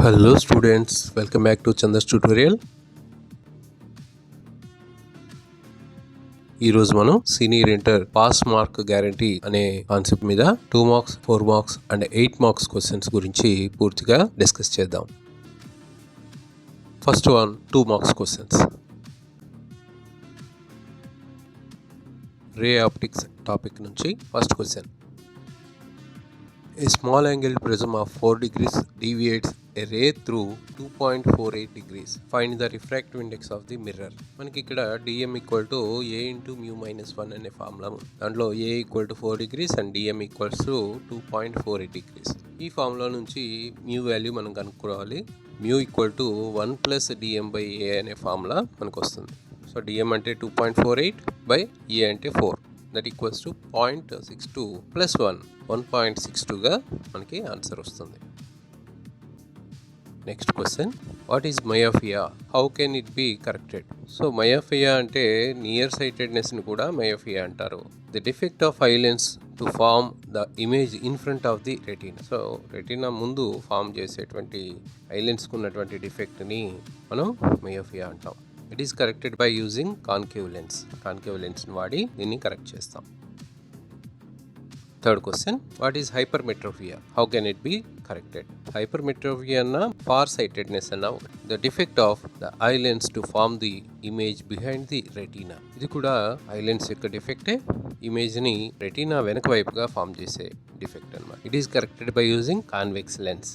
Hello students, welcome back to Chandar's tutorial. ఈరోజు మనం senior inter pass mark guarantee అనే concept మీద 2 marks, 4 marks and 8 marks questions గురించి పూర్తిగా డిస్కస్ చేద్దాం. First one 2 marks questions. Ray optics topic నుంచి first question. A small angled prism of 4 degrees deviates a ray through 2.48 degrees. Find the refractive index of the mirror. మనకి ఇక్కడ dm equal to a into mu minus 1 అనే formula ఉంది. దాంట్లో a equal to 4 degrees and dm equals to 2.48 degrees. ఈ formula నుంచి mu value మనం కనుక్కోవాలి. Mu equal to 1 plus dm by a అనే ఫార్ములా మనకు వస్తుంది. సో dm అంటే 2.48 బై a అంటే 4. దట్ ఈక్వల్స్ టు 0.62 ప్లస్ 1.62గా మనకి ఆన్సర్ వస్తుంది. Next question, what is myopia? How can it be corrected? So myopia అంటే నియర్ సైటెడ్నెస్ని కూడా మయోపియా అంటారు. The defect of eye lens to form the image in front of the retina. So retina ముందు form చేసేటువంటి eye లెన్స్కి ఉన్నటువంటి డిఫెక్ట్ని మనం మయోపియా అంటాం. It is corrected by using concave lens. Concave లెన్స్ని వాడి దీన్ని కరెక్ట్ చేస్తాం. Third question, what is hypermetropia? How can it be corrected? Hypermetropia అన్న ఫార్ సైటెడ్నెస్ అన్న the defect of the eye lens to form the image behind the retina. ఇది కూడా eye lens యొక్క డిఫెక్టే, ఇమేజ్ని రెటీనా వెనక వైపుగా ఫామ్ చేసే డిఫెక్ట్ అన్నమాట. It is corrected by using convex lens.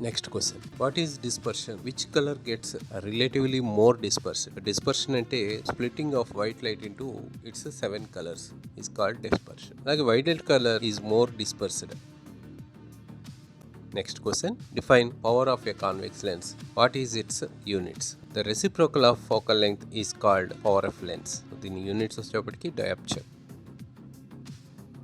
Next question, what is dispersion? Which colour gets relatively more dispersion? Dispersion అంటే splitting of white light into its 7 colours is called dispersion. అలాగే violet colour is more dispersed. Next question, define power of a convex lens. What is its units? The reciprocal of focal length is called power of lens. దీని units వచ్చేప్పటికి dioptre.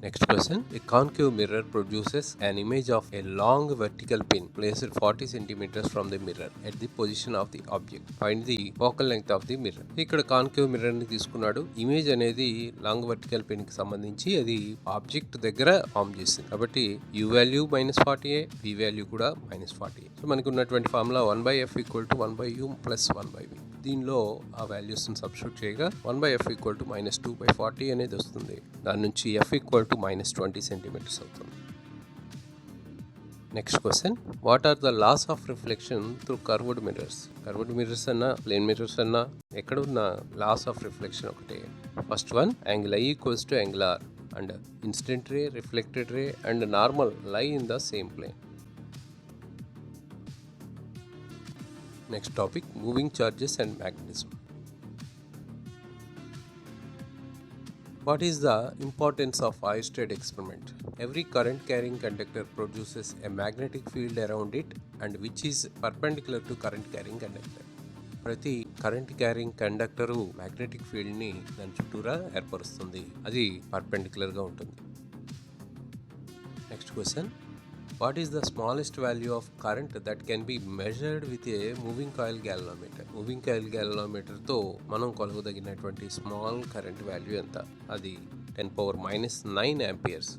Next question, a concave mirror produces an image of a long vertical pin placed 40 centimeters from the mirror at the position of the object. Find the focal length of the mirror. ఇక్కడ concave mirror ని తీసుకున్నాడు. Image అనేది long vertical pin కి సంబంధించి అది object దగ్గర form చేసింది. కాబట్టి u value -40a, v value కూడా -40a. సో మనకు ఉన్నటువంటి formula 1/f equal to 1/u plus 1/v. దీనిలో ఆ వాల్యూస్ని సబ్స్టిట్యూట్ చేయగా 1/f ఈక్వల్ టు -2/40 అనేది వస్తుంది. దాని నుంచి f ఈక్వల్ టు -20 సెంటీమీటర్స్ అవుతుంది. Next question, what are the laws of reflection through curved mirrors? Curved mirrors అన్నా ప్లేన్ మిర్రర్స్ అన్నా ఎక్కడ ఉన్న లాస్ ఆఫ్ రిఫ్లెక్షన్ ఒకటే. First one, angle I equals to angle R and incident ray, reflected ray and normal lie in the same plane. Next topic, moving charges and magnetism. What is the importance of Oersted experiment? Every current carrying conductor produces a magnetic field around it and which is perpendicular to current carrying conductor. ప్రతి current carrying conductor magnetic ఫీల్డ్ని దాని చుట్టూరా ఏర్పరుస్తుంది. అది పర్పెండిక్యులర్గా ఉంటుంది. Next question, what is the smallest value of current that can be measured with a moving coil galvanometer? Moving coil గ్యాలనోమీటర్తో మనం కొలవదగినటువంటి స్మాల్ కరెంట్ వాల్యూ ఎంత? అది 10⁻⁹ amperes.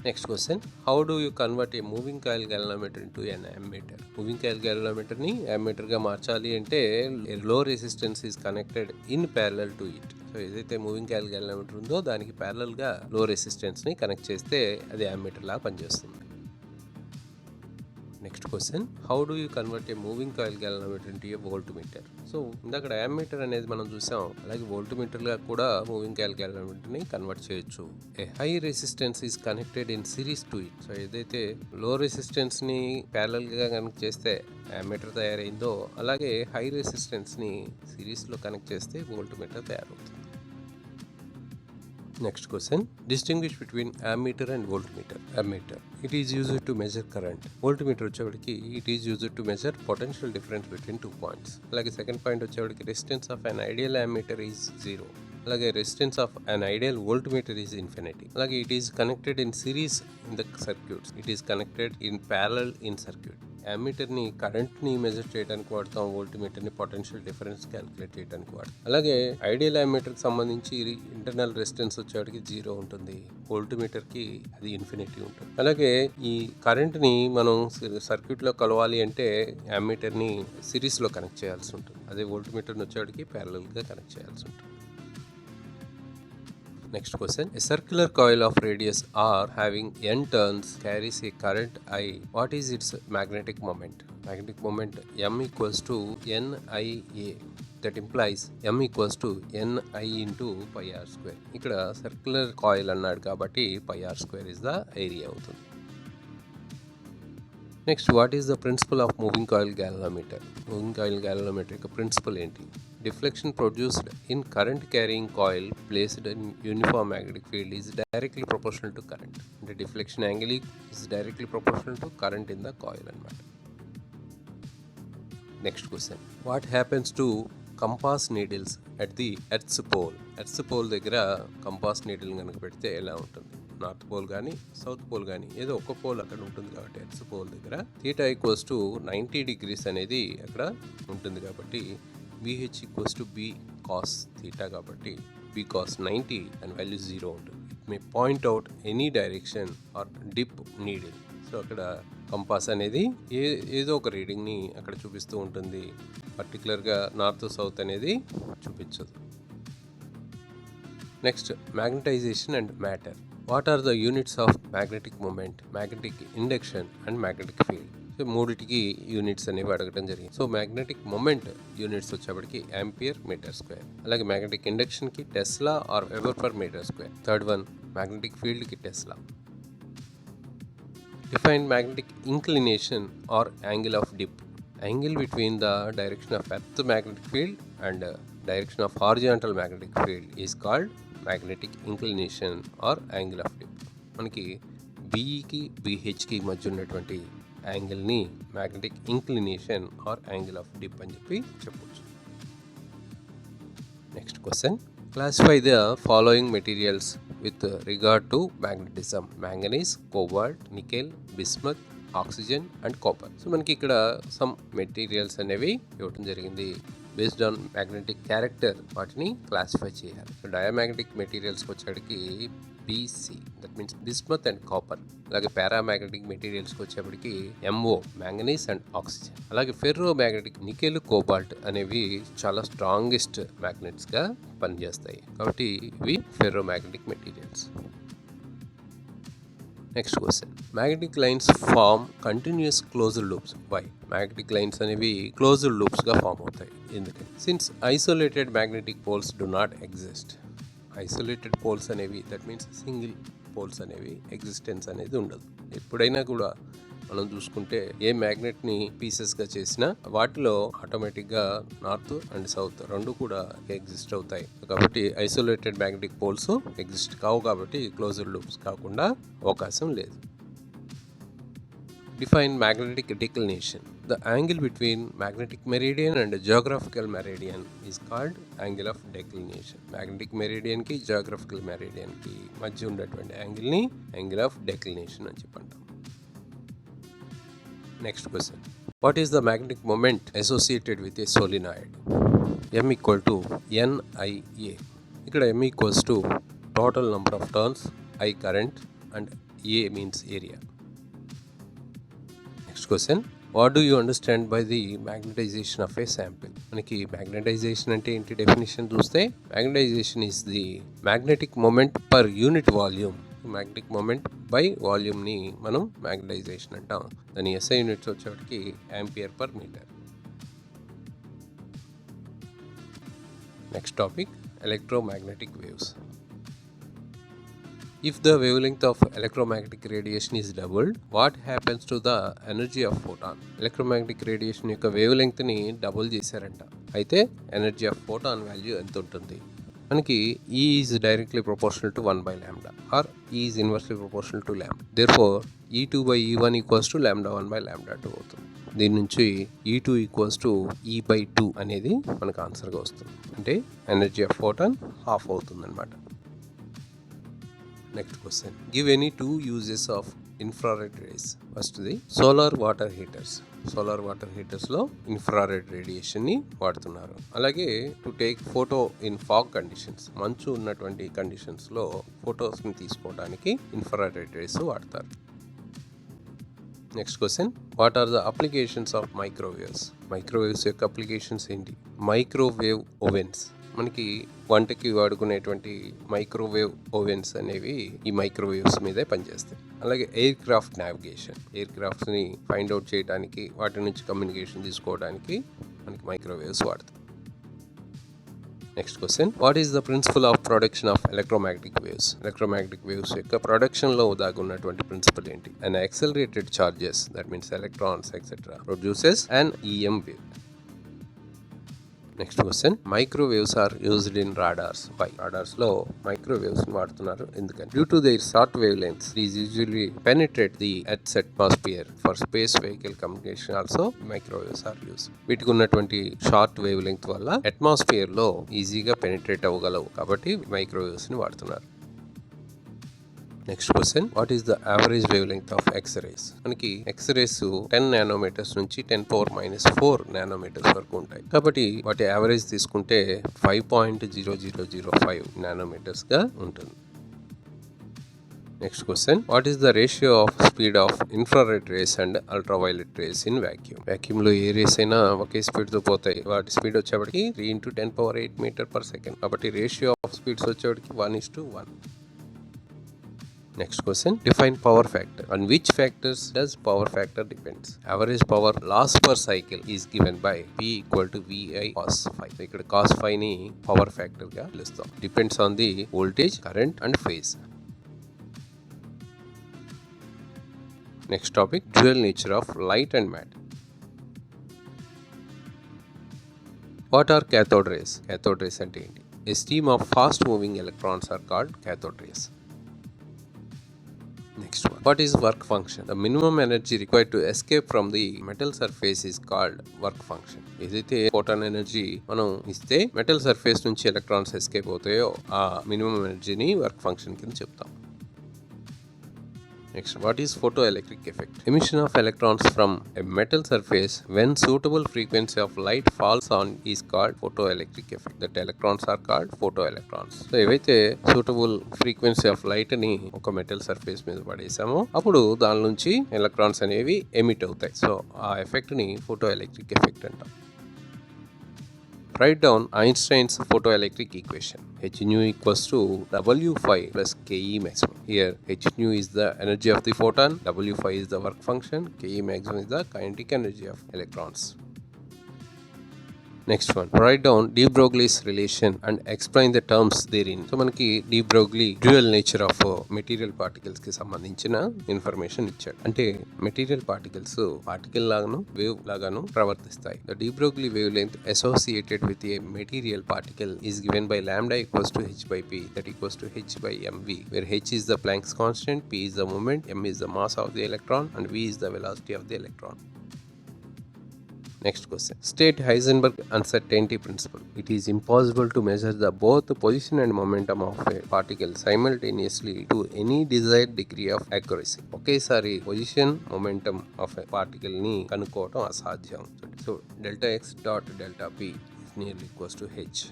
Next question, how do you convert a moving coil galvanometer into an ammeter? Moving coil గ్యాలనోమీటర్ని అమ్మీటర్గా మార్చాలి అంటే low resistance is connected in parallel to it. So ఏదైతే మూవింగ్ కాయిల్ గ్యాలనోమీటర్ ఉందో దానికి ప్యారలల్గా లో రెసిస్టెన్స్ని కనెక్ట్ చేస్తే అది అమ్మీటర్ లాగా పనిచేస్తుంది. Next question, how do you convert a moving coil galvanometer into A voltmeter? So ఇందాక అమ్మీటర్ అనేది మనం చూసాం, అలాగే వోల్ట్మీటర్గా కూడా మూవింగ్ కాయిల్ గ్యాలనోమీటర్ని కన్వర్ట్ చేయొచ్చు. A high resistance is connected in series to it. So ఏదైతే లో రెసిస్టెన్స్ని ప్యారలల్గా కనెక్ట్ చేస్తే అమ్మీటర్ తయారైందో, అలాగే హై రెసిస్టెన్స్ని సిరీస్లో కనెక్ట్ చేస్తే వోల్ట్మీటర్ తయారవుతుంది. Next question, distinguish between ammeter and voltmeter. Ammeter, it is used to measure current. Voltmeter వచ్చేవాడికి it is used to measure potential difference between 2 points. అలాగే second point వచ్చేవాడికి resistance of an ideal ammeter is 0. అలాగే resistance of an ideal voltmeter is infinity. అలాగే it is connected in series in the circuits. It is connected in parallel in circuit. యామీటర్ని కరెంట్ని measure చేయడానికి వాడతాం, వోల్టీమీటర్ని potential difference calculate చేయడానికి వాడతాం. అలాగే ideal యామీటర్కి సంబంధించి internal resistance వచ్చేవాడికి 0 ఉంటుంది, వోల్టీమీటర్కి అది ఇన్ఫినిటీ ఉంటుంది. అలాగే ఈ కరెంట్ని మనం సర్క్యూట్లో కలవాలి అంటే యామీటర్ని సిరీస్లో కనెక్ట్ చేయాల్సి ఉంటుంది, అదే వోల్టీమీటర్ని వచ్చేవాడికి ప్యారలల్గా కనెక్ట్ చేయాల్సి ఉంటుంది. Next question. A circular coil of radius r having n turns carries a current I. What is its magnetic moment? Magnetic moment M equals to NIA. That implies M equals to NI into pi r square. ఇక్కడ circular coil అన్నాడు కాబట్టి pi r square is the area అవుతుంది. Next, what is the principle of moving coil galvanometer? Moving coil galvanometer యొక్క principle ఏంటి? Deflection produced in current carrying coil placed in uniform magnetic field is directly proportional to current. అంటే deflection angle is directly proportional to current in the coil అనమాట. Next question, what happens to compass needles at the earth's pole? Earth's pole దగ్గర compass needle కనుక పెడితే ఎలా ఉంటుంది? North pole కానీ south pole కానీ ఏదో ఒక పోల్ అక్కడ ఉంటుంది కాబట్టి ఎర్త్స్ పోల్ దగ్గర థీటా ఈక్వల్స్ టు 90 degrees అనేది అక్కడ ఉంటుంది కాబట్టి BH equals to B cos theta కాబట్టి B cos 90 అండ్ వాల్యూ 0 ఉంటుంది. It may point out any direction are dip needle. So అక్కడ కంపాస్ అనేది ఏదో ఒక రీడింగ్ని అక్కడ చూపిస్తూ ఉంటుంది, పర్టికులర్గా నార్త్ సౌత్ అనేది చూపించదు. Next, magnetisation and matter. What are the units of magnetic moment, magnetic induction and magnetic field? So మూడిటికి యూనిట్స్ అనేవి అడగడం జరిగింది. సో మ్యాగ్నెటిక్ మూమెంట్ యూనిట్స్ వచ్చేప్పటికి యాంపియర్ మీటర్ స్క్వేర్. అలాగే మ్యాగ్నెటిక్ ఇండక్షన్కి tesla or weber per metre square. Third one magnetic ఫీల్డ్కి tesla. Define magnetic inclination or angle of dip. Angle between the direction of earth magnetic field and direction of horizontal magnetic field is called magnetic inclination or angle of dip. మనకి BEకి BHకి మధ్య ఉన్నటువంటి యాంగిల్ని magnetic inclination or angle of dip అని చెప్పవచ్చు. Next question, classify the following materials with regard to magnetism. Manganese, cobalt, nickel, bismuth, oxygen and copper. So మనకి ఇక్కడ సమ్ మెటీరియల్స్ అనేవి ఇవ్వడం జరిగింది. బేస్డ్ ఆన్ మ్యాగ్నెటిక్ క్యారెక్టర్ వాటిని క్లాసిఫై చేయాలి. So diamagnetic మెటీరియల్స్కి వచ్చేటికి BC, that means bismuth and copper. అలాగే పారామాగ్నెటిక్ మెటీరియల్స్కి వచ్చేప్పటికి MO, మ్యాంగనీస్ అండ్ ఆక్సిజన్. అలాగే ఫెర్రో మ్యాగ్నెటిక్ నికెల్, కోబాల్ట్ అనేవి చాలా స్ట్రాంగెస్ట్ మ్యాగ్నెట్స్గా పనిచేస్తాయి కాబట్టి ఇవి ferromagnetic materials. Next question, magnetic lines form continuous closed loops. Why? Magnetic lines అనేవి క్లోజ్డ్ లూప్స్గా ఫామ్ అవుతాయి. ఎందుకని? Since isolated magnetic poles do not exist. Isolated poles అనేవి, దట్ మీన్స్ సింగిల్ పోల్స్ అనేవి ఎగ్జిస్టెన్స్ అనేది ఉండదు. ఎప్పుడైనా కూడా మనం చూసుకుంటే ఏ మ్యాగ్నెట్ని పీసెస్గా చేసినా వాటిలో ఆటోమేటిక్గా నార్త్ అండ్ సౌత్ రెండు కూడా ఎగ్జిస్ట్ అవుతాయి. కాబట్టి ఐసోలేటెడ్ మ్యాగ్నెటిక్ పోల్స్ ఎగ్జిస్ట్ కావు కాబట్టి క్లోజ్డ్ లూప్స్ కాకుండా అవకాశం లేదు. Define magnetic declination. The angle between magnetic meridian and geographical meridian is called angle of declination. Magnetic meridian కి geographical meridian కి మధ్య ఉన్నటువంటి యాంగిల్ ని angle of declination అని చెప్పంటాం. Next question, what is the magnetic moment associated with a solenoid? M equal to NIA. ఇక్కడ M equals to total number of turns, I current and A means area. Next question, what do you understand by the magnetisation of a sample? మనకి magnetisation అంటే ఏంటి definition చూస్తే, magnetisation is the magnetic moment per unit volume. Magnetic moment by వాల్యూమ్ని మనం magnetisation అంటాం. దాని SI units వచ్చేటికి ampere per metre. Next topic, electromagnetic waves. If the wavelength of electromagnetic radiation is doubled, what happens to the energy of photon? Electromagnetic radiation యొక్క wave లెంగ్త్ని double చేశారంట. అయితే energy of photon value ఎంత ఉంటుంది? మనకి E is directly proportional to 1/λ or E is inversely proportional to λ. Therefore, E2/E1 equals to λ1/λ2 అవుతుంది. దీని నుంచి E2 equals to E/2 అనేది మనకు ఆన్సర్గా వస్తుంది. అంటే ఎనర్జీ ఆఫ్ ఫోటాన్ హాఫ్ అవుతుంది అనమాట. Next question, give any 2 uses of infrared rays. ఫస్ట్ది solar water heaters. Solar water హీటర్స్లో ఇన్ఫ్రారెడ్ రేడియేషన్ని వాడుతున్నారు. అలాగే to take photo in fog conditions, మంచు ఉన్నటువంటి కండిషన్స్లో ఫొటోస్ని తీసుకోవడానికి ఇన్ఫ్రారెడ్ రేస్ వాడతారు. Next question, what are the applications of microwaves? Microwaves యొక్క అప్లికేషన్స్ ఏంటి? మైక్రోవేవ్ ఓవెన్స్, మనకి వంటకి వాడుకునేటువంటి మైక్రోవేవ్ ఓవెన్స్ అనేవి ఈ మైక్రోవేవ్స్ మీదే పనిచేస్తాయి. అలాగే ఎయిర్ క్రాఫ్ట్ నావిగేషన్, ఎయిర్ క్రాఫ్ట్స్ని ఫైండ్ అవుట్ చేయడానికి, వాటి నుంచి కమ్యూనికేషన్ తీసుకోవడానికి మనకి మైక్రోవేవ్స్ వాడతాం. Next question, what is the principle of production of electromagnetic waves? Electromagnetic waves యొక్క ప్రొడక్షన్లో దాగి ఉన్నటువంటి ప్రిన్సిపల్ ఏంటి? And accelerated charges, that means electrons etcetera, produces and EM wave. Next question, microwaves are used in radars. By radars లో microwaves వాడుతున్నారు ఎందుకని? Due to their short wavelengths these usually penetrate the earth's atmosphere. For space vehicle communication also microwaves are use. వీటికి ఉన్నటువంటి short wavelength వల్ల atmosphere లో ఈజీగా penetrate అవ్వగలవు, కాబట్టి మైక్రోవేవ్స్ ని వాడుతున్నారు. Next question, what is the average wavelength of X-rays? మనకి ఎక్స్రేస్ 10 నానోమీటర్స్ నుంచి 10⁻⁴ నానోమీటర్స్ వరకు ఉంటాయి. కాబట్టి వాటి యావరేజ్ తీసుకుంటే 5.0005 నానోమీటర్స్ గా ఉంటుంది. Next question, what is the ratio of speed of infrared race and ultraviolet race in vacuum? Vacuum లో ఏ రేస్ అయినా ఒకే స్పీడ్ తో పోతాయి. వాటి స్పీడ్ వచ్చేప్పటికి 3 × 10⁸ మీటర్ పర్ సెకండ్. కాబట్టి రేషియో ఆఫ్ స్పీడ్స్ వచ్చేప్పటికి 1:1. Next question, define power factor. On which factors does power factor depends? Average power loss per cycle is given by P = VI cos phi. ఇక్కడ cos phi ని power factor గా పిలుస్తాం. Depends on the voltage, current and phase. Next topic, dual nature of light and matter. What are cathode rays? Cathode rays అంటే ఏంటి? A stream of fast moving electrons are called cathode rays. Next one, what is work function? The minimum energy required to escape from the metal surface is called work function. ఏదైతే photon energy మనం ఇస్తే metal surface నుంచి electrons escape అవుతాయో ఆ minimum ఎనర్జీని work function కింద చెప్తాం. Next, what is photoelectric effect? Emission of electrons from a metal surface when suitable frequency of light falls on is called photoelectric effect. That electrons are called photoelectrons. So ఏవైతే suitable frequency of light ని ఒక metal surface మీద పడేసామో అప్పుడు దాని నుంచి electrons అనేవి emit అవుతాయి. So ఆ ఎఫెక్ట్ ని photoelectric effect అంటాం. Write down Einstein's photoelectric equation. H nu = W phi plus Ke maximum. Here H nu is the energy of the photon, W phi is the work function, Ke maximum is the kinetic energy of electrons. Next one, write down de Broglie's relation and explain the terms therein. So మనకి de Broglie dual nature of material particles కి సంబంధించిన information ఇచ్చాడు. అంటే material particles particle లాగాను wave లాగాను ప్రవర్తిస్తాయి. The de Broglie wavelength associated with a material particle is given by lambda = h/p, that equals to h/mv, where h is the Planck's constant, p is the moment, m is the mass of the electron and v is the velocity of the electron. Next question, state Heisenberg uncertainty principle. It is impossible to measure the both position and momentum of a particle simultaneously to any desired degree of accuracy. ఒకేసారి position momentum of a particle ని కనుక్కోవడం అసాధ్యం. So delta x dot delta p is nearly equals to h.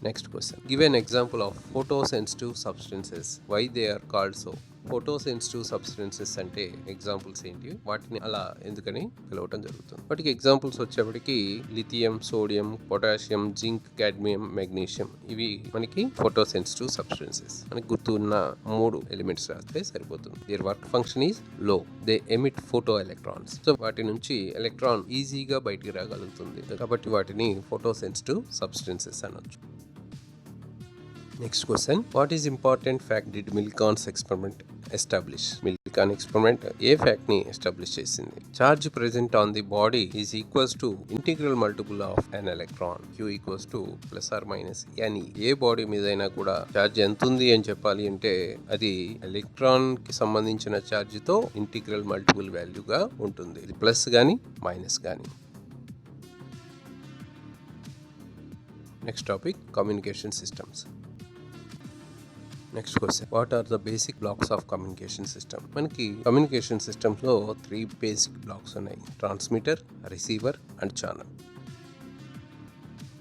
Next question, give an example of photosensitive substances. Why they are called so? Photosensitive substances అంటే examples ఏంటి, వాటిని అలా ఎందుకని పిలవటం జరుగుతుంది. వాటికి ఎగ్జాంపుల్స్ వచ్చేప్పటికి lithium, sodium, potassium, zinc, cadmium, magnesium, ఇవి మనకి ఫోటోసెన్సిటివ్ సబ్స్టెన్సెస్. మనకి గుర్తు ఉన్న 3 ఎలిమెంట్స్ రాస్తే సరిపోతుంది. Their work function is low, they emit photo electrons. So వాటి నుంచి ఎలక్ట్రాన్ ఈజీగా బయటికి రాగలుగుతుంది, కాబట్టి వాటిని ఫోటోసెన్సిటివ్ సబ్స్టెన్సెస్ అనొచ్చు. Next question, what is important fact did Millikan's experiment establish? Millikan experiment A fact ని establish చేసింది? Charge present on the body is equals to integral multiple of an electron, Q = ± ne. A body మీద అయినా కూడా charge ఎంత ఉంది అని చెప్పాలి అంటే అది ఎలక్ట్రాన్ కి సంబంధించిన ఛార్జ్ తో ఇంటిగ్రల్ మల్టిపుల్ వాల్యూగా ఉంటుంది, ఇది ప్లస్ గానీ మైనస్ గానీ. Next topic, communication systems. Next question, what are the basic blocks of communication system? మనకి కమ్యూనికేషన్ సిస్టమ్లో 3 బేసిక్ బ్లాక్స్ ఉన్నాయి: transmitter, receiver and channel.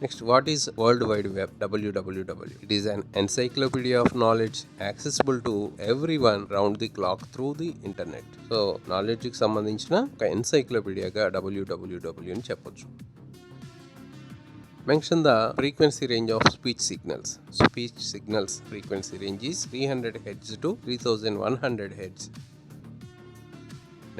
Next, what is world wide web? WWW. It is an encyclopedia of knowledge accessible to everyone round the clock through the internet. So నాలెడ్జ్కి సంబంధించిన ఒక ఎన్సైక్లోపీడియాగా WWW అని చెప్పొచ్చు. Mention the frequency range of speech signals. Speech signals frequency range is 300 Hz to 3100 Hz.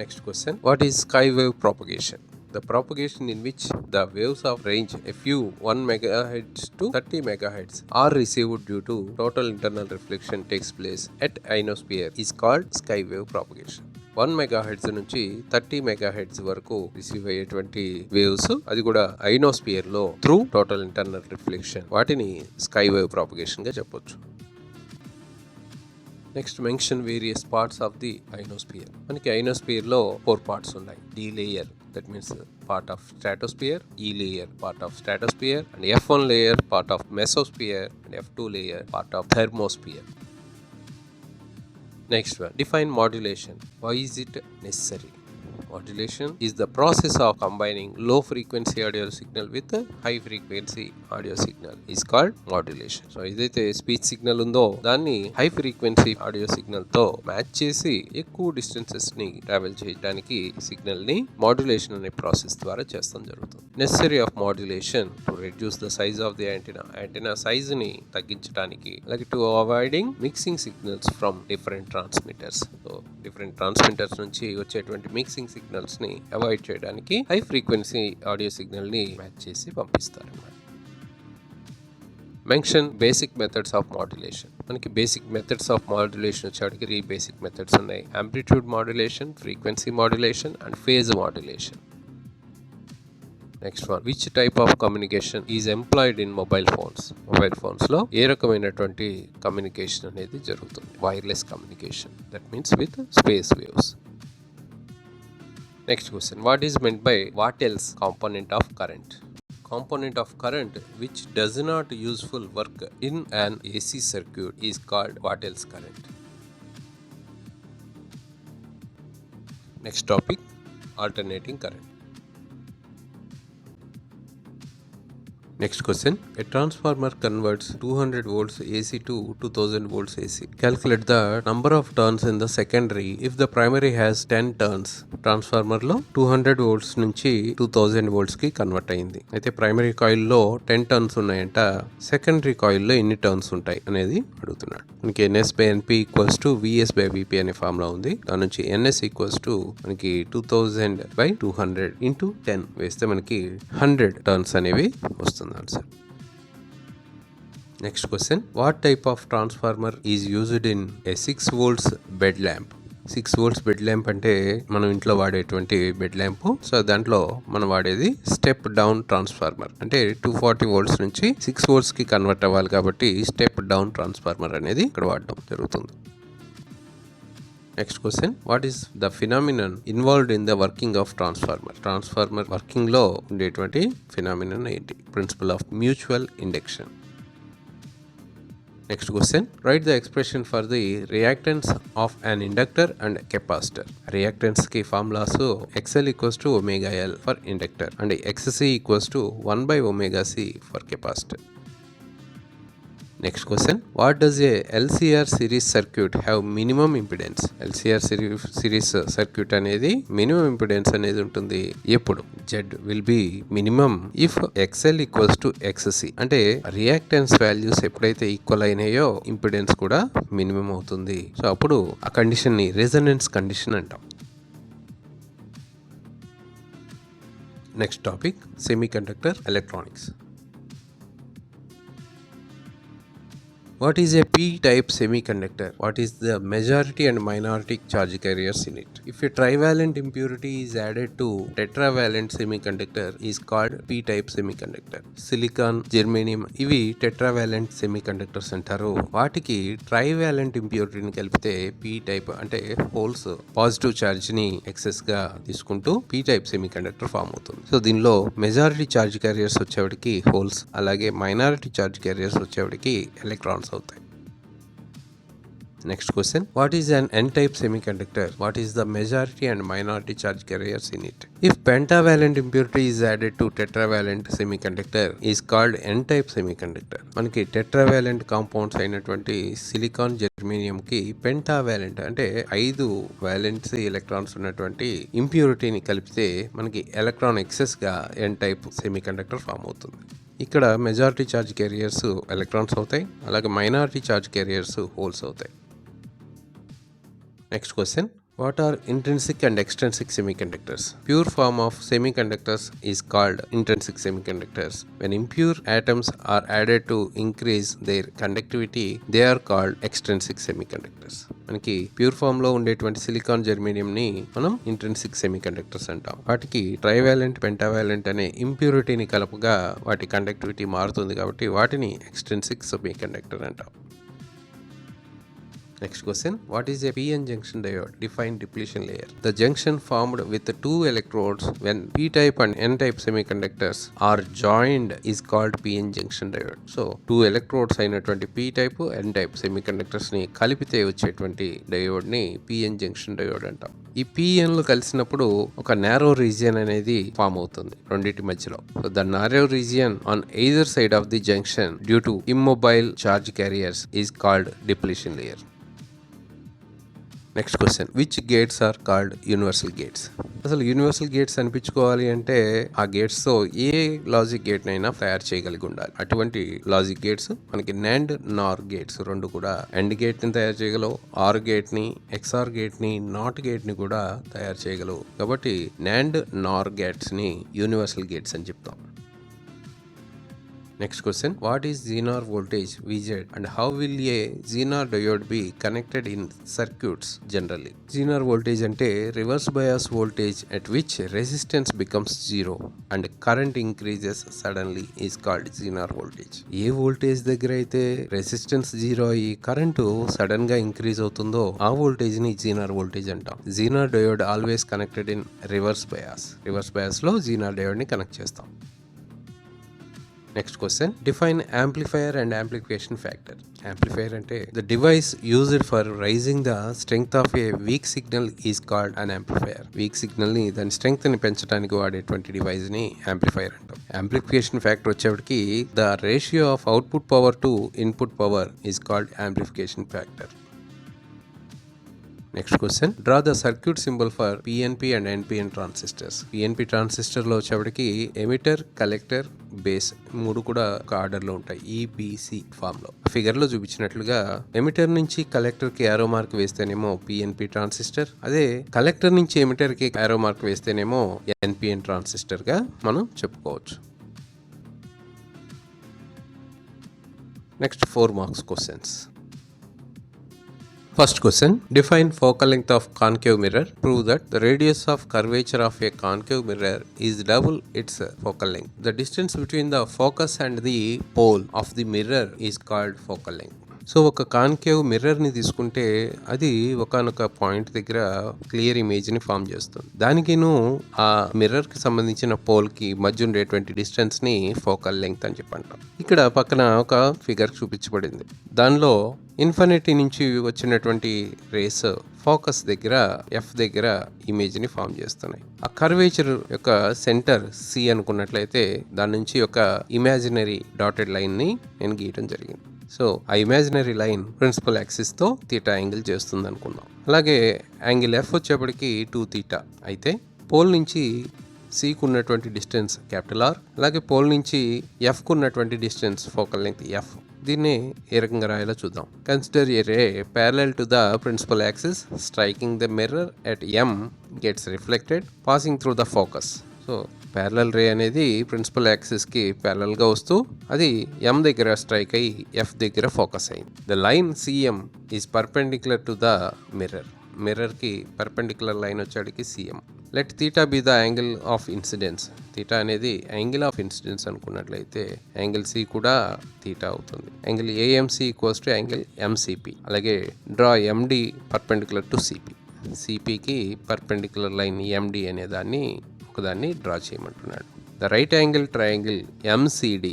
Next question, what is skywave propagation? The propagation in which the waves of range a few 1 MHz to 30 MHz are received due to total internal reflection takes place at ionosphere is called skywave propagation. 1 MHz నుంచి 30 MHz వరకు receive అయ్యేటువంటి waves, అది కూడా ionosphere లో through total internal reflection, వాటిని sky wave propagation గా చెప్పొచ్చు. Next, mention various parts of the ionosphere. మనకి ఐనోస్పియర్ లో 4 పార్ట్స్ ఉన్నాయి. D layer, that means part of stratosphere, E layer part of stratosphere, and F1 layer part of mesosphere, and F2 layer part of thermosphere. Next one, define modulation. Why is it necessary? Modulation is the process of combining low frequency audio signal with a high frequency audio signal is called modulation. So ఏదైతే speech signal ఉందో దాన్ని high frequency audio signal తో match చేసి ఎక్కువ distances ని travel చేయడానికి signal ని modulation అనే ప్రాసెస్ ద్వారా చేస్తాం జరుగుతుంది. Necessary of modulation to reduce the size of the antenna size ని తగ్గించడానికి, అలాగే to avoiding mixing signals from different transmitters. So different transmitters నుంచి వచ్చేటువంటి మిక్సింగ్ సిగ్నల్స్ ని అవాయిడ్ చేయడానికి హై ఫ్రీక్వెన్సీ ఆడియో సిగ్నల్ ని మ్యాచ్ చేసి పంపిస్తారు. Mention basic methods of modulation. మనకి బేసిక్ మెథడ్స్ ఆఫ్ మాడ్యులేషన్ వచ్చేటికి 3 బేసిక్ మెథడ్స్ ఉన్నాయి: amplitude modulation, frequency modulation and phase modulation. Next one, which type of communication is employed in mobile phones? Mobile phones లో ఏ రకమైనటువంటి communication అనేది జరుగుతుంది? Wireless communication, that means with space waves. Next question, what is meant by what else component of current? Component of current which does not useful work in an AC circuit is called what else current. Next topic, alternating current. Next question, a transformer converts 200 volts AC to 2000 volts AC. Calculate the number of turns in the secondary if the primary has 10 turns. Transformer లో 200 volts నుంచి 2000 volts కి convert అయింది. అయితే primary coil లో 10 turns ఉన్నాయంట, secondary coil లో ఎన్ని turns ఉంటాయి అనేది అడుగుతున్నాడు. మనకి NS by NP equals to VS by VP అనే ఫార్ములా ఉంది. దాని నుంచి NS ఈక్వల్స్ టు మనకి 2000 by 200 ఇంటూ 10 వేస్తే మనకి 100 టర్న్స్ అనేవి వస్తుంది answer. Next question, what type of transformer is used in a 6 volts bed lamp? 6 volts bed lamp అంటే మనం ఇంట్లో వాడేటువంటి బెడ్ ల్యాంప్. సో దాంట్లో మనం వాడేది స్టెప్ డౌన్ ట్రాన్స్ఫార్మర్, అంటే 240 volts నుంచి 6 volts కి కన్వర్ట్ అవ్వాలి కాబట్టి స్టెప్ డౌన్ ట్రాన్స్ఫార్మర్ అనేది ఇక్కడ వాడడం జరుగుతుంది. Next question, what is the phenomenon involved in the working of transformer? Transformer working లో ఉండేటువంటి ఫినామినన్ ఏంటి? Principle of mutual induction. Next question, write the expression for the reactance of an inductor and capacitor. Reactance కి formulas XL equals to ωL for inductor and XC equals to 1/ωc for capacitor. Next question, what does a LCR series circuit have minimum impedance? LCR series circuit అనేది minimum impedance అనేది ఉంటుంది ఎప్పుడు? Z will be minimum if XL equals to XC. అంటే reactance values ఎప్పుడైతే equal అయినాయో impedance కూడా minimum అవుతుంది. So అప్పుడు ఆ కండిషన్ ని రెజొనెన్స్ కండిషన్ అంటాం. Next topic, semiconductor electronics. What is a p-type semiconductor? What is the majority and minority charge carriers in it? If a trivalent impurity is added to tetravalent semiconductor is called p-type semiconductor. Silicon, germanium ఇవి tetravalent semiconductors అంటారు. వాటికి trivalent impurity ని కలిపితే p-type అంటే holes positive charge ని excess గా తీసుకుంటూ p-type semiconductor form అవుతుంది. సో దీనిలో మెజారిటీ చార్జ్ క్యారియర్స్ వచ్చేవాడికి హోల్స్, అలాగే మైనారిటీ చార్జ్ క్యారియర్స్ వచ్చేవాడికి ఎలక్ట్రాన్స్ అవుతాయి. Next question. What is an n-type semiconductor? What is the majority and minority charge carriers in it? If pentavalent impurity is added to tetravalent semiconductor is called n-type semiconductor. మనకి tetravalent compounds అయినటువంటి silicon germanium కి pentavalent అంటే 5 valency electrons ఉన్నటువంటి ఇంప్యూరిటీని కలిపితే మనకి electron excess గా n-type semiconductor form అవుతుంది. ఇక్కడ మెజారిటీ ఛార్జ్ క్యారియర్స్ ఎలక్ట్రాన్స్ అవుతాయి, అలాగే మైనారిటీ ఛార్జ్ క్యారియర్స్ హోల్స్ అవుతాయి. Next question. What are intrinsic and extrinsic semiconductors? Pure form of semiconductors is called intrinsic semiconductors. When impure atoms are added to increase their conductivity, they are called extrinsic semiconductors. మనకి pure form లో ఉండేటువంటి silicon germanium ని మనం intrinsic semiconductors అంటాం. వాటికి trivalent pentavalent అనే ఇంప్యూరిటీని కలపగా వాటి కండక్టివిటీ మారుతుంది కాబట్టి వాటిని ఎక్స్ట్రిన్సిక్ సెమీకండక్టర్ అంటాం. Next question. What is a p-n junction diode? Define depletion layer. The junction formed with 2 electrodes when p-type and n-type semiconductors are joined is called p-n junction diode. So 2 electrodes అయినటువంటి p-type n-type semiconductors ని కలిపితే వచ్చేటువంటి diode ని p-n junction diode అంటాం. ఈ p-n లు కలిసినప్పుడు ఒక నారో రీజియన్ అనేది ఫామ్ అవుతుంది రెండింటి మధ్యలో. So the narrow region on either side of the junction due to immobile charge carriers is called depletion layer. Next question. Which gates are called universal gates? అసలు universal gates అనిపించుకోవాలి అంటే ఆ గేట్స్తో ఏ logic గేట్నైనా తయారు చేయగలిగి ఉండాలి. అటువంటి లాజిక్ గేట్స్ మనకి NAND NOR gates రెండు కూడా AND గేట్ని తయారు చేయగలవు, OR గేట్ని, XOR గేట్ని, NOT గేట్ని కూడా తయారు చేయగలవు. కాబట్టి NAND NOR గేట్స్ని యూనివర్సల్ గేట్స్ అని చెప్తాం. Next question. What is Zener voltage VZ and how will a Zener diode be connected in circuits generally? Zener voltage అంటే reverse bias voltage at which resistance becomes zero and current increases suddenly is called Zener voltage. A voltage దగ్గర అయితే resistance zero అయ్యి current sudden గా increase అవుతుందో ఆ voltage ని Zener voltage అంటాం. Zener diode always connected in reverse bias. Reverse bias లో Zener diode ని కనెక్ట్ చేస్తాం. Next question. Define amplifier and amplification factor. Amplifier అంటే the device used for raising the strength of a weak signal is called an amplifier. Weak signal ని దాని strength ని పెంచడానికి వాడేటువంటి device ని యాంప్లిఫైయర్ అంటాం. యాంప్లిఫికేషన్ ఫ్యాక్టర్ వచ్చేప్పటికి the ratio of output power to input power is called amplification factor. Next question. Draw the circuit symbol for PNP and NPN transistors. PNP transistor లో వచ్చేప్పటికి ఎమిటర్, కలెక్టర్, బేస్ మూడు కూడా ఒక order లో ఉంటాయి, ఈబిసి form లో. Figure లో చూపించినట్లుగా emitter నుంచి కలెక్టర్ కి యారో మార్క్ వేస్తేనేమో పిఎన్పి ట్రాన్సిస్టర్, అదే కలెక్టర్ నుంచి ఎమిటర్ కి యారో మార్క్ వేస్తేనేమో ఎన్పిఎన్ ట్రాన్సిస్టర్ గా మనం చెప్పుకోవచ్చు. Next 4 marks questions. First question. Define focal length of concave mirror. Prove that the radius of curvature of a concave mirror is double its focal length. The distance between the focus and the pole of the mirror is called focal length. So ఒక concave మిర్రర్ని తీసుకుంటే అది ఒకనొక point దగ్గర clear ఇమేజ్ని form చేస్తుంది. దానికిను ఆ మిర్రర్కి సంబంధించిన పోల్కి మధ్య ఉండేటువంటి డిస్టెన్స్ని ఫోకల్ లెంగ్త్ అని చెప్పంటాం. ఇక్కడ పక్కన ఒక ఫిగర్ చూపించబడింది. దానిలో ఇన్ఫినిటీ నుంచి వచ్చినటువంటి రేస్ ఫోకస్ దగ్గర ఎఫ్ దగ్గర ఇమేజ్ని ఫామ్ చేస్తున్నాయి. ఆ కర్వేచర్ యొక్క సెంటర్ సి అనుకున్నట్లయితే దాని నుంచి ఒక ఇమాజినరీ డాటెడ్ లైన్ని నేను గీయడం జరిగింది. సో ఆ ఇమాజినరీ లైన్ ప్రిన్సిపల్ యాక్సిస్ తో తీటా యాంగిల్ చేస్తుంది అనుకుందాం. అలాగే యాంగిల్ ఎఫ్ వచ్చేప్పటికి 2 తీటా అయితే పోల్ నుంచి సికు ఉన్నటువంటి డిస్టెన్స్ క్యాపిటల్ ఆర్, అలాగే పోల్ నుంచి ఎఫ్ కు ఉన్నటువంటి డిస్టెన్స్ ఫోకల్ లెంగ్త్ ఎఫ్. దీన్ని ఏ రకంగా రాయాలో చూద్దాం. Consider a ray parallel to the principal axis striking the mirror at M gets reflected passing through the focus. So parallel ray అనేది principal యాక్సిస్కి ప్యారలల్గా వస్తూ అది ఎం దగ్గర స్ట్రైక్ అయ్యి ఎఫ్ దగ్గర ఫోకస్ అయింది. The line CM is perpendicular to the mirror. మిర్రర్కి perpendicular line వచ్చేటికి CM. Let theta be the angle of incidence. Theta అనేది యాంగిల్ ఆఫ్ ఇన్సిడెన్స్ అనుకున్నట్లయితే యాంగిల్ సి కూడా తీటా అవుతుంది. Angle AMC equals to angle MCP. అలాగే draw MD perpendicular to CP. సిపికి perpendicular line MD అనే దాన్ని draw చేయమంటున్నాడు. The right angle triangle MCD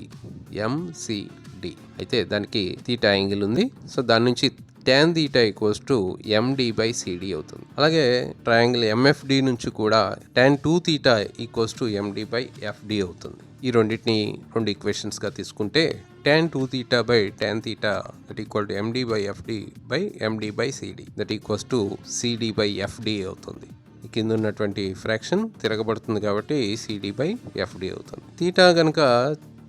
అయితే దానికి తీటా యాంగిల్ ఉంది. సో దాని నుంచి tan theta equals to MD by CD అవుతుంది. అలాగే ట్రయాంగిల్ MFD నుంచి కూడా tan 2 theta equals to MD by FD అవుతుంది. ఈ రెండింటిని రెండు ఈక్వేషన్స్గా తీసుకుంటే tan 2 theta by tan theta that equal to MD by FD by MD by CD that equals to CD by FD అవుతుంది. కింద ఉన్నటువంటి ఫ్రాక్షన్ తిరగబడుతుంది కాబట్టి CD by FD అవుతుంది. తీటా కనుక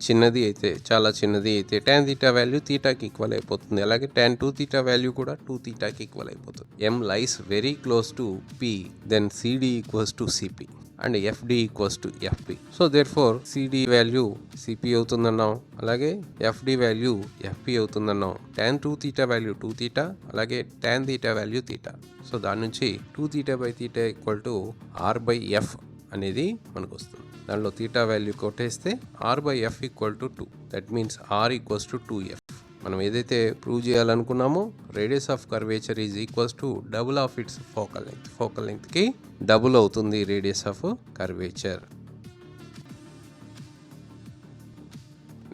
చిన్నది అయితే, చాలా చిన్నది అయితే tan theta వాల్యూ తీటాకి ఈక్వల్ అయిపోతుంది. అలాగే tan 2 theta వాల్యూ కూడా 2 తీటాకి ఈక్వల్ అయిపోతుంది. M lies very close to P, then CD equals to CP and FD equals to FP. So therefore CD value CP అవుతుందన్నాం, అలాగే FD వాల్యూ FP అవుతుందన్నాం. tan 2 theta value 2 theta, అలాగే tan theta value theta. So దాని నుంచి 2 theta by theta equal to R by F అనేది మనకు వస్తుంది. దానిలో theta వాల్యూ కొట్టేస్తే R by F equal to 2. That means R equals to 2F. మనం ఏదైతే ప్రూవ్ చేయాలనుకున్నామో radius of curvature is equals to double of its focal length. Focal లెంగ్త్కి double అవుతుంది radius of curvature.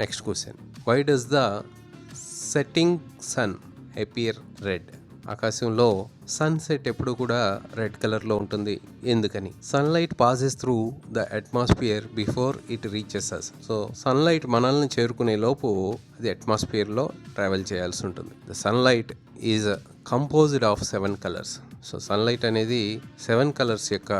Next question, why does the setting sun appear red? ఆకాశంలో sunset ఎప్పుడు కూడా red కలర్లో ఉంటుంది, ఎందుకని? Sunlight passes through the atmosphere before it reaches us. So sunlight మనల్ని చేరుకునే లోపు అది అట్మాస్ఫియర్లో ట్రావెల్ చేయాల్సి ఉంటుంది. The sunlight is composed of 7 colours. So sunlight అనేది 7 కలర్స్ యొక్క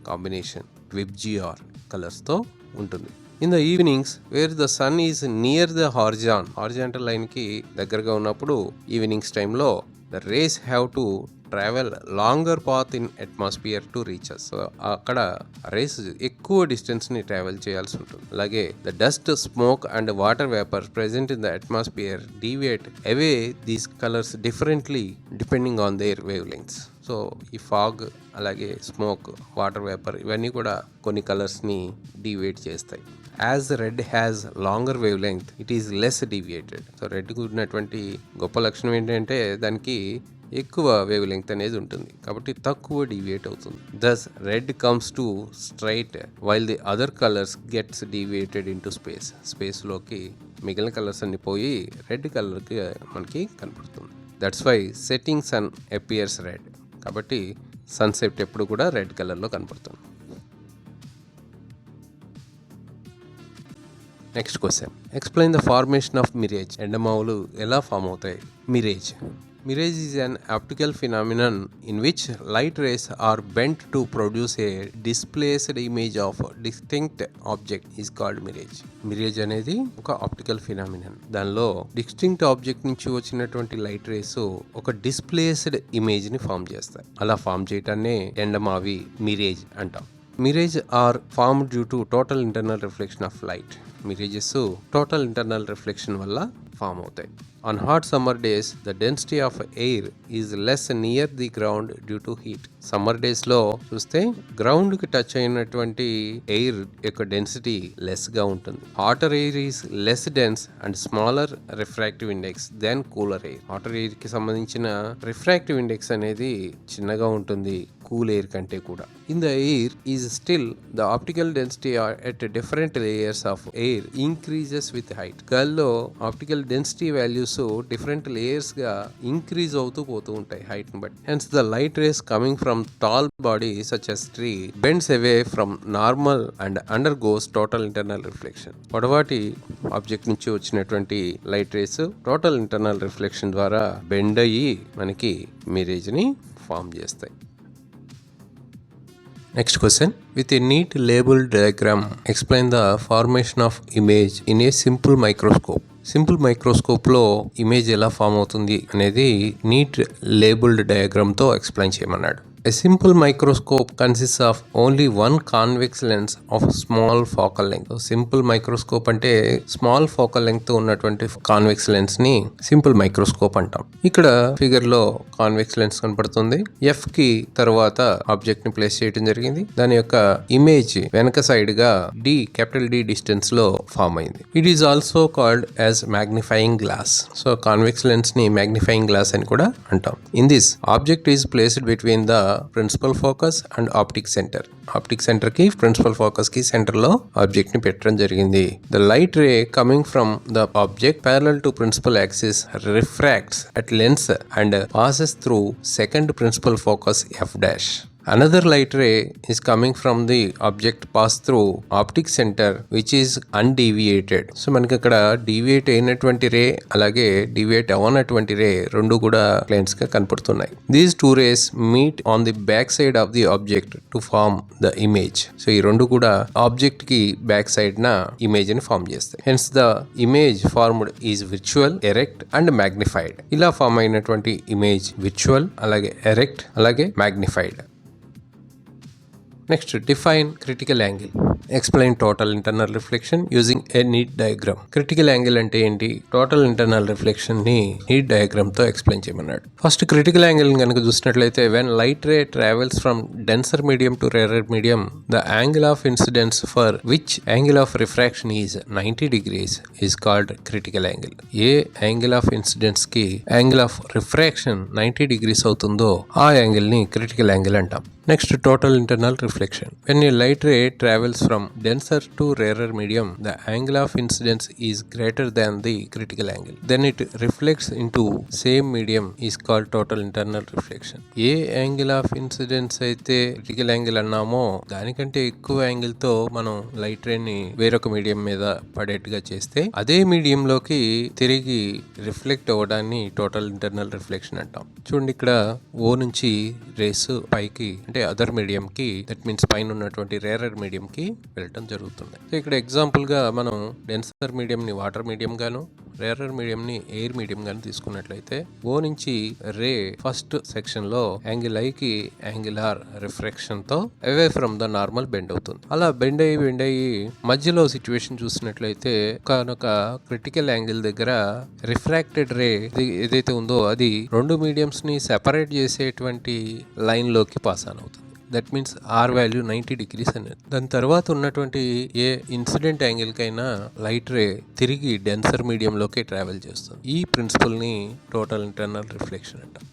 కాంబినేషన్, విబ్జిఆర్ కలర్స్తో ఉంటుంది. In the evenings where the sun is near the horizontal లైన్కి దగ్గరగా ఉన్నప్పుడు ఈవినింగ్స్ టైంలో the rays have to travel longer path in atmosphere to reach us. So అక్కడ rays ఎక్కువ డిస్టెన్స్ని ట్రావెల్ చేయాల్సి ఉంటుంది. అలాగే the dust, smoke and water vapour present in the atmosphere deviate away these colours differently depending on their wavelengths. So ఈ fog, అలాగే smoke, water vapour ఇవన్నీ కూడా కొన్ని కలర్స్ని డీవియేట్ చేస్తాయి. As red has longer wavelength it is less deviated. So రెడ్కి ఉన్నటువంటి గొప్ప లక్షణం ఏంటంటే దానికి ఎక్కువ వేవ్ లెంగ్త్ అనేది ఉంటుంది, కాబట్టి తక్కువ డీవియేట్ అవుతుంది. Thus red comes to straight while the other colours gets deviated into స్పేస్లోకి మిగిలిన కలర్స్ అన్ని పోయి రెడ్ కలర్కి మనకి కనపడుతుంది. That's why setting sun appears red. కాబట్టి సన్సెట్ ఎప్పుడు కూడా రెడ్ కలర్లో కనపడుతుంది. Next question, explain the formation of mirage. ఎండమావులు ఎలా ఫామ్ అవుతాయి? Mirage is an optical phenomenon in which light rays are bent to produce a displaced image of a distinct object is called mirage. Mirage అనేది ఒక optical phenomenon. దానిలో distinct object నుంచి వచ్చినటువంటి light rays ఒక displaced image ని form చేస్తాయి. అలా form చేయటాన్నే ఎండమావి మిరేజ్ అంటాం. Mirage are form due to total internal reflection of light. Mirages total internal reflection వల్ల ఫామ్ అవుతాయి. On hot summer days, the density of air is less near the ground due to heat. Summer డేస్లో చూస్తే గ్రౌండ్కి touch అయినటువంటి air యొక్క density లెస్గా ఉంటుంది. Hotter air is less dense and smaller refractive index than cooler air. Hotter ఎయిర్కి సంబంధించిన refractive index అనేది చిన్నగా ఉంటుంది కూల్ ఎయిర్ కంటే కూడా. In the air is still the optical density at different layers of air increases with height. గాల్లో optical density values different layers గా increase అవుతూ పోతూ ఉంటాయి హైట్ ని బట్టి. Hence the light rays coming from tall body such as tree bends away from normal and undergoes total internal reflection. పొడవాటి object నుంచి వచ్చినటువంటి light rays total internal reflection ద్వారా బెండ్ అయ్యి మనకి మిరేజ్ ని ఫామ్ చేస్తాయి. Next question, with a neat label diagram explain the formation of image in a simple microscope. Simple మైక్రోస్కోప్లో image ఎలా ఫామ్ అవుతుంది అనేది నీట్ లేబుల్డ్ డయాగ్రామ్తో ఎక్స్ప్లెయిన్ చేయమన్నాడు. A simple microscope consists of only one convex lens of small focal length. So, simple microscope అంటే small focal length ఉన్నటువంటి convex lens ని simple microscope అంటాం. ఇక్కడ ఫిగర్ లో కాన్వెక్స్ లెన్స్ కనపడుతుంది. ఎఫ్ కి తర్వాత ఆబ్జెక్ట్ ని ప్లేస్ చేయడం జరిగింది. దాని యొక్క ఇమేజ్ వెనక సైడ్ గా క్యాపిటల్ డి డిస్టెన్స్ లో ఫామ్ అయింది. It is also called as magnifying glass. So convex lens ని మ్యాగ్నిఫైయింగ్ గ్లాస్ అని కూడా అంటాం. In this object is placed between the principal focus and optic centre. Optic centre కి principal focus కి centre లో object ని పెట్టడం జరిగింది. The light ray coming from the object parallel to principal axis refracts at lens and passes through second principal focus f dash. Another light ray is coming from the object pass through optic center which is undeviated. So మనకి ఇక్కడ deviate అయినటువంటి రే అలాగే deviate అవ్వనటువంటి రే రెండు కూడా planes గా కనపడుతున్నాయి. These two rays meet on the back side of the object to form the image. So ఈ రెండు కూడా ఆబ్జెక్ట్ కి బ్యాక్ సైడ్ నా ఇమేజ్ ని ఫామ్ చేస్తాయి. Hence the image formed is visual, erect and magnified. ఇలా ఫామ్ అయినటువంటి image visual అలాగే ఎరెక్ట్ అలాగే magnified. Next, define critical angle. Explain total internal reflection using a neat diagram. Critical angle అంటే ఏంటి? Total internal reflection ని neat diagram తో explain చేయమన్నాడు. First critical angle కనుక చూసినట్లయితే when light ray travels from denser medium to rarer medium, the angle of incidence for which angle of refraction is 90 degrees is called critical angle. A angle of incidence కి angle of refraction 90 degrees అవుతుందో ఆ angle ని critical angle అంటాం. Next, total internal reflection. When a light ray travels from denser to rarer medium, the angle of incidence is greater than the critical angle. Then it reflects into same medium is called total internal reflection. A angle of incidence అయితే critical angle అన్నామో దానికంటే ఎక్కువ angle తో మనం light ray ని వేరొక medium మీద పడేట్టుగా చేస్తే అదే మీడియం లోకి తిరిగి రిఫ్లెక్ట్ అవ్వడాన్ని టోటల్ ఇంటర్నల్ రిఫ్లెక్షన్ అంటాం. చూడండి ఇక్కడ ఓ నుంచి రేస్ పైకి అంటే అదర్ మీడియం కి దట్ మీన్స్ పైన ఉన్నటువంటి రేరర్ మీడియం కి వెళ్ళటం జరుగుతుంది. సో ఇక్కడ ఎగ్జాంపుల్ గా మనం డెన్సర్ మీడియం ని వాటర్ మీడియం గాను రేరర్ మీడియం ని ఎయిర్ మీడియం గాను తీసుకున్నట్లయితే ఓ నుంచి రే first section low angle I కి యాంగిలార్ రిఫ్రాక్షన్ తో అవే ఫ్రమ్ ద నార్మల్ బెండ్ అవుతుంది. అలా బెండ్ అయ్యి మధ్యలో సిచ్యువేషన్ చూసినట్లయితే ఒక క్రిటికల్ యాంగిల్ దగ్గర రిఫ్రాక్టెడ్ రే ఏదైతే ఉందో అది రెండు మీడియంస్ ని సెపరేట్ చేసేటువంటి లైన్ లోకి పాస్ ఆన్ అవుతుంది. That means r value 90 degrees అనేది. దాని తర్వాత ఉన్నటువంటి ఏ ఇన్సిడెంట్ యాంగిల్ కైనా లైట్ రే తిరిగి డెన్సర్ మీడియంలోకి ట్రావెల్ చేస్తుంది. ఈ ప్రిన్సిపల్ ని టోటల్ ఇంటర్నల్ రిఫ్లెక్షన్ అంటాం.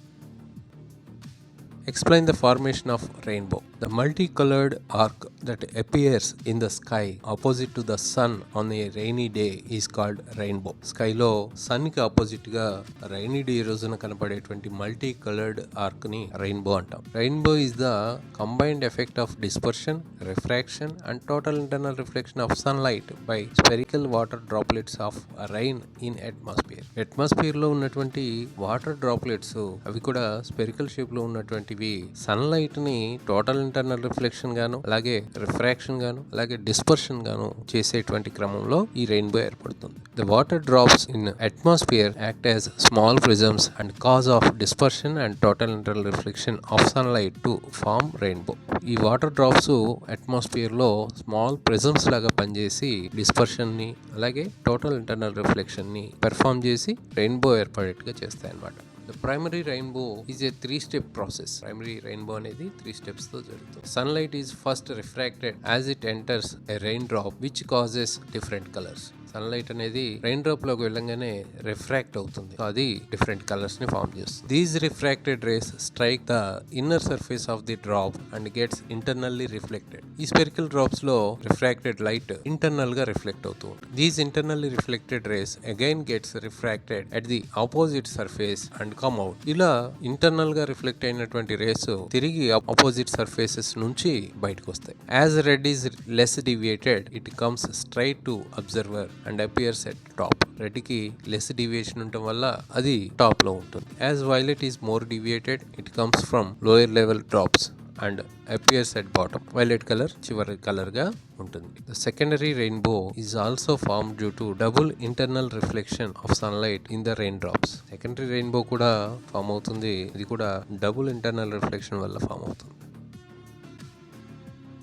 Explain the formation of rainbow. The multicolored arc that appears in the sky opposite to the sun on a rainy day is called rainbow. Sky లో sun కి opposite గా rainy day రోజున కనపడేటువంటి multi coloured arc ని rainbow అంటాం. Rainbow is the combined effect of dispersion, refraction and total internal reflection of sunlight by spherical water droplets of rain in atmosphere. Atmosphere లో ఉన్నటువంటి water droplets అవి కూడా spherical shape లో ఉన్నటువంటి sunlight ని total internal reflection గాను అలాగే refraction గాను అలాగే డిస్పర్షన్ గాను చేసేటువంటి క్రమంలో ఈ రెయిన్బో ఏర్పడుతుంది. The water drops in atmosphere act as small prisms and cause of dispersion and total internal reflection of sunlight to form rainbow. ఈ వాటర్ డ్రాప్స్ అట్మాస్ఫియర్ లో స్మాల్ ప్రిజమ్స్ లాగా పనిచేసి డిస్పర్షన్ ని అలాగే టోటల్ ఇంటర్నల్ రిఫ్లెక్షన్ ని perform చేసి rainbow ఏర్పడేట్టుగా చేస్తాయి అన్నమాట. The primary rainbow is a 3-step process. Primary rainbow అనేది 3 steps తో జరుగుతుంది. Sunlight is first refracted as it enters a raindrop which causes different colors. Sunlight అనేది రెయిన్ డ్రాప్ లోకి వెళ్ళంగానే రిఫ్రాక్ట్ అవుతుంది. అది డిఫరెంట్ కలర్స్ ని ఫార్మ్ చేస్తుంది. These refracted rays strike the inner surface of the drop and gets internally reflected. ఈ spherical drops లో refracted light internal గా రిఫ్లెక్ట్ అవుతూ ఉంటుంది. These internally reflected rays again gets refracted at the opposite surface and come out. ఇలా internal గా reflect అయినటువంటి rays తిరిగి opposite surfaces నుంచి బయటకు వస్తాయి. As red is less deviated it comes straight to observer and appears at top. Red కి less deviation ఉండటం వల్ల అది టాప్ లో ఉంటుంది. As violet is more deviated it comes from lower level drops and appears at bottom. Violet colour చివరి colour గా ఉంటుంది. The secondary rainbow is also form due to double internal reflection of sunlight in the rain drops. Secondary rainbow కూడా form అవుతుంది. ఇది కూడా double internal reflection వల్ల form అవుతుంది.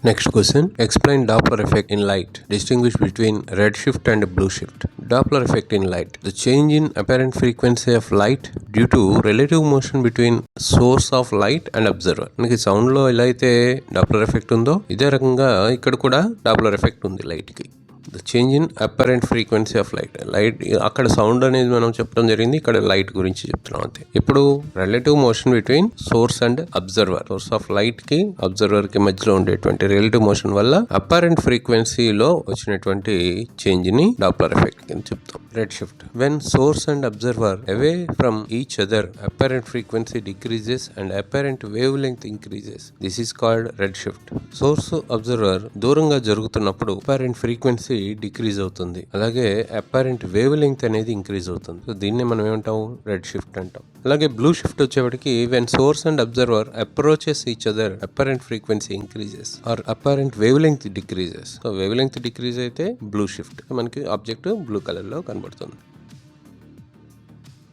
Next question. Explain Doppler effect in light. Distinguish between redshift and blue shift. Doppler effect in light. The change in apparent frequency of light due to relative motion between source of light and observer. మనకి sound లో ఎలా అయితే Doppler effect ఉందో ఇదే రకంగా ఇక్కడ కూడా Doppler effect ఉంది లైట్ కి. The change in apparent frequency of light. అక్కడ సౌండ్ అనేది మనం చెప్పడం జరిగింది, ఇక్కడ లైట్ గురించి చెప్తున్నాం అంతే. ఇప్పుడు relative motion between source and observer. Source of light కి అబ్జర్వర్ కి మధ్యలో ఉండేటువంటి రిలేటివ్ మోషన్ వల్ల అపరెంట్ ఫ్రీక్వెన్సీలో వచ్చినటువంటి చేంజ్ ని డాప్లర్ ఎఫెక్ట్ కింద చెప్తాం. Red shift. When source and observer away from each other apparent frequency decreases and apparent wavelength increases. This is called red shift. Source observer దూరంగా జరుగుతున్నప్పుడు apparent frequency decrease అవుతుంది, అలాగే apparent wave length అనేది increase అవుతుంది. So దీన్ని మనం ఏమంటాం, red shift అంటాం. అలాగే బ్లూ షిఫ్ట్ వచ్చేప్పటికి when source and observer approaches each other apparent frequency increases or apparent wavelength decreases. So wave length decrease అయితే బ్లూ షిఫ్ట్, మనకి ఆబ్జెక్ట్ బ్లూ కలర్ లో కనబడుతుంది.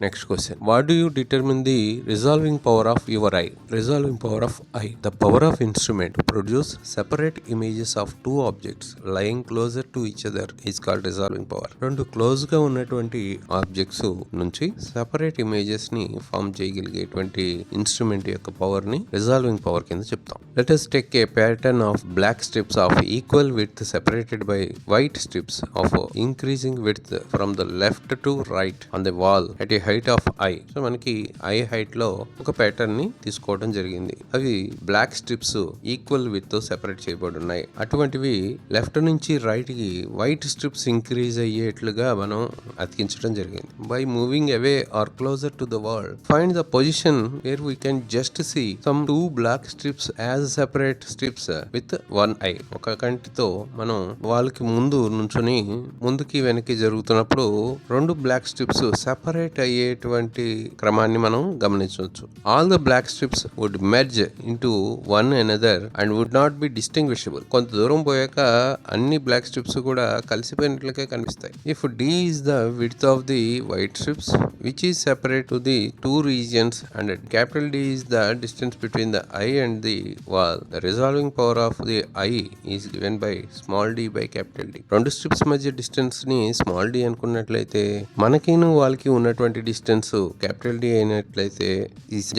Next question. What do you determine the resolving power of your eye? Resolving power of eye. The power of instrument to produce separate images of two objects lying closer to each other is called resolving power. రెండు close గా ఉన్నటువంటి objects నుంచి separate images ని form చేయగలిగేటువంటి instrument యొక్క power ని resolving power కింద చెప్తాం. Let us take a pattern of black strips of equal width separated by white strips of increasing width from the left to right on the wall at a height of I. So మనకి I height లో ఒక pattern ని తీసుకోవడం జరిగింది. అవి black strips equal with తో separate చేయబడి ఉన్నాయి. అటువంటివి లెఫ్ట్ నుంచి రైట్ కి వైట్ స్ట్రిప్స్ ఇంక్రీజ్ అయ్యేట్లుగా మనం అతికించడం జరిగింది. By moving away or closer to the wall find the position where we can just see some two black strips as separate strips with one eye. ఒక కంటితో మనం వాళ్ళకి ముందు నుంచుని ముందుకి వెనక్కి జరుగుతున్నప్పుడు రెండు బ్లాక్ స్ట్రిప్స్ సెపరేట్ అయ్యేటువంటి క్రమాన్ని మనం గమనించవచ్చు. All the black strips would merge into one another and would not be distinguishable. కొంత దూరం పోయాక అన్ని బ్లాక్ స్ట్రిప్స్ కూడా కలిసిపోయినట్లుగా కనిపిస్తాయి. If d is the width of the white strips which is separate to the two regions and capital D is the distance between the eye and the wall, the resolving power of the eye is given by small d by capital D. రెండు strips మధ్య distance ని small D అనుకున్నట్లయితే మనకిను వాళ్ళకి ఉన్నటువంటి distance capital D అయినట్లయితే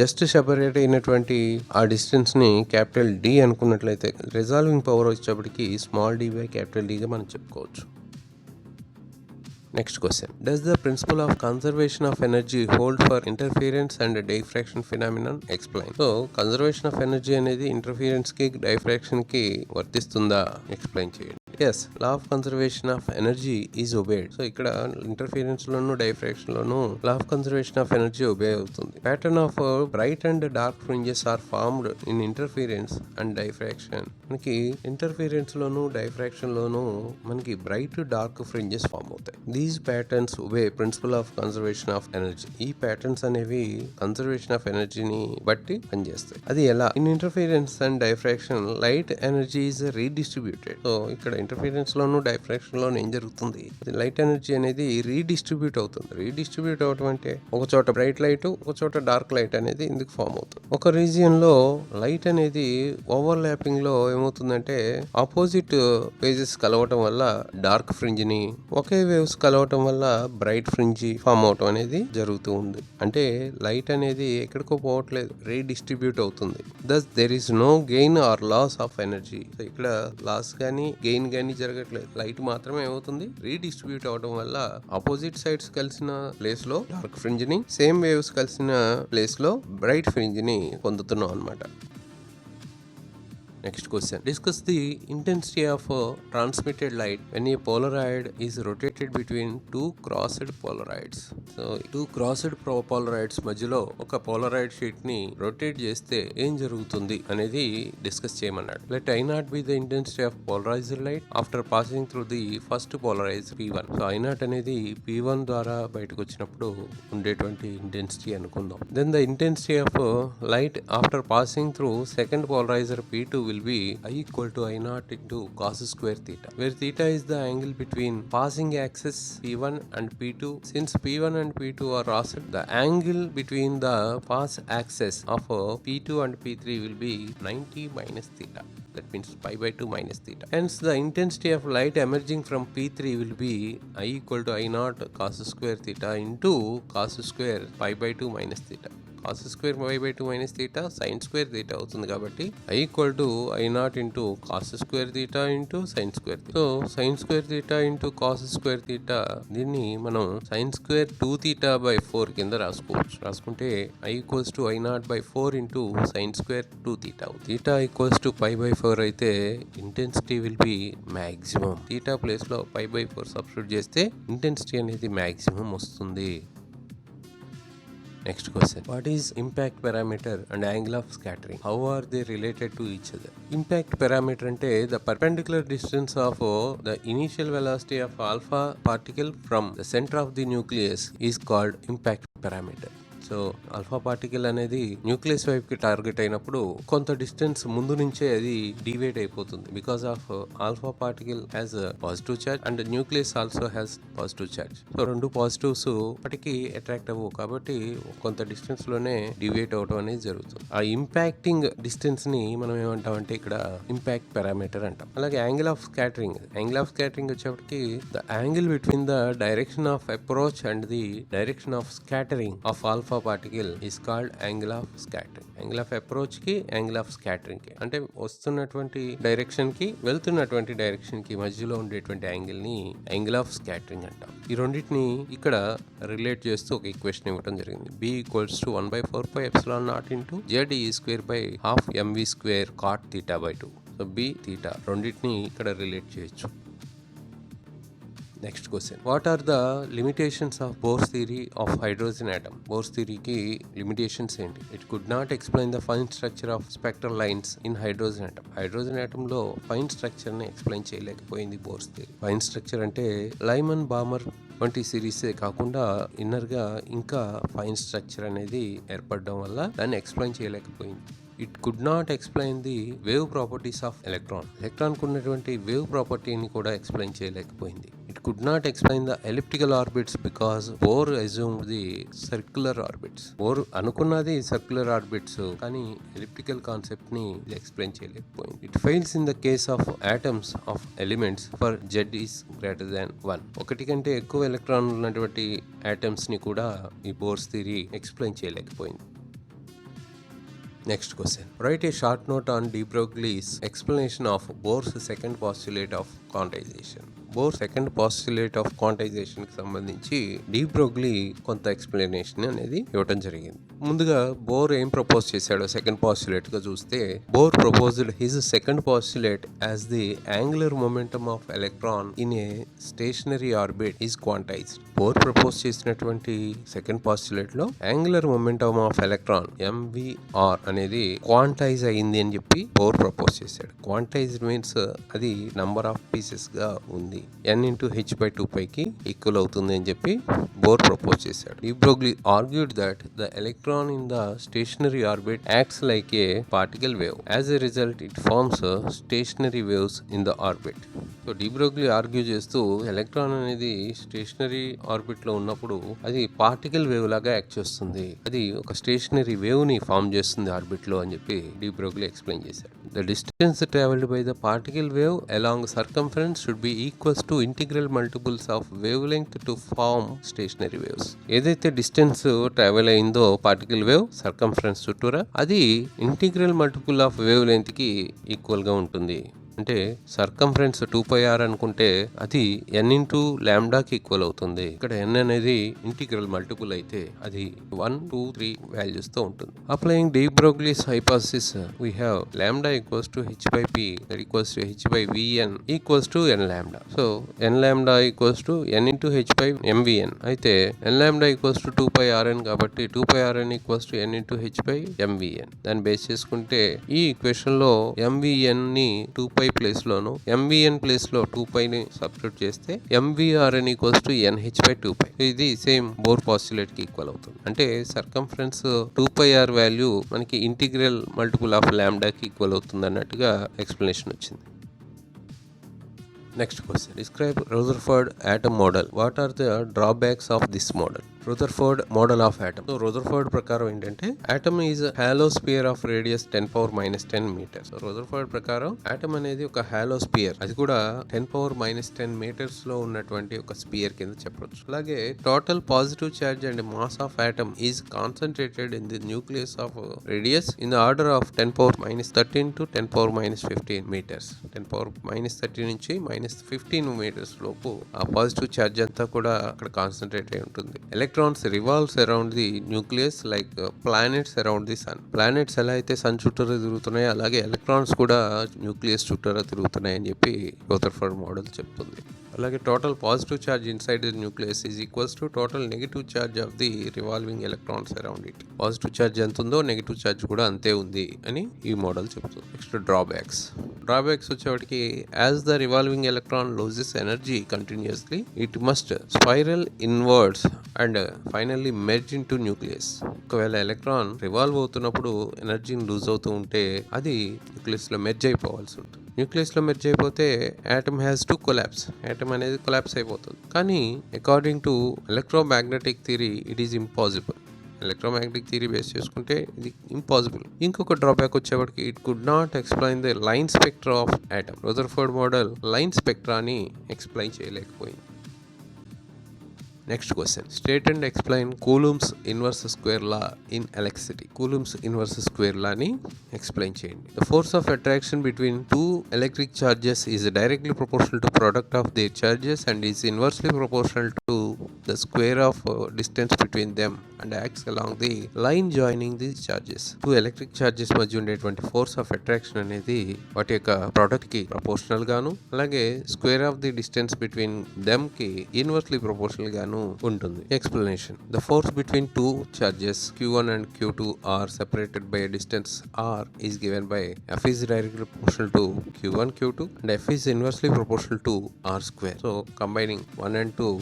just separate అయినటువంటి ఆ distance ని క్యాపిటల్ డి అనుకున్నట్లయితే రిజాల్వింగ్ పవర్ వచ్చేప్పటికి స్మాల్ డి బై క్యాపిటల్ డిగా మనం చెప్పుకోవచ్చు. Next question. Does the principle of conservation of energy hold for interference and diffraction phenomenon? Explain. So, conservation of energy అనేది interference కి diffraction కి వర్తిస్తుందా? Explain చేయండి. Yes, law of conservation of energy is obeyed. So ఇక్కడ interference లోను diffraction లోను law of conservation of energy obey అవుతుంది. Pattern of bright and dark fringes are formed in interference and diffraction. మనకి interference లోను diffraction లోను మనకి bright dark fringes form అవుతాయి. These patterns obey principle of conservation of energy. ఈ patterns అనేవి conservation of ఎనర్జీని బట్టి పనిచేస్తాయి. అది ఎలా? In interference and diffraction light energy is redistributed. So ఇక్కడ ఇంటర్ఫిరెన్స్ లోను డైఫ్రాక్షన్ లోను ఏం జరుగుతుంది, లైట్ ఎనర్జీ అనేది రీడిస్ట్రిబ్యూట్ అవుతుంది. రీడిస్ట్రిబ్యూట్ అవడం అంటే ఒక చోట బ్రైట్ లైట్, ఒక చోట డార్క్ లైట్ అనేది ఇందుకు ఫామ్ అవుతుంది. ఒక రీజియన్ లో లైట్ అనేది ఓవర్ ల్యాపింగ్ లో ఏమవుతుందంటే ఆపోజిట్ ఫేజెస్ కలవటం వల్ల డార్క్ ఫ్రింజ్ ని, ఒకే వేవ్స్ కలవటం వల్ల బ్రైట్ ఫ్రింజ్ ఫామ్ అవటం అనేది జరుగుతూ ఉంది. అంటే లైట్ అనేది ఎక్కడికో పోవట్లేదు, రీడిస్ట్రిబ్యూట్ అవుతుంది. Thus there is no gain or loss of energy. ఇక్కడ లాస్ గానీ గెయిన్ గానీ జరగట్లేదు. లైట్ మాత్రమే ఏమవుతుంది, రీడిస్ట్రిబ్యూట్ అవడం వల్ల ఆపోజిట్ సైడ్స్ కలిసిన ప్లేస్ లో డార్క్ ఫ్రింజ్ ని, సేమ్ వేవ్స్ కలిసిన ప్లేస్ లో బ్రైట్ ఫ్రింజ్ ని పొందుతున్నాం అన్నమాట. Next question. Discuss the intensity of transmitted light when a Polaroid is rotated between two crossed Polaroids. So, two crossed Polaroids మధ్యలో ఒక Polaroid షీట్ ని రొటేట్ చేస్తే ఏం జరుగుతుంది అనేది డిస్కస్ చేయమన్నాడు. Let I not be the intensity of polarized light after passing through the first polarized P1. So, I not అనేది P1 ద్వారా బయటకు వచ్చినప్పుడు ఉండేటువంటి ఇంటెన్సిటీ అనుకుందాం. Then the intensity of light after passing through second polarizer P2 will be I equal to I naught into cos square theta, where theta is the angle between passing axis P1 and P2. Since P1 and P2 are offset, the angle between the pass axis of P2 and P3 will be 90 minus theta. That means pi by 2 minus theta. Hence, the intensity of light emerging from P3 will be I equal to I naught cos square theta into cos square pi by 2 minus theta. Cos square y by 2 minus theta sine square theta అవుతుంది కాబట్టి I equal to I0 into cos square theta into sine square. So sine square theta into cos square theta, దీన్ని మనం sign square 2 theta by 4 కింద రాసుకుంటే I equals to I0 by 4 into sine square 2 theta. Theta equals to π by 4 అయితే intensity will be maximum. Theta place లో π by 4 substitute చేస్తే intensity అనేది maximum వస్తుంది. Next question. What is impact parameter and angle of scattering? How are they related to each other? Impact parameter ante the perpendicular distance of the initial velocity of alpha particle from the center of the nucleus is called impact parameter. So alpha particle అనేది nucleus వైపుకి target అయినప్పుడు కొంత distance ముందు నుంచే అది డివేట్ అయిపోతుంది. Because of alpha particle has positive charge and nucleus also has positive charge. So రెండు positives అప్పటికి అట్రాక్ట్ అవ్వవు కాబట్టి కొంత డిస్టెన్స్ లోనే డివేట్ అవడం అనేది జరుగుతుంది. ఆ ఇంపాక్టింగ్ డిస్టెన్స్ ని మనం ఏమంటామంటే ఇక్కడ ఇంపాక్ట్ పారామీటర్ అంటాం. అలాగే యాంగిల్ ఆఫ్ స్కాటరింగ్ వచ్చేప్పటికి the angle between the direction of approach and the direction of scattering of alpha particle is called angle of scattering. Angle of approach కి యాంగిల్ ఆఫ్ స్కాటరింగ్ కి అంటే వస్తున్నటువంటి direction కి వెళ్తున్నటువంటి direction కి మధ్యలో ఉండేటువంటి యాంగిల్ ని యాంగిల్ ఆఫ్ స్కాటరింగ్ అంటాం. ఈ రెండింటిని ఇక్కడ రిలేట్ చేస్తూ ఒక ఈక్వేషన్ ఇవ్వడం జరిగింది. B equals to 1/4 epsilon naught into ZE square by half MV square cot theta by 2. So B theta రెండింటిని ఇక్కడ రిలేట్ చేయొచ్చు. Next question. What are the limitations of Bohr's theory of hydrogen atom? Bohr's థియరీకి limitations ఏంటి? It could not explain the fine structure of spectral lines in hydrogen atom. Hydrogen atom లో fine structure ని explain చేయలేకపోయింది Bohr's theory. Fine structure అంటే Lyman Balmer వంటి సిరీసే కాకుండా inner గా ఇంకా ఫైన్ స్ట్రక్చర్ అనేది ఏర్పడడం వల్ల దాన్ని ఎక్స్ప్లెయిన్ చేయలేకపోయింది. It could not explain the wave properties of electron. Electron కు ఉన్నటువంటి వేవ్ ప్రాపర్టీని కూడా ఎక్స్ప్లెయిన్ చేయలేకపోయింది. It could not explain the elliptical orbits because bore assumed the circular orbits. Bore అనుకున్నది సర్క్యులర్ ఆర్బిట్స్ కానీ ఎలిప్టికల్ కాన్సెప్ట్ ని explain చేయలేకపోయింది. It fails in the case of atoms of elements for Z is greater than 1. ఒకటి కంటే ఎక్కువ electron ఉన్నటువంటి atoms ని కూడా ఈ బోర్స్ థియరీ ఎక్స్ప్లెయిన్ చేయలేకపోయింది. Next question. Write a short note on de Broglie's explanation of Bohr's second postulate of quantization. Bore second postulate of quantization కి సంబంధించి డి బ్రోగ్లీ కొంత ఎక్స్ప్లెనేషన్ అనేది ఇవ్వడం జరిగింది. ముందుగా బోర్ ఏం ప్రపోజ్ చేశాడో సెకండ్ పాస్టులేట్ గా చూస్తే, Bohr proposed his second postulate as the angular momentum of electron in a stationary orbit is quantized. Bohr propose చేసినటువంటి సెకండ్ పాస్టులేట్ లో angular momentum of electron MVR అనేది క్వాంటైజ్ అయింది అని చెప్పి బోర్ ప్రపోజ్ చేశాడు. Quantized means అది number of pieces గా ఉంది, n into h/2π కి ఈక్వల్ అవుతుంది అని చెప్పి బోర్ ప్రపోజ్ చేశాడు. De Broglie argued that the electron in the stationary orbit acts like a particle wave. As a result it forms stationary waves in the orbit. So de Broglie argue చేస్తూ electron అనేది stationary orbit లో ఉన్నప్పుడు అది particle wave లాగా act చేస్తుంది, అది ఒక stationary wave ని ఫార్మ్ చేస్తుంది ఆర్బిట్ లో అని చెప్పి డి బ్రోగ్లీ ఎక్స్ప్లెయిన్ చేశాడు. The distance travelled by the particle wave along circumference should be equals to integral multiples of wavelength to form stationary waves. ఏదైతే డిస్టెన్స్ ట్రావెల్ అయిందో particle wave circumference చుట్టూరా, అది integral multiple of wavelength కి equal గా ఉంటుంది. అంటే circumference 2πr అనుకుంటే అది n ఇంటూ లాంబ్డాకి ఈక్వల్ అవుతుంది. ఇక్కడ n అనేది ఇంటిగ్రల్ మల్టిపుల్ అయితే అది 1, 2, 3 వాల్యూస్ తో ఉంటుంది. Applying de Broglie's hypothesis we have lambda equals to h/p that equals to h/vn equals to n lambda. So n lambda equals to n into h/mvn అయితే n lambda equals to 2πrn కాబట్టి 2πrn equals to n into h/mvn. దాన్ని base చేసుకుంటే ఈ equation లో mvn ని 2π place లోను MVN place లో 2π ని substitute చేస్తే MVRN ఈక్వల్స్ టు NH/2π. ఇది సేమ్ బోర్ పాస్టులేట్ కి ఈక్వల్ అవుతుంది. అంటే సర్కంఫరెన్స్ 2πr వాల్యూ మనకి ఇంటిగ్రల్ మల్టిపుల్ ఆఫ్ లాంబ్డా కి ఈక్వల్ అవుతుంది అన్నట్టుగా ఎక్స్ప్లెనేషన్ వచ్చింది. Next question. Describe Rutherford atom model. What are the drawbacks of this model? Rutherford model of atom. So Rutherford ప్రకారం ఏంటంటే atom is hollow sphere of radius 10⁻⁻10 metres. So Rutherford ప్రకారం atom అనేది ఒక hollow spear, అది కూడా 10⁻⁻10 metres లో ఉన్నటువంటి ఒక స్పియర్ కింద చెప్పవచ్చు. అలాగే total positive charge and mass of atom is concentrated in the nucleus of radius in the order of 10⁻13 to 10⁻15 metres. 10⁻13 నుంచి -15 మీటర్స్ లోపు ఆ పాజిటివ్ చార్జ్ అంతా కూడా అక్కడ కాన్సన్ట్రేట్ అయి ఉంటుంది. Electrons revolves around the nucleus like planets around the sun. Planets ఎలా అయితే సన్ చుట్టూరా తిరుగుతున్నాయో అలాగే ఎలక్ట్రాన్స్ కూడా న్యూక్లియస్ చుట్టూరా తిరుగుతున్నాయి అని చెప్పి రదర్ఫోర్డ్ మోడల్ చెప్తుంది. అలాగే total positive charge inside the nucleus is equals to total negative charge of the revolving electrons around it. Positive charge ఎంత ఉందో నెగిటివ్ ఛార్జ్ కూడా అంతే ఉంది అని ఈ మోడల్ చెప్తుంది. నెక్స్ట్ డ్రాబ్యాక్స్ వచ్చేవాటికి as the revolving electron loses energy continuously it must spiral inwards and finally merge into nucleus. ఒకవేళ ఎలక్ట్రాన్ రివాల్వ్ అవుతున్నప్పుడు ఎనర్జీని లూజ్ అవుతూ ఉంటే అది న్యూక్లియస్ లో మెర్జ్ అయిపోవాల్సి ఉంటుంది. న్యూక్లియస్ లో మెర్జ్ అయిపోతే atom has to collapse. Atom అనేది కొలాప్స్ అయిపోతుంది. కానీ according to electromagnetic theory it is impossible. Electromagnetic theory base చేసుకుంటే ఇది ఇంపాసిబుల్. ఇంకొక డ్రాబ్యాక్ వచ్చేవాడికి it could not explain the line spectra of atom. Rutherford model line స్పెక్ట్రాని explain చేయలేకపోయింది. Next question. State and explain Coulomb's inverse square law in electricity. Coulomb's inverse square law ni explain cheyandi. The force of attraction between two electric charges is directly proportional to product of their charges and is inversely proportional to the square of distance between them and acts along the line joining these charges. Two electric charges మధ్య ఉండేటువంటి force of attraction అనేది వాటి యొక్క product కి proportional గాను అలాగే square of the distance between them కి inversely proportional గాను ఉంటుంది. Explanation. The force between two charges Q1 and Q2 are separated by a distance r is given by F is directly proportional to Q1 Q2 and F is inversely proportional to r square. So combining 1 and 2,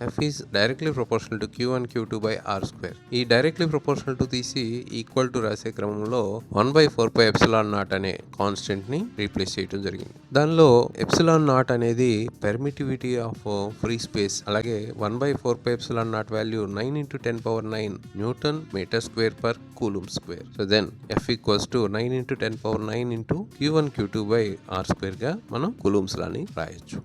F is directly proportional to Q1 Q2 by r square. ఈ directly proportional to తీసి equal to రాసే క్రమంలో 1/4πε0 అనే constant ని replace చేయడం జరిగింది. దానిలో ε0 అనేది పెర్మిటివిటీ ఆఫ్ ఫ్రీ స్పేస్, అలాగే 1/4πε0 value 9 × 10⁹ newton metre square per coulomb square. So then F equals to 9 × 10⁹ Q1 Q2 by r square గా మనం కూలుమ్స్ లాని రాయొచ్చు.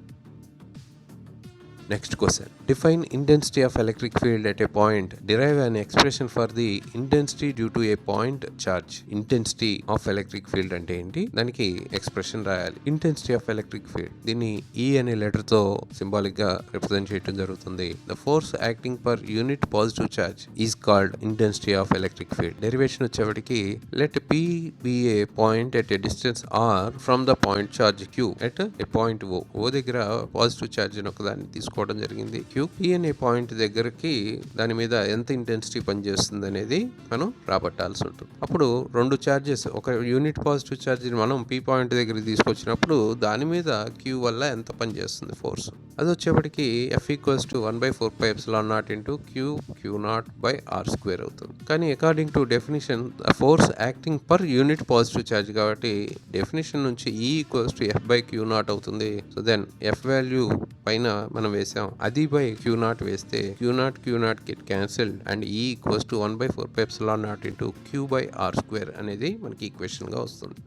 Next question. Define intensity of electric field at a point. Derive an expression for the intensity due to a point charge. Intensity of electric field అంటే ఏంటి, దానికి expression రాయాలి. Intensity of electric field దీన్ని E అనే letter తో symbolic గా represent చేయడం జరుగుతుంది. The force acting per unit positive charge is called intensity of electric field. Derivation వచ్చేవాటికి let P be a point at a distance r from the point charge Q at a point O. O దగ్గర positive charge అని ఒకదాన్ని తీసుకోవడం జరిగింది. P అనే point దగ్గరకి దాని మీద ఎంత ఇంటెన్సిటీ పనిచేస్తుంది అనేది మనం రాబట్టాల్సి ఉంటుంది. అప్పుడు రెండు చార్జెస్, ఒక యూనిట్ పాజిటివ్ చార్జ్ మనం P పాయింట్ దగ్గరికి తీసుకొచ్చినప్పుడు దాని మీద Q వల్ల ఎంత పనిచేస్తుంది ఫోర్స్, అది వచ్చేప్పటికి F equals to 1/4πε0 Q0 by r square అవుతుంది. కానీ according to definition force acting per unit positive charge కాబట్టి డెఫినిషన్ నుంచి E ఈక్వల్స్ టు F/Q0 అవుతుంది. సో దెన్ F వాల్యూ పైన మనం వేసాం, అది బై Q0 వేస్తే Q0 get cancelled and E equals to 1/4πε0 Q/r square అనేది మనకి ఈక్వేషన్ గా వస్తుంది.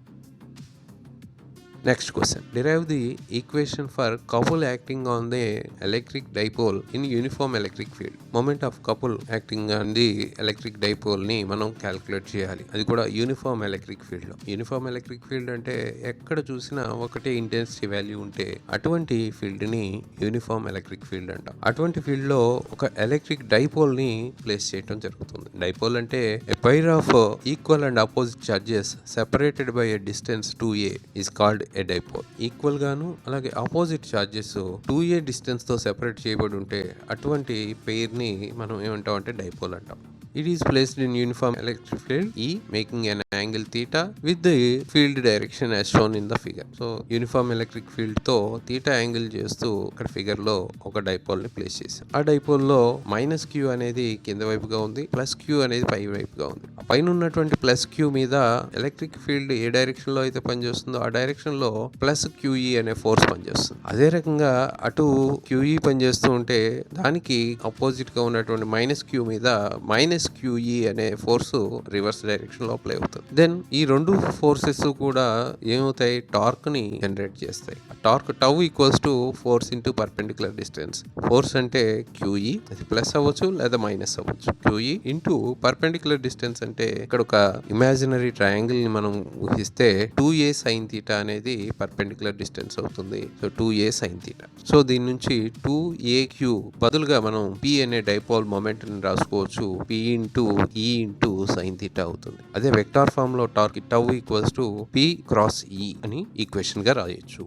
Next question. Derive the equation for couple acting on the electric dipole in uniform electric field. Moment of couple acting on the electric dipole ని మనం calculate చేయాలి. అది కూడా uniform electric field లో. యూనిఫామ్ ఎలక్ట్రిక్ ఫీల్డ్ అంటే ఎక్కడ చూసినా ఒకటే ఇంటెన్సిటీ వాల్యూ ఉంటే అటువంటి ఫీల్డ్ ని యూనిఫామ్ ఎలక్ట్రిక్ ఫీల్డ్ అంటాం. అటువంటి ఫీల్డ్ లో ఒక ఎలక్ట్రిక్ డైపోల్ ని ప్లేస్ చేయడం జరుగుతుంది. డైపోల్ అంటే a pair of equal and opposite charges separated by a distance 2a is called a dipole. Equal గాను అలాగే ఆపోజిట్ చార్జెస్ 2a డిస్టెన్స్ తో సెపరేట్ చేయబడి ఉంటే అటువంటి పెయిర్ ని మనం ఏమంటాం అంటే డైపోల్ అంటాం. It is placed in uniform electric field E, making an angle theta with the field direction as shown in the figure. So uniform electric field తో థీటా యాంగిల్ చేస్తూ ఇక్కడ ఫిగర్ లో ఒక డైపోల్ ని ప్లేస్ చేశాం. ఆ dipole లో minus Q అనేది కింద వైపుగా ఉంది, ప్లస్ క్యూ అనేది పై వైపుగా ఉంది. ఆ పైన ఉన్నటువంటి ప్లస్ క్యూ మీద ఎలక్ట్రిక్ ఫీల్డ్ ఏ డైరెక్షన్ లో అయితే పనిచేస్తుందో ఆ డైరెక్షన్ లో ప్లస్ క్యూఈ అనే ఫోర్స్ పనిచేస్తుంది. అదే రకంగా అటు క్యూఈ పనిచేస్తూ ఉంటే దానికి అపోజిట్ గా ఉన్నటువంటి minus give me the minus QE అనే ఫోర్స్ రివర్స్ డైరెక్షన్ లో అప్లై అవుతుంది. దెన్ ఈ రెండు ఫోర్సెస్ కూడా ఏమవుతాయి, టార్క్ ని జనరేట్ చేస్తాయి. Torque tau equals to force into perpendicular distance. Force అంటే క్యూఈ, అది ప్లస్ అవ్వచ్చు లేదా మైనస్ అవ్వచ్చు. క్యూఈ ఇంటూ పర్పెండిక్యులర్ డిస్టెన్స్ అంటే ఇక్కడ ఒక ఇమాజినరీ ట్రయాంగిల్ ని మనం ఊహిస్తే 2a sin theta అనేది పర్పెండిక్యులర్ డిస్టెన్స్ అవుతుంది. So 2a sin theta. So దీని నుంచి 2aq బదులుగా మనం p అనే డైపోల్ మొమెంట్ ని రాసుకోవచ్చు. p into e into sin theta అవుతుంది. అదే వెక్టార్ ఫామ్ లో torque tau equals to p cross e అని ఈక్వేషన్ గా రాయొచ్చు.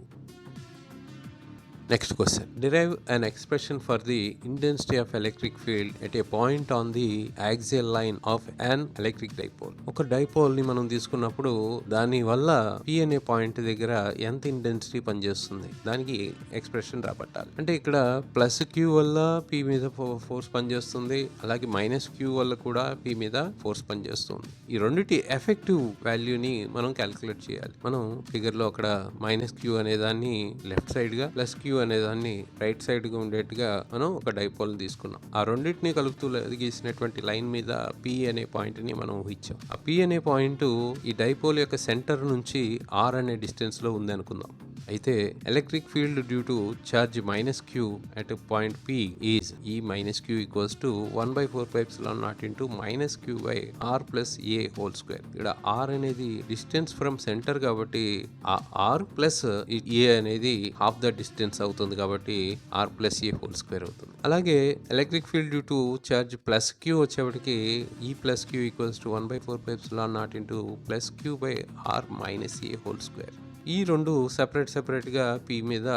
Next question. Derive an expression for the intensity of electric field at a point on the axial line of an electric dipole. ఒక dipole ని మనం తీసుకున్నప్పుడు దాని వల్ల P అనే పాయింట్ దగ్గర ఎంత ఇంటెన్సిటీ పనిచేస్తుంది దానికి ఎక్స్ప్రెషన్ రాబట్టాలి. అంటే ఇక్కడ ప్లస్ క్యూ వల్ల P మీద ఫోర్స్ పనిచేస్తుంది, అలాగే మైనస్ క్యూ వల్ల కూడా P మీద ఫోర్స్ పనిచేస్తుంది. ఈ రెండిటి ఎఫెక్టివ్ వాల్యూని మనం క్యాలిక్యులేట్ చేయాలి. మనం ఫిగర్ లో అక్కడ మైనస్ క్యూ అనే దాన్ని లెఫ్ట్ సైడ్ గా, ప్లస్ క్యూ అనే దాన్ని రైట్ సైడ్ గా ఉండేట్టుగా మనం ఒక డైపోల్ తీసుకున్నాం. ఆ రెండింటిని కలుపుతూ గీసినటువంటి లైన్ మీద P అనే పాయింట్ ని మనం ఊహించాం. ఆ P అనే పాయింట్ ఈ డైపోల్ యొక్క సెంటర్ నుంచి R అనే డిస్టెన్స్ లో ఉంది అనుకుందాం. అయితే electric field due to charge minus Q at point P is E minus Q equals to 1/4πε0 into minus Q by R plus a whole square. ఇక్కడ R అనేది డిస్టెన్స్ ఫ్రమ్ సెంటర్ కాబట్టి ఆ R plus ఏ అనేది half the distance అవుతుంది కాబట్టి R plus a whole square అవుతుంది. అలాగే electric field due to charge plus Q వచ్చేప్పటికి E plus Q equals to 1/4πε0 into plus Q by R minus a whole square. ఈ రెండు separate గా P మీద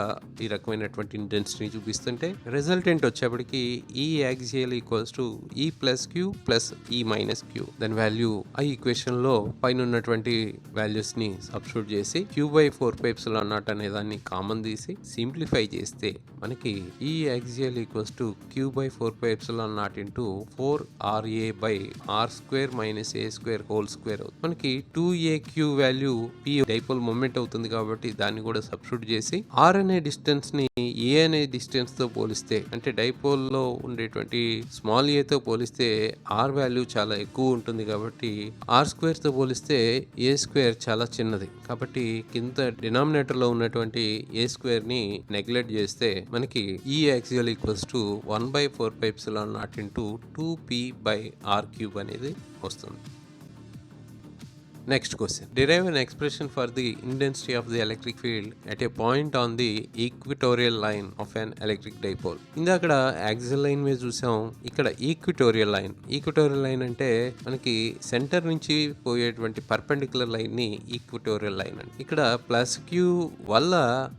ఈ రకమైనటువంటి ఇంటెన్సిటీని చూపిస్తుంటే రిజల్టెంట్ వచ్చేప్పటికి ఈ యాక్సియల్ ఈక్వల్స్ టు ఈ ప్లస్ క్యూ ప్లస్ ఈ మైనస్ క్యూ. దాని వాల్యూ ఆ ఈక్వేషన్ లో పైన ఉన్నటువంటి వాల్యూస్ ని సబ్స్టిట్యూట్ చేసి q/4πε0 అనే దాన్ని కామన్ తీసి సింప్లిఫై చేస్తే మనకి ఈ axial equals to q/4πε0 into 4RA by R² minus A² whole square అవుతుంది. మనకి 2aq value P dipole moment అవుతుంది కాబట్టి దాన్ని కూడా సబ్స్టిట్యూట్ చేసి R అనే డిస్టెన్స్ ని ఏ అనే డిస్టెన్స్ తో పోలిస్తే, అంటే డైపోల్ లో ఉండేటువంటి స్మాల్ ఏ తో పోలిస్తే R వాల్యూ చాలా ఎక్కువ ఉంటుంది కాబట్టి R² తో పోలిస్తే A² చాలా చిన్నది కాబట్టి కింద డినామినేటర్ లో ఉన్నటువంటి A² ని నెగ్లెక్ట్ చేస్తే మనకి ఈ axial equals to 1/4πε0 into 2p/r³ అనేది వస్తుంది. Next question. Derive an expression for the intensity of the electric field at a point on the equatorial line of an electric dipole. ఇందాక axial line మీద చూసాం, ఇక్కడ equatorial line. Equatorial line అంటే మనకి centre నుంచి పోయేటువంటి పర్పెండిక్యులర్ లైన్ ని equatorial line అని. ఇక్కడ ప్లస్ క్యూ వల్ల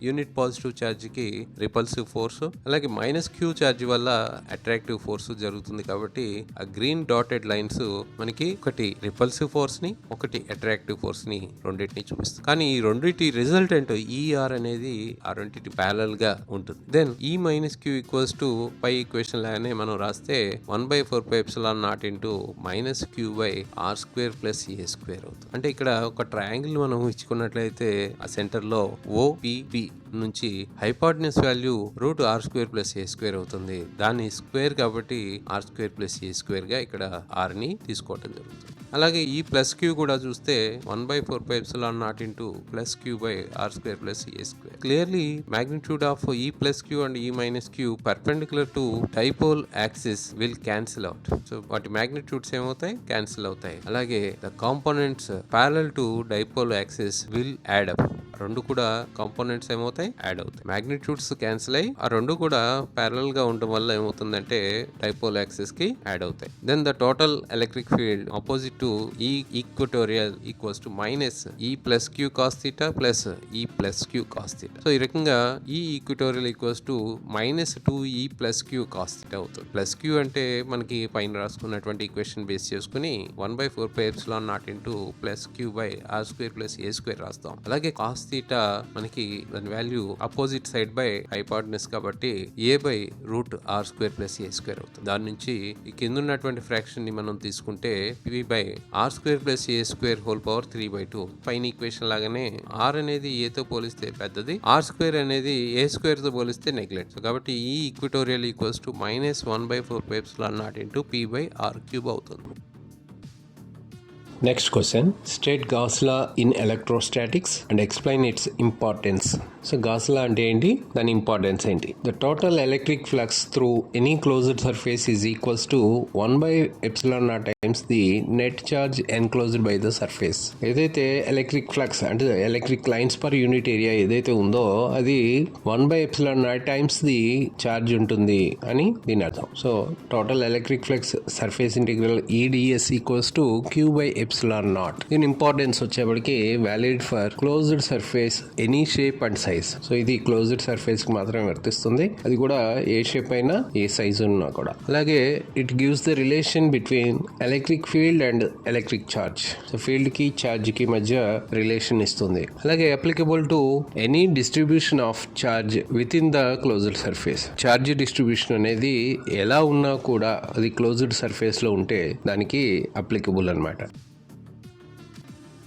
యూనిట్ పాజిటివ్ ఛార్జ్ కి రిపల్సివ్ ఫోర్స్, అలాగే మైనస్ క్యూ ఛార్జ్ వల్ల అట్రాక్టివ్ ఫోర్స్ జరుగుతుంది కాబట్టి ఆ గ్రీన్ డాటెడ్ లైన్స్ మనకి ఒకటి రిపల్సివ్ ఫోర్స్ ని, ఒకటి అట్రాక్టివ్ ఫోర్స్ ని రెండింటిని చూపిస్తుంది. కానీ ఈ రెండింటి రిజల్టెంట్ ఈఆర్ అనేది ఆ రెండింటి ప్యారలల్ గా ఉంటుంది. Then E minus Q equals to పై ఈక్వేషన్ లాగానే మనం రాస్తే 1/4πε0 into minus Q by R² plus A² అవుతుంది. అంటే ఇక్కడ ఒక ట్రయాంగిల్ మనం ఇచ్చుకున్నట్లయితే ఆ సెంటర్ లో OPP నుంచి హైపాటెన్యూస్ వాల్యూ √R² ప్లస్ A² అవుతుంది. దాని స్క్వేర్ కాబట్టి R² ప్లస్ A² గా ఇక్కడ R ని తీసుకోవడం జరుగుతుంది. అలాగే ఈ ప్లస్ క్యూ కూడా చూస్తే 1/4πε0 into plus Q by R² plus A². Clearly magnitude of E plus Q and E minus Q perpendicular to dipole axis will cancel out. So వాటి magnitudes ఏమవుతాయి, క్యాన్సిల్ అవుతాయి. అలాగే the components parallel to dipole axis will add up. రెండు కూడా components ఏమవుతాయి, add అవుతాయి. Magnitudes cancel అయ్యి ఆ రెండు కూడా ప్యారలల్ గా ఉండడం వల్ల ఏమవుతుందంటే డైపోల్ యాక్సిస్ కి యాడ్ అవుతాయి. Then the total electric field opposite to E equatorial equals to minus E plus Q cos theta plus E plus Q cos theta. So ఈ రకంగా E equatorial equals to minus 2e plus Q cos theta అవుతుంది. Plus Q అంటే మనకి పైన రాసుకున్నటువంటి equation base చేసుకుని 1/4πε0 into plus Q by R square plus A square రాస్తాం. అలాగే కాస్ థీటా మనకి దాని value opposite side by hypotenuse కాబట్టి a by root R square plus A square అవుతుంది. దాని నుంచి ఈ కింద ఉన్నటువంటి ఫ్రాక్షన్ ని మనం తీసుకుంటే P by R square plus A square whole power 3/2. పైన ఈక్వేషన్ లాగానే ఆర్ అనేది ఏతో పోలిస్తే పెద్దది, ఆర్ స్క్వేర్ అనేది ఏ స్క్వేర్ తో పోలిస్తే నెగ్లెక్ట్. కాబట్టి E equatorial equals to minus 1/4πε0 into P by R cube అవుతుంది. Next question, state Gauss law in electrostatics and explain its importance. So Gauss law అంటే ఏంటి, దాని ఇంపార్టెన్స్ ఏంటి? The total electric flux through any closed surface is equals to 1/ε0 times the net charge enclosed by the surface. ఏదైతే electric flux అంటే electric lines per unit area ఏదైతే ఉందో అది 1/ε0 times the charge ఉంటుంది అని దీని అర్థం. So total electric flux surface integral EdS equals to Q/ε0. దీని ఇంపార్టెన్స్ వచ్చేప్పటికి valid for closed surface any shape and size. So ఇది క్లోజ్డ్ సర్ఫేస్ కి మాత్రమే వర్తిస్తుంది, అది కూడా ఏ షేప్ అయినా ఏ సైజ్ ఉన్నా కూడా. అలాగే it gives the relation between electric field and electric charge. So field కి చార్జ్ కి మధ్య రిలేషన్ ఇస్తుంది. అలాగే applicable to any distribution of charge with in the closed surface. Charge distribution అనేది ఎలా ఉన్నా కూడా అది క్లోజ్డ్ సర్ఫేస్ లో ఉంటే దానికి అప్లికబుల్ అన్నమాట.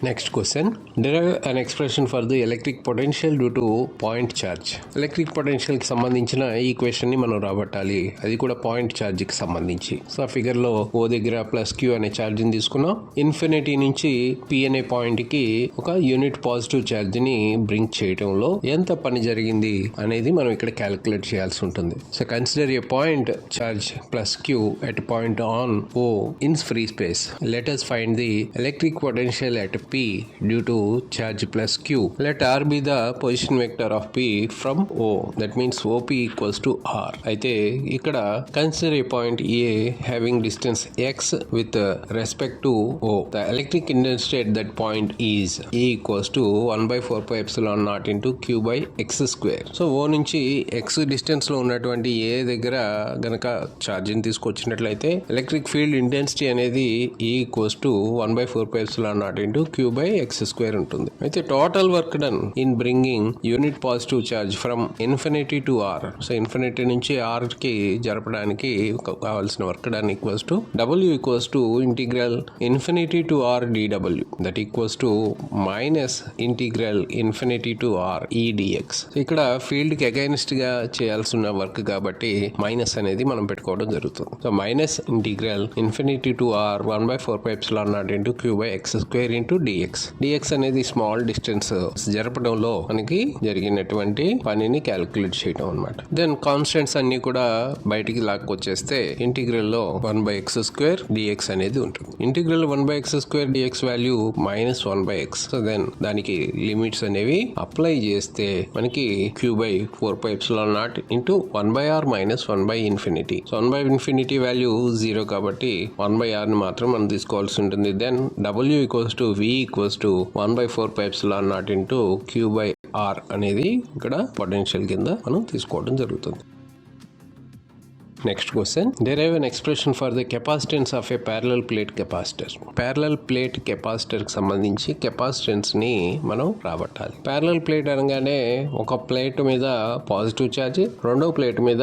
Next question, derive an expression for the electric potential due to point charge. Electric potential కి సంబంధించిన ఈక్వేషన్ ని మనం రాబట్టాలి, అది కూడా పాయింట్ ఛార్జ్ కి సంబంధించి. సో ఆ ఫిగర్ లో ఓ దగ్గర ప్లస్ క్యూ అనే ఛార్జ్ ని తీసుకున్నాం, ఇన్ఫినిటీ నుంచి పి అనే పాయింట్ కి ఒక యూనిట్ పాజిటివ్ ఛార్జ్ ని బ్రింగ్ చేయడంలో ఎంత పని జరిగింది అనేది మనం ఇక్కడ క్యాలిక్యులేట్ చేయాల్సి ఉంటుంది. So consider a point charge plus Q at point on O in free space. Let us find the electric potential at P due to charge plus Q. Let R be the position vector of P from O. That means OP equals to R. అయితే ఇక్కడ consider a point A having distance x with respect to O. The electric intensity at that point is E equals to 1/4πε0 into Q by x square. So O నుంచి x distance లో ఉన్నటువంటి A దగ్గర గనక charge ని తీసుకొచ్చినట్లయితే electric field intensity అనేది E equals to 1/4πε0 into Q by x square ఉంటుంది. అయితే total work done in bringing unit positive charge from infinity to R. So infinity నుంచి ఆర్ కి జరపడానికి కావాల్సిన work done equals to W equals to integral infinity to R dW. That equals to minus integral infinity to R EdX. ఇక్కడ field కి against గా చేయాల్సిన work కాబట్టి minus అనేది మనం పెట్టుకోవడం జరుగుతుంది. So minus integral infinity to R 1/4πε0 into Q by x square into dx అనేది స్మాల్ డిస్టెన్స్ జరపడంలో మనకి జరిగినటువంటి పనిని క్యాలిక్యులేట్ చేయడం అన్నమాట. దెన్ కాన్స్టెంట్స్ అన్ని కూడా బయటికి లాక్కొచ్చేస్తే ఇంటిగ్రల్ లో 1/x² dx అనేది ఉంటుంది. Integral 1/x² dx value -1/x. So then దానికి లిమిట్స్ అనేవి అప్లై చేస్తే మనకి Q/4πε0 into 1/r minus 1/∞. So 1/∞ value 0 కాబట్టి 1/r ని మాత్రం మనం తీసుకోవాల్సి ఉంటుంది. Then W equals to V equals to 1/4πε0 into Q by R అనేది ఇక్కడ పొటెన్షియల్ కింద మనం తీసుకోవడం జరుగుతుంది. Next question, derive an expression for the capacitance of a parallel plate capacitor. Parallel plate capacitor కి సంబంధించి కెపాసిటెన్స్ ని మనం రాబట్టాలి. ప్యారలల్ ప్లేట్ అనగానే ఒక ప్లేట్ మీద పాజిటివ్ ఛార్జ్, రెండో ప్లేట్ మీద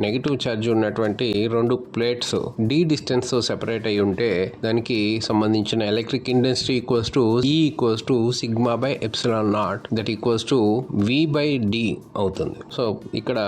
నెగిటివ్ ఛార్జ్ ఉన్నటువంటి రెండు ప్లేట్స్ d డిస్టెన్స్ తో సెపరేట్ అయి ఉంటే దానికి సంబంధించిన electric intensity equals to E equals to sigma by epsilon naught that equals to V by D అవుతుంది. సో ఇక్కడ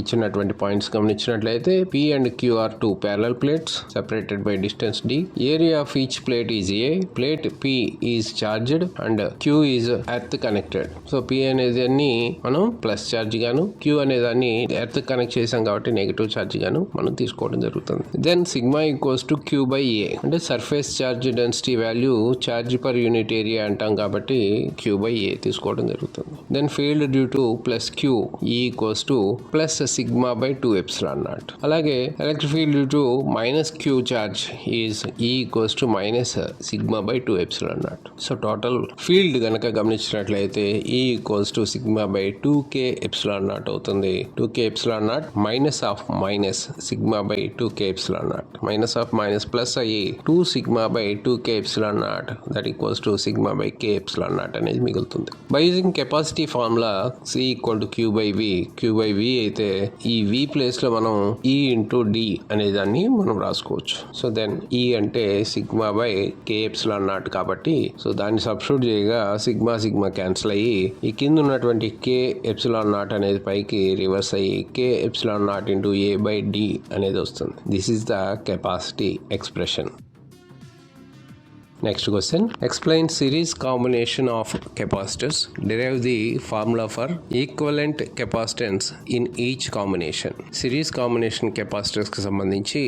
ఇచ్చినటువంటి పాయింట్స్ గమనించినట్లయితే P and Q are two parallel plates separated by distance d. Area of each plate is A. Plate P is charged and Q is earth connected. So P అనేది అన్ని మనం plus charge గాను, Q అనేది అన్ని earth connect చేసాం కాబట్టి negative charge గాను మనం తీసుకోవడం జరుగుతుంది. Then sigma equals to Q by A, అంటే surface charge density value charge per unit area అంటాం కాబట్టి Q బై A తీసుకోవడం జరుగుతుంది. Then field due to plus Q equals to plus sigma by 2 epsilon naught. అలాగే electric field due to minus Q charge is E equals to minus sigma by 2 epsilon naught. So total field కనుక గమనించినట్లయితే E equals to sigma by 2k epsilon naught అవుతుంది. 2k epsilon naught minus of minus sigma by 2k epsilon naught, minus of minus plus అయ్యి 2 sigma by 2k epsilon naught that equals to sigma by k epsilon naught అనేది మిగులుతుంది. By using capacity formula C equal to Q by V, Q by V అయితే ఈ V place లో మనం E into D అనే దాన్ని మనం రాసుకోవచ్చు. సో దెన్ E అంటే sigma by k epsilon naught కాబట్టి సో దాన్ని సబ్స్టిట్యూట్ చేయగా సిగ్మా సిగ్మా క్యాన్సిల్ అయ్యి ఈ కింద ఉన్నటువంటి k ఎప్సిలాన్ నాట్ అనేది పైకి రివర్స్ అయ్యి k epsilon naught into A by D అనేది వస్తుంది. This is the capacity expression. Next question. Explain series combination of capacitors. Derive the formula for equivalent capacitance in each combination. Series combination capacitors కి సంబంధించి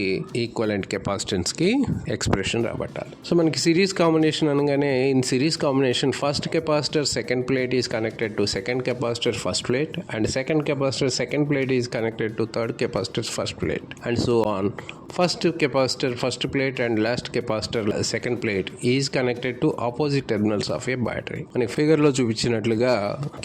equivalent capacitance కి expression రాబట్టాలి. So మనకి series combination అనగానే in series combination first capacitor second plate is connected to second capacitor first plate and second capacitor second plate is connected to third capacitor first plate and so on. First capacitor first plate and last capacitor second plate is connected to opposite terminals of A battery. మనకి figure లో చూపించినట్లుగా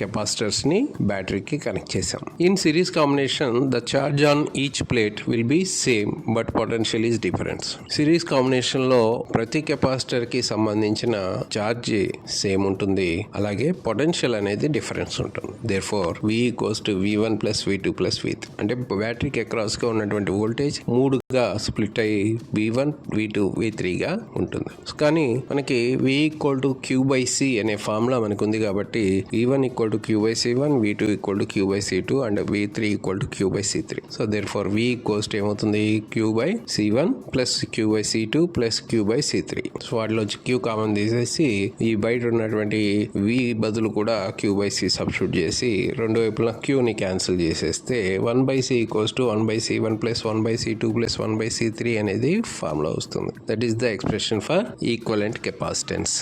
capacitors ని బ్యాటరీకి connect చేసాం. In series combination the charge on each plate will be same but potential is difference. Series combination లో ప్రతి capacitor కి సంబంధించిన charge same ఉంటుంది, అలాగే పొటెన్షియల్ అనేది డిఫరెన్స్ ఉంటుంది. Therefore V equals to V1 plus V2 plus V3, అంటే బ్యాటరీకి across గా ఉన్నటువంటి వోల్టేజ్ మూడుగా స్ప్లిట్ అయ్యి V1 V2 V3 గా ఉంటుంది. కానీ మనకి V equal to Q by C అనే ఫార్ములా మనకు ఉంది కాబట్టి V1 equal to Q by C1, V2 equal to Q by C2 and V3 equal to Q by C3. So therefore V equals to ఏమవుతుంది Q by C1 plus Q by C2 plus Q by C3. So వాటిలో Q common తీసేసి ఈ బయట ఉన్నటువంటి V బదులు కూడా Q by C substitute చేసి రెండు వైపులా Q ని క్యాన్సిల్ చేసేస్తే 1 by C equals to 1 by C1 plus 1 by C2 plus 1 by C3 అనేది ఫార్ములా వస్తుంది. That is the expression for equivalent capacitance.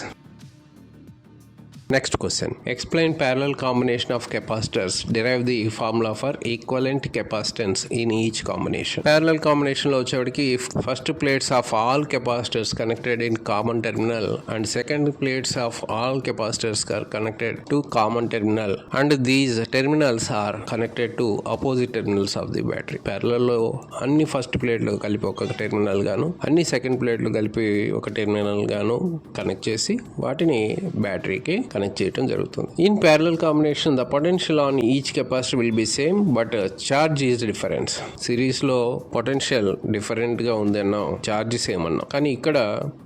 Next question. Explain parallel combination of capacitors. Derive the formula for equivalent capacitance in each combination. Parallel combination లో వచ్చేవాడికి first plates of all capacitors connected in common terminal and second plates of all capacitors are connected to common terminal and these terminals are connected to opposite terminals of the battery. Parallel లో అన్ని first ప్లేట్లు కలిపి ఒక terminal గాను అన్ని second ప్లేట్లు కలిపి ఒక టెర్మినల్ గాను కనెక్ట్ చేసి వాటిని బ్యాటరీకి కనెక్ట్ చేయడం జరుగుతుంది. In parallel combination the potential on each capacitor will be same but charge is difference. Series లో పొటెన్షియల్ డిఫరెంట్ గా ఉంది అన్నాం, చార్జ్ సేమ్ అన్నాం, కానీ ఇక్కడ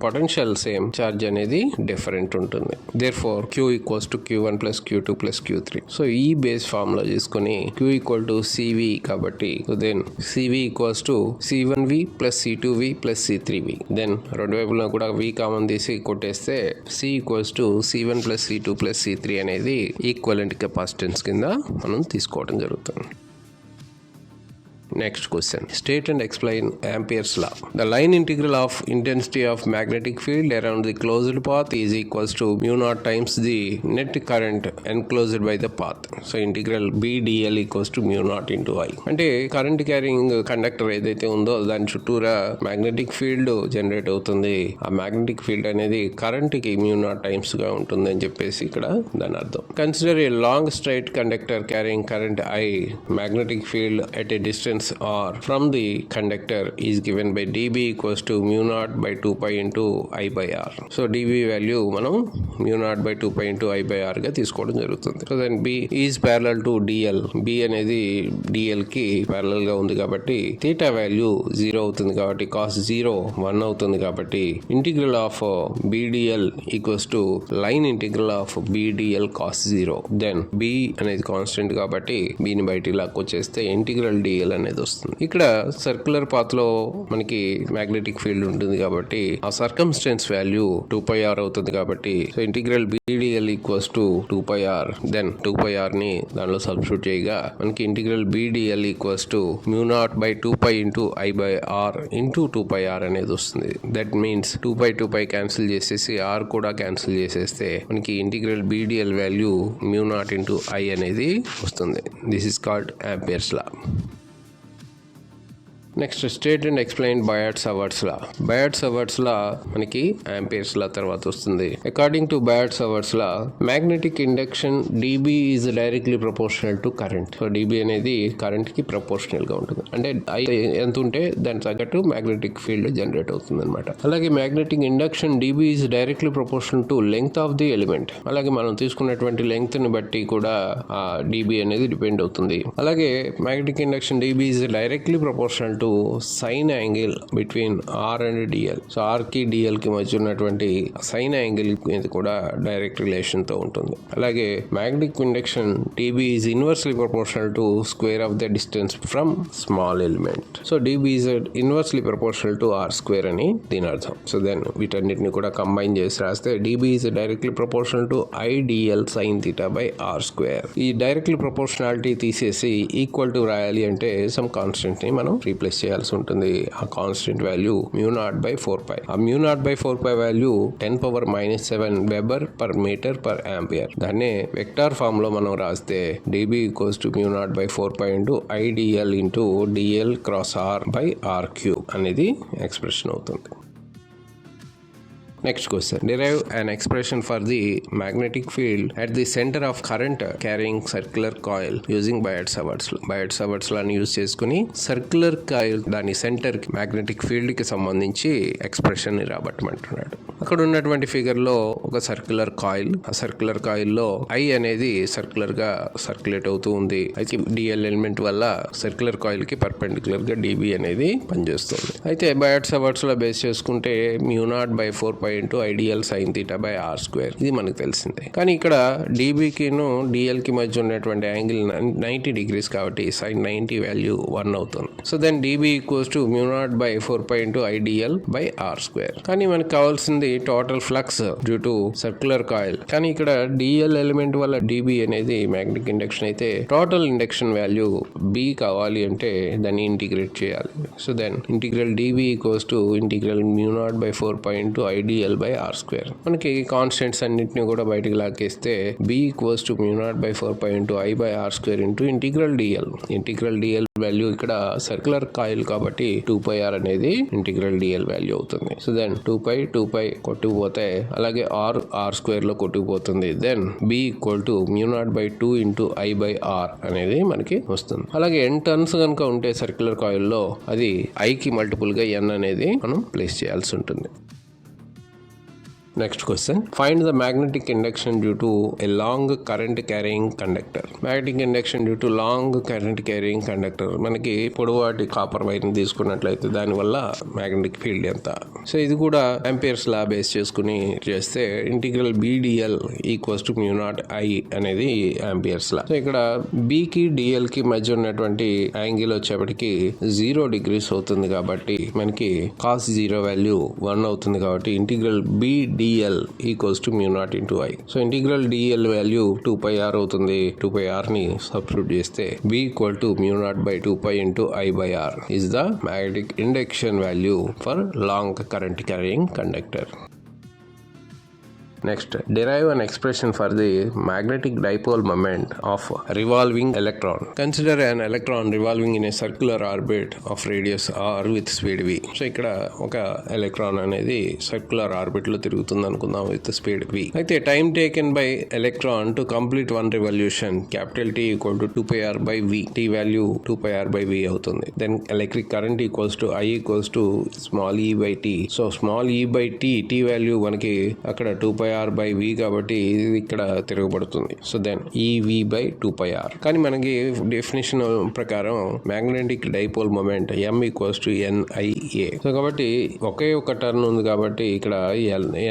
పొటెన్షియల్ సేమ్, చార్జ్ అనేది డిఫరెంట్ ఉంటుంది. Therefore Q equals to Q1 plus Q2 plus Q3. So ఈ బేస్ ఫార్ములా తీసుకుని Q ఈక్వల్ టు CV కాబట్టి then CV equals to C1V plus C2V plus C3V. Then రెండు వైపులా కూడా V common తీసి కొట్టేస్తే C equals to C1 plus C2 plus C3 అనేది equivalent capacitance కింద మనం తీసుకోవడం జరుగుతుంది. Next question. State and explain Ampere's law. The line integral of intensity of magnetic field around the closed path is equals to mu naught times the net current enclosed by the path. So integral B dl equals to mu naught into I. అంటే current carrying conductor ఏదైతే ఉందో దాని చుట్టూరా magnetic field generate అవుతుంది. ఆ magnetic field అనేది current కి mu naught times గా ఉంటుంది అని చెప్పేసి ఇక్కడ దాని అర్థం. Consider a long straight conductor carrying current I. Magnetic field at a distance or from the conductor is given by dB equals to mu naught by 2 pi into I by R. So dB value మనం mu naught by 2 pi into I by R గా తీసుకోవడం జరుగుతుంది. So then B is parallel to DL. B అనేది DL కి parallel గా ఉంది కాబట్టి theta value 0 అవుతుంది కాబట్టి cos 0 1 అవుతుంది కాబట్టి integral of BDL equals to line integral of BDL cos 0. Then B అనేది కాన్స్టెంట్ కాబట్టి B ని బయటికి లాక్కొచ్చేస్తే integral DL అనేది అనేది వస్తుంది. ఇక్కడ సర్క్యులర్ పాత్ లో మనకి మ్యాగ్నెటిక్ ఫీల్డ్ ఉంటుంది కాబట్టి ఆ సర్కమ్స్టెన్స్ వాల్యూ 2πr అవుతుంది కాబట్టి so integral BDL equals to 2πr. Then 2πr ని దానిలో సబ్స్టిట్యూట్ చేయగా మనకి integral BDL equals to μ0/2π into I/r into 2πr అనేది వస్తుంది. దట్ మీన్స్ 2π క్యాన్సిల్ చేసేసి r కూడా క్యాన్సిల్ చేసేస్తే మనకి integral BDL value μ0 into I అనేది వస్తుంది. This is called Ampere's law. Next state and explain Biot Savart's law. Biot Savart's law మనకి Ampere's law తర్వాత వస్తుంది. According to Biot Savart's law magnetic induction dB is directly proportional to current. So dB అనేది current కి proportional గా ఉంటుంది. అంటే I ఎంత ఉంటే దాని తగ్గట్టు మ్యాగ్నెటిక్ ఫీల్డ్ జనరేట్ అవుతుంది అనమాట. అలాగే magnetic induction dB is directly proportional to length of the element. అలాగే మనం తీసుకున్నటువంటి లెంగ్త్ ని బట్టి కూడా ఆ dB అనేది డిపెండ్ అవుతుంది. అలాగే magnetic induction dB is directly proportional to sine angle between R and DL. So R కి DL కి మధ్య ఉన్నటువంటి సైన్ యాంగిల్ ఇది కూడా డైరెక్ట్ రిలేషన్ తో ఉంటుంది. అలాగే magnetic induction dB is inversely proportional to square of the distance from small element. So dB is inversely proportional to R² అని దీని అర్థం. సో దెన్ వీటన్నిటిని కూడా కంబైన్ చేసి రాస్తే dB is directly proportional to IDL sin θ/R². ఈ directly proportionality తీసేసి equal to రాయాలి అంటే సమ్ కాన్స్టెంట్ ని మనం రీప్లేస్ చేయాల్సి ఉంటుంది. ఆ కాన్స్టెంట్ వాల్యూ μ0/4π. ఆ μ0/4π value 10⁻⁻7 weber per metre per ampere. దాన్నే వెక్టార్ ఫామ్ లో మనం రాస్తే dB equals to μ0/4π into IDL into DL cross R/R³ అనేది ఎక్స్ప్రెషన్ అవుతుంది. Next question. Derive an expression for the magnetic field at the center of current carrying circular coil using Biot-Savart's law. Biot-Savart's law ని use చేసుకుని circular coil దాని centre magnetic field కి సంబంధించి expression ని రాబట్టమంటున్నాడు. అక్కడ ఉన్నటువంటి ఫిగర్ లో ఒక సర్క్యులర్ కాయిల్, ఆ సర్క్యులర్ కాయిల్ లో I అనేది సర్క్యులర్ గా సర్క్యులేట్ అవుతూ ఉంది. అయితే DL ఎలిమెంట్ వల్ల సర్క్యులర్ కాయిల్ కి పర్పెండిక్యులర్ గా dB అనేది పనిచేస్తుంది. అయితే Biot-Savart's law బేస్ చేసుకుంటే μ0/4π ఇంటూ IDL sin θ/R². ఇది మనకు తెలిసిందే. కానీ ఇక్కడ dB కిను DL కి మధ్య ఉన్నటువంటి యాంగిల్ 90 degrees కాబట్టి sin 90 వాల్యూ 1 అవుతుంది. So then dB equals to μ0/4π into IDL/R². కానీ మనకు కావాల్సింది total flux due to circular coil. కానీ ఇక్కడ DL ఎలిమెంట్ వల్ల dB అనేది మ్యాగ్నెటిక్ ఇండక్షన్ అయితే టోటల్ ఇండక్షన్ వాల్యూ B కావాలి అంటే దాన్ని ఇంటిగ్రేట్ చేయాలి. So then integral dB equals to integral μ0/4π into IDL/R². మనకి కాన్స్టెంట్స్ అన్నింటినీ కూడా బయటకు లాగేస్తే B equals to μ0/4π into I/R² into integral DL. Integral DL value ఇక్కడ సర్క్యులర్ కాయిల్ కాబట్టి 2πr అనేది ఇంటిగ్రల్ DL వాల్యూ అవుతుంది. సో దెన్ 2π కొట్టుకుపోతే అలాగే R² లో కొట్టుకుపోతుంది. Then B equal to μ0/2 into I/R అనేది మనకి వస్తుంది. అలాగే n టర్న్స్ కనుక ఉంటే సర్క్యులర్ కాయిల్ లో అది I కి మల్టిపుల్ గా n అనేది మనం ప్లేస్ చేయాల్సి ఉంటుంది. Next question. Find the magnetic induction due to a long current carrying conductor. Magnetic induction due to long current carrying conductor. మనకి పొడవాటి కాపర్ వైర్ ని తీసుకున్నట్లయితే దాని వల్ల మ్యాగ్నెటిక్ ఫీల్డ్ ఎంత. సో ఇది కూడా ఆంపియర్స్ లా బేస్ చేసుకుని చేస్తే integral BDL equals to μ0I అనేది ఆంపియర్స్ లా. సో ఇక్కడ B కి DL కి మధ్య ఉన్నటువంటి యాంగిల్ వచ్చేప్పటికి 0 degrees అవుతుంది కాబట్టి మనకి cos 0 వాల్యూ 1 అవుతుంది కాబట్టి integral BDL equals to μ0 into I. So integral DL value 2πr అవుతుంది. 2πr ని సబ్స్టిట్యూట్ చేస్తే B equal to μ0/2π into I/R is the magnetic induction value for long current carrying conductor. Next, derive an expression for the magnetic dipole moment of revolving electron. Consider an electron revolving in a circular orbit of radius r with speed v. So ఇక్కడ ఒక electron అనేది circular orbit లో తిరుగుతుంది అనుకుందాం with speed v. అయితే time taken by electron to complete one revolution capital T equal to 2πr/v. T value 2πr/v అవుతుంది. Then electric current equals to I equals to small e/t. So small e/t T value మనకి అక్కడ 2πr 2πr/v కాబట్టి ఇది ఇక్కడ తిరగబడుతుంది. So then EV/2πr. కానీ మనకి definition ప్రకారం magnetic dipole moment M = NIA. So కాబట్టి ఒకే ఒక టర్న్ ఉంది కాబట్టి ఇక్కడ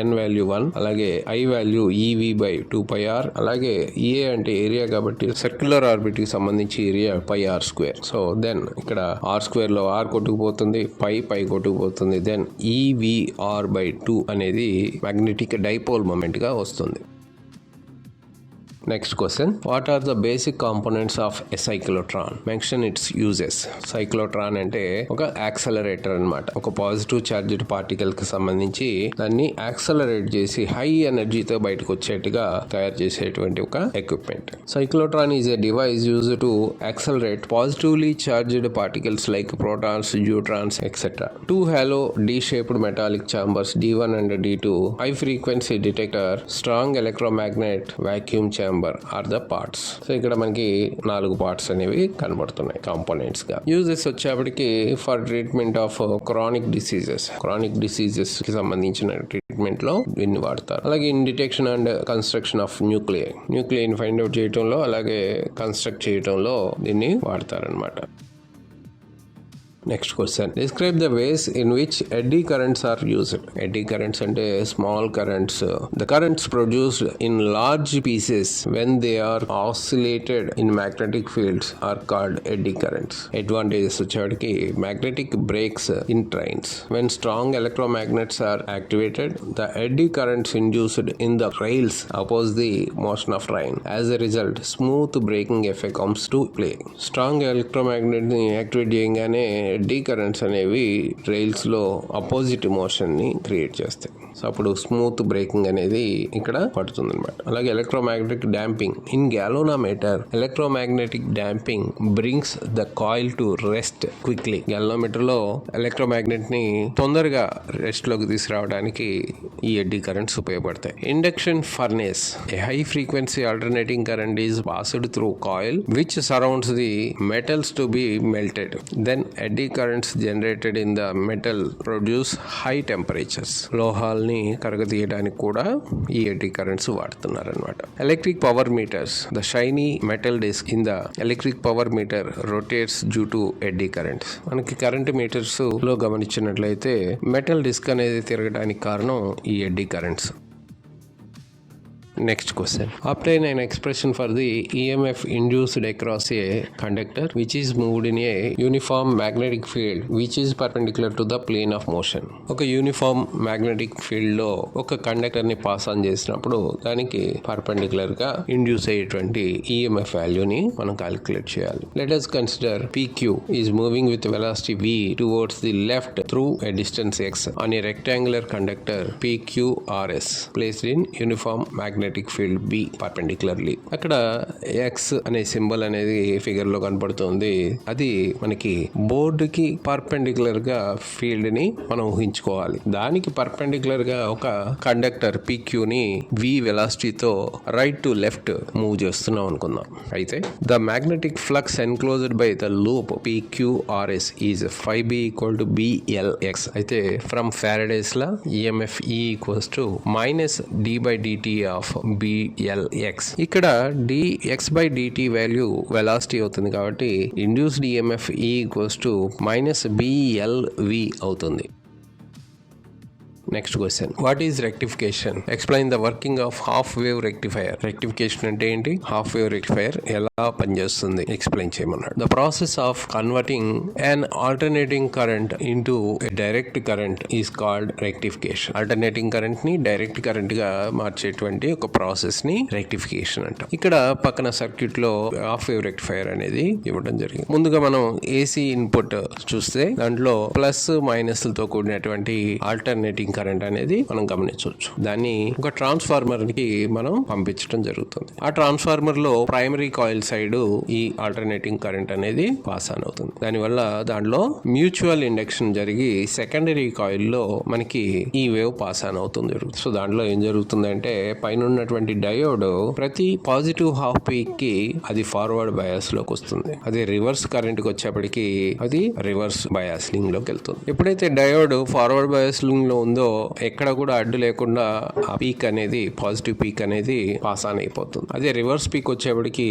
N వాల్యూ 1, అలాగే I వాల్యూ EV/2πr, అలాగే A అంటే ఏరియా కాబట్టి సర్క్యులర్ ఆర్బిట్ కి సంబంధించి ఏరియా πr². సో దెన్ ఇక్కడ r² లో r కొట్టుకుపోతుంది, పై కొట్టుకుపోతుంది. దెన్ EVR/2 అనేది మ్యాగ్నెటిక్ డైపోల్ మొమెంట్ గా వస్తుంది. Next question, what are the basic components of a cyclotron? Mention its uses. Cyclotron అంటే ఒక యాక్సలరేటర్ అన్నమాట. ఒక పాజిటివ్ చార్జ్డ్ పార్టికల్ కి సంబంధించి దాన్ని యాక్సలరేట్ చేసి హై ఎనర్జీతో బయటకు వచ్చేట్టుగా తయారు చేసేటువంటి ఒక equipment. Cyclotron is a device used to accelerate positively charged particles like protons, neutrons etcetera. 2 hollow D-shaped metallic chambers D1 and D2, high frequency detector, strong electromagnet, vacuum chamber are the parts. So ఇక్కడ మనకి 4 parts అనేవి కనబడుతున్నాయి components గా. Uses వచ్చేప్పటికి for treatment of chronic diseases కి సంబంధించిన treatment లో దీన్ని వాడతారు. అలాగే in detection and construction of nucleon find out చేయడంలో, అలాగే కన్స్ట్రక్ట్ చేయడంలో దీన్ని వాడతారనమాట. Next question, describe the ways in which eddy currents are used. Eddy currents అంటే small currents. The currents produced in large pieces when they are oscillated in magnetic fields are called eddy currents. Advantages వచ్చేటికి magnetic brakes in trains. When strong electromagnets are activated, the eddy currents induced in the rails oppose the motion of train. As a result smooth braking effect comes to play. Strong electromagnet ని activate చేయగానే eddy currents అనేవి rails లో opposite motion ని create చేస్తాయి. So అప్పుడు smooth braking అనేది ఇక్కడ పడుతుంది అనమాట. అలాగే electromagnetic damping. In galvanometer, electromagnetic damping brings the coil to rest quickly. Galvanometer లో ఎలక్ట్రోమాగ్నెట్ ని తొందరగా రెస్ట్ లోకి తీసుకురావడానికి ఈ ఎడ్డీ కరెంట్స్ ఉపయోగపడతాయి. Induction furnace. A high frequency alternating current is passed through coil which surrounds the metals to be melted. Then eddy currents generated in the metal produce high temperatures. లోహాల్ని కరగతీయడానికి కూడా ఈ eddy currents వాడుతున్నారు అనమాట. Electric power meters. The shiny metal disc in the electric power meter rotates due to eddy currents. మనకి current meters లో గమనించినట్లయితే metal disc అనేది తిరగడానికి కారణం ఈ eddy currents. Next question. Obtain an expression for the EMF induced across a conductor which is moved in a uniform magnetic field which is perpendicular to the plane of motion. ఒక uniform magnetic field లో ఒక conductor ని pass on చేసినప్పుడు దానికి perpendicular గా induce అయ్యేటువంటి EMF వాల్యూని మనం క్యాలిక్యులేట్ చేయాలి. Let us consider PQ is moving with velocity V towards the left through a distance x on a rectangular conductor PQRS placed in uniform magnetic field B perpendicularly. అక్కడ X అనే symbol అనేది figure లో కనపడుతుంది. అది మనకి board కి perpendicular గా field ని మనం ఊహించుకోవాలి. దానికి పర్పెండిక్యులర్ గా ఒక కండక్టర్ PQ ని V వెలాసిటీతో రైట్ టు లెఫ్ట్ మూవ్ చేస్తున్నాం అనుకుందాం. అయితే the magnetic flux enclosed by the loop PQRS is 5B = BLX. అయితే from Faraday's law EMF E = -d/dt of BLX. ఇక్కడ dx/dt వాల్యూ వెలాసిటీ అవుతుంది కాబట్టి ఇండ్యూస్డ్ EMF E = -BLV అవుతుంది. Next question, what is rectification? Explain the working of half wave rectifier. Rectification అంటే ఏంటి? Half wave rectifier ఎలా పనిచేస్తుంది ఎక్స్ప్లెయిన్ చేయమన్నాడు. The process of converting an alternating current into a direct current is called rectification. Alternating current ని direct current గా మార్చేటువంటి ఒక process ని rectification అంటాం. ఇక్కడ పక్కన సర్క్యూట్ లో హాఫ్ వేవ్ రెక్టిఫైయర్ అనేది ఇవ్వడం జరిగింది. ముందుగా మనం ఏసీ ఇన్పుట్ చూస్తే దాంట్లో ప్లస్ మైనస్ లతో కూడినటువంటి ఆల్టర్నేటింగ్ కరెంట్ అనేది మనం గమనించవచ్చు. దాన్ని ఒక ట్రాన్స్ఫార్మర్ కి మనం పంపించడం జరుగుతుంది. ఆ ట్రాన్స్ఫార్మర్ లో ప్రైమరీ కాయిల్ సైడ్ ఈ ఆల్టర్నేటింగ్ కరెంట్ అనేది పాస్ ఆన్ అవుతుంది. దానివల్ల దాంట్లో మ్యూచువల్ ఇండక్షన్ జరిగి సెకండరీ కాయిల్ లో మనకి ఈ వేవ్ పాస్ ఆన్ అవుతుంది. సో దాంట్లో ఏం జరుగుతుందంటే పైన ఉన్నటువంటి డయోడ్ ప్రతి పాజిటివ్ హాఫ్ పీక్ కి అది ఫార్వర్డ్ బయాస్ లోకి వస్తుంది. అదే రివర్స్ కరెంట్ కి వచ్చేప్పటికి అది రివర్స్ బయాస్లింగ్ లోకి వెళ్తుంది. ఎప్పుడైతే డయోడ్ ఫార్వర్డ్ బయాస్లింగ్ లో ఉందో ఎక్కడ కూడా అడ్డు లేకుండా ఆ పీక్ అనేది పాజిటివ్ పీక్ అనేది పాస్ ఆన్ అయిపోతుంది. అదే రివర్స్ పీక్ వచ్చేప్పటికి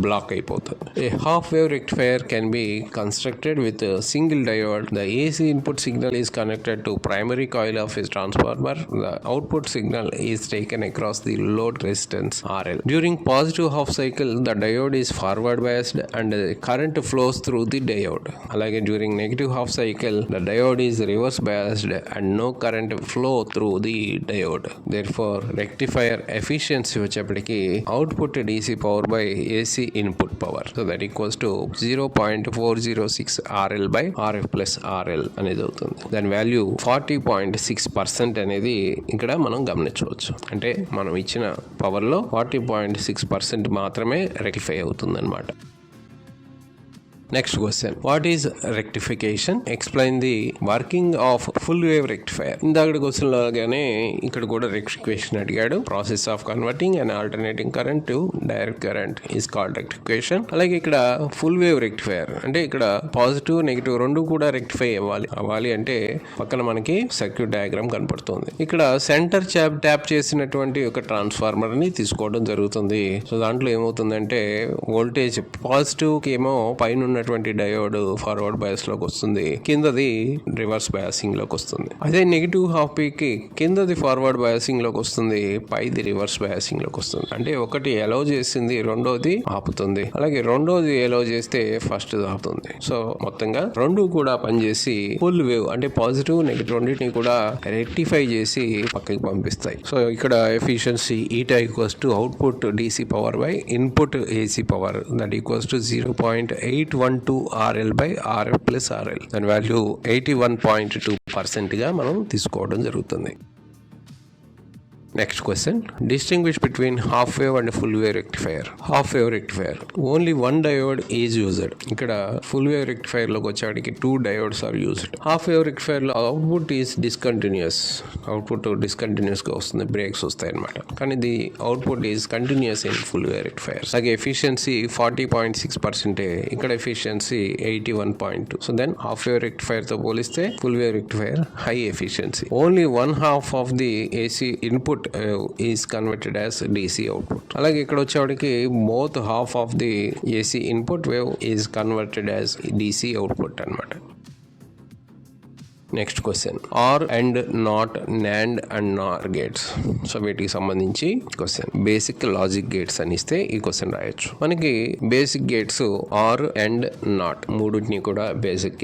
బ్లాక్ అయిపోతుంది. A half wave rectifier can be constructed with single diode. The AC input signal is connected to primary coil of his transformer. The output signal is taken across the load resistance RL. During positive half cycle, the diode is forward biased and the current flows through the diode. Alage during negative half cycle, the diode is reverse biased and no current flow through the diode. Therefore, rectifier efficiency వచ్చేప్పటికి output DC power by AC input power. So that equals to 0.406 RL by RF plus RL అనేది అవుతుంది. దాని value 40.6% అనేది ఇక్కడ మనం గమనించవచ్చు. అంటే మనం ఇచ్చిన పవర్లో 40.6% మాత్రమే రెక్టిఫై అవుతుంది అనమాట. Next question, what is rectification? Explain the working of full wave rectifier. ఇందాక క్వశ్చన్ లాగానే ఇక్కడ కూడా రెక్టిఫికేషన్ అడిగాడు. Process of converting and alternating current to direct current is called rectification. అలాగే ఇక్కడ ఫుల్ వేవ్ రెక్టిఫైయర్ అంటే ఇక్కడ పాజిటివ్ నెగిటివ్ రెండు కూడా రెక్టిఫై అవ్వాలి అంటే పక్కన మనకి సర్క్యూట్ డయాగ్రామ్ కనపడుతుంది. ఇక్కడ సెంటర్ ట్యాప్ చేసినటువంటి ఒక ట్రాన్స్ఫార్మర్ ని తీసుకోవడం జరుగుతుంది. సో దాంట్లో ఏమవుతుందంటే వోల్టేజ్ పాజిటివ్ కి ఏమో పైన ఉన్నటువంటి డయోడ్ ఫార్వర్డ్ బయాస్ లోకి వస్తుంది, కిందది రివర్స్ బయాసింగ్ లోకి వస్తుంది. అదే నెగిటివ్ హాఫ్ పీక్ కి కిందది ఫార్వర్డ్ బయాసింగ్ లోకి వస్తుంది, పైది రివర్స్ బయాసింగ్ లోకి వస్తుంది. అంటే ఒకటి ఎలౌ చేసింది రెండోది ఆపుతుంది, అలాగే రెండోది ఎలౌ చేస్తే ఫస్ట్ ఆపుతుంది. సో మొత్తంగా రెండు కూడా పనిచేసి ఫుల్ వేవ్ అంటే పాజిటివ్ నెగిటివ్ రెండింటిని కూడా రెక్టిఫై చేసి పక్కకి పంపిస్తాయి. సో ఇక్కడ efficiency eta equals to output DC power by input AC power that equals to 0.812 RL by RF plus RL. దాని వాల్యూ 81.2% గా మనం తీసుకోవడం జరుగుతుంది. Next question, distinguish between half wave and full wave rectifier. Half wave rectifier only one diode is used. ఇక్కడ full wave rectifier లోకి వచ్చేటికి 2 diodes are used. Half wave rectifier లో output is discontinuous. Output discontinuous గా వస్తుంది, breaks వస్తాయి అనమాట. కానీ ఇది output is continuous in full wave rectifier. అలాగే ఎఫిషియన్సీ 40.6%, ఇక్కడ efficiency 81.2. So then half wave rectifier తో పోలిస్తే full wave rectifier high efficiency. Only one half of the AC input is converted as DC output. అలాగే ఇక్కడ వచ్చేవాడికి both half of the AC input wave is converted as DC output అన్నమాట. Next question, OR AND NOT NAND and NOR gates. So వీటికి సంబంధించి question. Basic logic gates అని ఇస్తే ఈ question రాయొచ్చు. మనకి basic gates OR AND NOT మూడింటిని కూడా బేసిక్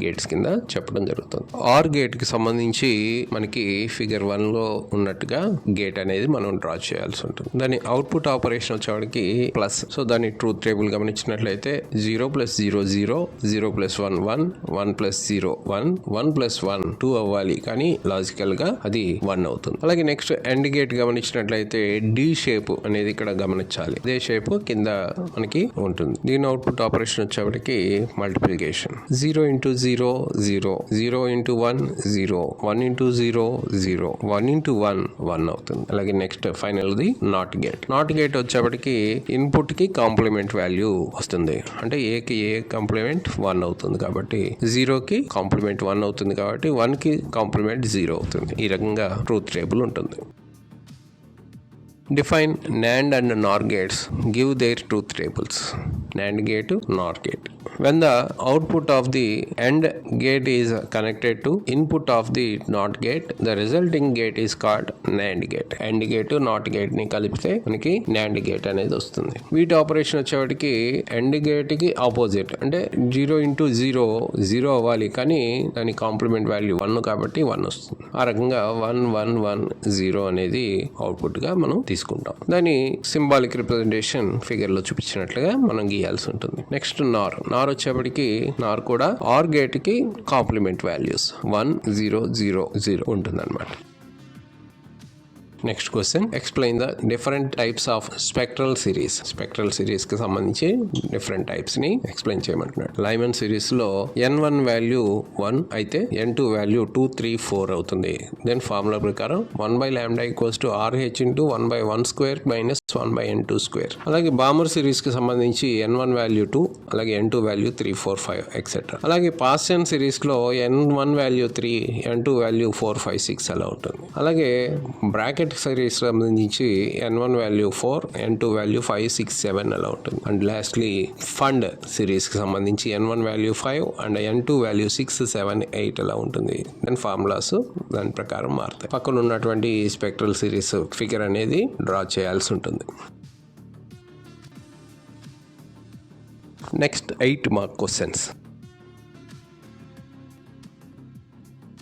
గేట్స్ కింద చెప్పడం జరుగుతుంది. ఆర్ గేట్ కి సంబంధించి మనకి ఫిగర్ 1 లో ఉన్నట్టుగా గేట్ అనేది మనం డ్రా చేయాల్సి ఉంటుంది. దాని అవుట్పుట్ ఆపరేషన్ వచ్చేవాడికి ప్లస్. సో దాని ట్రూత్ టేబుల్ గమనించినట్లయితే 0 + 0 0, 0 + 1 1, 1 + 0 1, 1 + 1 2 అవ్వాలి, కానీ లాజికల్ గా అది 1 అవుతుంది. అలాగే నెక్స్ట్ ఎండ్ గేట్ గమనించినట్లయితే D షేప్ అనేది ఇక్కడ గమనించాలి. ఇదే షేప్ కింద మనకి ఉంటుంది. దీని అవుట్పుట్ ఆపరేషన్ వచ్చేప్పటికి మల్టిప్లికేషన్. 0 × 0 0, 0 × 1 0, 1 × 0 0, 1 × 1 1 అవుతుంది. అలాగే next final the not gate. Not gate వచ్చేప్పటికి ఇన్పుట్ కి కాంప్లిమెంట్ వాల్యూ వస్తుంది. అంటే A కి A కాంప్లిమెంట్ 1 అవుతుంది కాబట్టి 0 కి కాంప్లిమెంట్ 1 అవుతుంది కాబట్టి 1 కి కాంప్లిమెంట్ 0 అవుతుంది. ఈ రకంగా ట్రూత్ టేబుల్ ఉంటుంది. Define NAND and NOR gates. Give their truth tables. NAND gate, NOR gate. When the output of the AND gate is connected to input of the NOT gate, the resulting gate is called NAND gate. AND gate, NOT gate ని కలిపితే మనకి NAND gate అనేది వస్తుంది. వీటి operation వచ్చేవాటికి AND gate కి opposite. అంటే 0 × 0 0 అవ్వాలి, కానీ దాని కాంప్లిమెంట్ వాల్యూ 1 కాబట్టి 1 వస్తుంది. ఆ రకంగా 1 1 1 0 అనేది అవుట్పుట్ గా మనం తీసుకుంటాం. దాని సింబాలిక్ రిప్రజెంటేషన్ ఫిగర్ లో చూపించినట్లుగా మనం గీయాల్సి ఉంటుంది. నెక్స్ట్ నార్ వచ్చేప్పటికి నార్ కూడా ఆర్ గేట్ కి కాంప్లిమెంట్ వాల్యూస్ 1 0 0 0 ఉంటుంది అనమాట. Next question, explain the different types of spectral series. Spectral series కి సంబంధించి డిఫరెంట్ టైప్స్ ని ఎక్స్ప్లెయిన్ చేయమంటున్నాడు. లైమన్ సిరీస్ లో N1 వాల్యూ 1 అయితే N2 వాల్యూ 2 3 4 అవుతుంది. దెన్ ఫార్ములా ప్రకారం 1/λ = RH × 1/1² - 1/n2 స్క్వేర్. అలాగే బామర్ సిరీస్ కి సంబంధించి n1 వాల్యూ 2, అలాగే n2 వాల్యూ 3, 4, 5 ఎక్సెట్రా. అలాగే పాస్టన్ సిరీస్ లో n1 వాల్యూ 3, n2 వాల్యూ 4, 5, 6 అలా ఉంటుంది. అలాగే బ్రాకెట్ సిరీస్ సంబంధించి n1 వాల్యూ 4, n2 వాల్యూ 5, 6, 7 అలా ఉంటుంది. అండ్ లాస్ట్లీ ఫండ్ సిరీస్ కి సంబంధించి n1 value 5 and n2 value 6, 7, 8 అలా ఉంటుంది. దాని ఫార్ములాస్ దాని ప్రకారం మారుతాయి. పక్కన ఉన్నటువంటి స్పెక్ట్రల్ సిరీస్ ఫిగర్ అనేది డ్రా చేయాల్సి ఉంటుంది. Next 8 mark questions.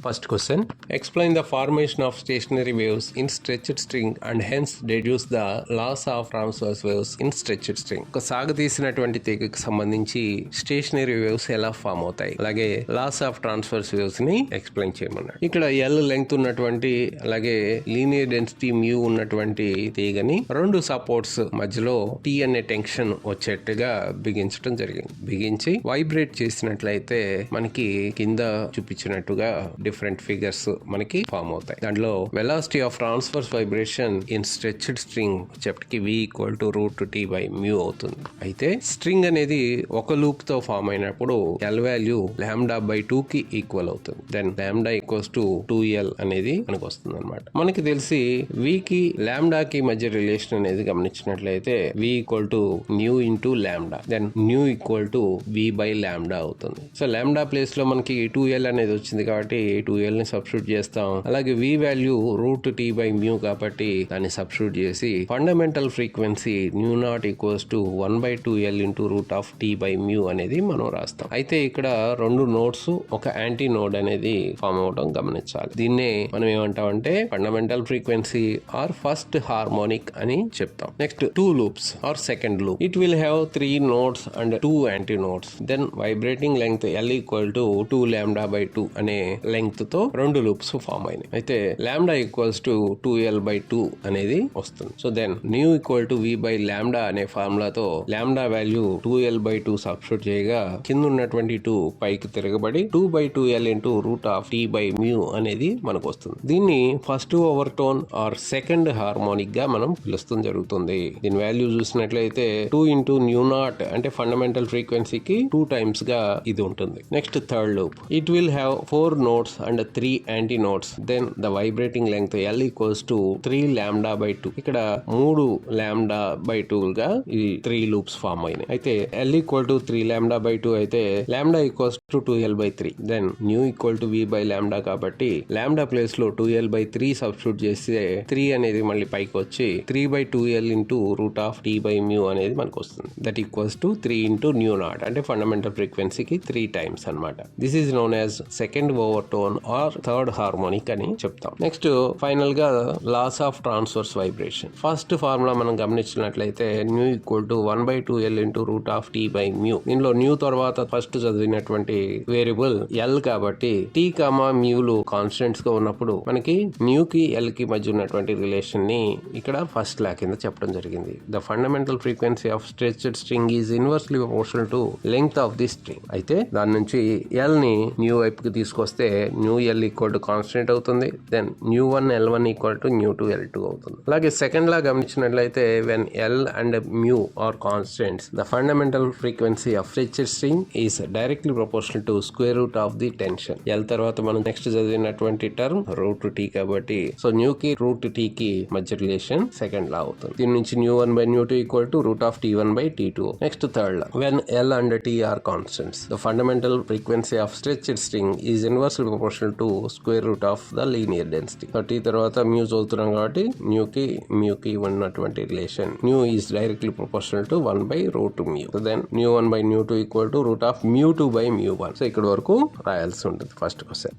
First question, explain the formation of stationary waves in stretched string and hence deduce the laws of transverse waves in stretched string. ఒక సాగదీసినటువంటి తీగకు సంబంధించి స్టేషనరీ వేవ్స్ ఎలా form అవుతాయి, అలాగే loss of transverse waves ని explain చేయమన్నాడు. ఇక్కడ L length ఉన్నటువంటి అలాగే లీనియర్ డెన్సిటీ మ్యూ ఉన్నటువంటి తీగని రెండు సపోర్ట్స్ మధ్యలో టీ అనే టెన్షన్ వచ్చేట్టుగా బిగించడం జరిగింది. బిగించి వైబ్రేట్ చేసినట్లయితే మనకి కింద చూపించినట్టుగా డిఫరెంట్ ఫిగర్స్ మనకి ఫామ్ అవుతాయి. దాంట్లో velocity of transverse vibration in stretched string చెప్కి v = √T/μ అవుతుంది. అయితే స్ట్రింగ్ అనేది ఒక లూప్ తో ఫామ్ అయినప్పుడు L వాల్యూ λ/2 కి ఈక్వల్ అవుతుంది. దెన్ λ = 2L అనేది మనకు వస్తుంది అనమాట. మనకి తెలిసి v కి λ కి మధ్య రిలేషన్ అనేది గమనించినట్లయితే v = μ × λ, దెన్ μ = v/λ అవుతుంది. సో λ ప్లేస్ లో మనకి 2L అనేది వచ్చింది కాబట్టి 2L ని సబ్స్టిట్యూట్ చేస్తాం. అలాగే v వాల్యూ √T/μ కాబట్టి దాన్ని సబ్స్టిట్యూట్ చేసి ఫండమెంటల్ ఫ్రీక్వెన్సీ μ0 = 1/2L × √T/μ అనేది మనం రాస్తాం. అయితే ఇక్కడ రెండు నోడ్స్ ఒక యాంటీ నోడ్ అనేది ఫామ్ అవడం గమనించాలి. దీన్నే మనం ఏమంటామంటే fundamental frequency or first harmonic అని చెప్తాం. Next 2 loops or second loop. It will have 3 nodes and 2 antinodes. Then vibrating length L = 2λ/2 అనే లెంగ్త్ తో రెండు లూప్స్ ఫామ్ అయినాయి. అయితే λ = 2L/2 అనేది వస్తుంది. సో దెన్ μ = v/λ అనే ఫార్ములాతో λ వాల్యూ 2L/2 సబ్స్టిట్యూట్ చేయగా కింద ఉన్నటువంటి 2 పైకి తిరగబడి 2/2L × T/μ అనేది మనకు వస్తుంది. దీన్ని first overtone or second harmonic గా మనం పిలుస్తుంది జరుగుతుంది. దీని వాల్యూ చూసినట్లయితే 2 × μ0 అంటే ఫండమెంటల్ ఫ్రీక్వెన్సీకి 2 టైమ్స్ గా ఇది ఉంటుంది. Next third loop. It will have 4 nodes and 3 antinodes. Then the vibrating length L = 3λ/2. ఇక్కడ 3λ/2 గా ఈ 3 లూప్స్ ఫామ్ అయినాయి. అయితే L = 3λ/2 అయితే λ = 2L/3. దెన్ μ = v/λ కాబట్టి λ ప్లేస్ లో 2L/3 సబ్స్టిట్యూట్ చేస్తే 3 అనేది మళ్ళీ పైకి వచ్చి 3/2L × T/μ అనేది మనకు వస్తుంది. దట్ ఈక్వల్స్ టు 3 × μ0 అంటే ఫండమెంటల్ ఫ్రీక్వెన్సీకి 3 టైమ్స్ అన్నమాట. This is known as second overtone or third harmonic అని చెప్తాం. నెక్స్ట్ ఫైనల్ గా laws of transverse vibration. First formula మనం గమనించినట్లయితే μ = 1/2L × T/μ. దీనిలో న్యూ తర్వాత ఫస్ట్ చదివినటువంటి వేరియబుల్ L కాబట్టి T, μలు కాన్స్టెంట్స్ గా ఉన్నప్పుడు మనకి న్యూ కి L కి మధ్య ఉన్నటువంటి రిలేషన్ ని ఇక్కడ ఫస్ట్ లా కింద చెప్పడం జరిగింది. The fundamental frequency of stretched string is inversely proportional to length of the string. అయితే దాని నుంచి L ని న్యూ వైపుకి తీసుకొస్తే న్యూ L = కాన్స్టెంట్ అవుతుంది. దెన్ μ1 L1 = μ2 L2 అవుతుంది. అలాగే సెకండ్ లా గమనించినట్లయితే when L and μ are constants, the fundamental frequency of stretched string is directly proportional to square root of the tension. L తర్వాత మనం నెక్స్ట్ చదివినటువంటి టర్మ్ √T కాబట్టి సో న్యూ కి √T కి మధ్య రిలేషన్ సెకండ్ లా అవుతుంది. దీని నుంచి μ1/μ2 = √T1/T2. Next third law when L and T are constants, the fundamental frequency of stretched string is inversely proportional to square root of the linear density. సో T తర్వాత μ చదువుతున్నాం కాబట్టి న్యూ కి ఉన్నటువంటి relation nu is directly proportional to 1/√μ. So then μ1/μ2 = √μ2/μ1. So ఇక్కడ వరకు రాయాల్సి ఉంటుంది first question.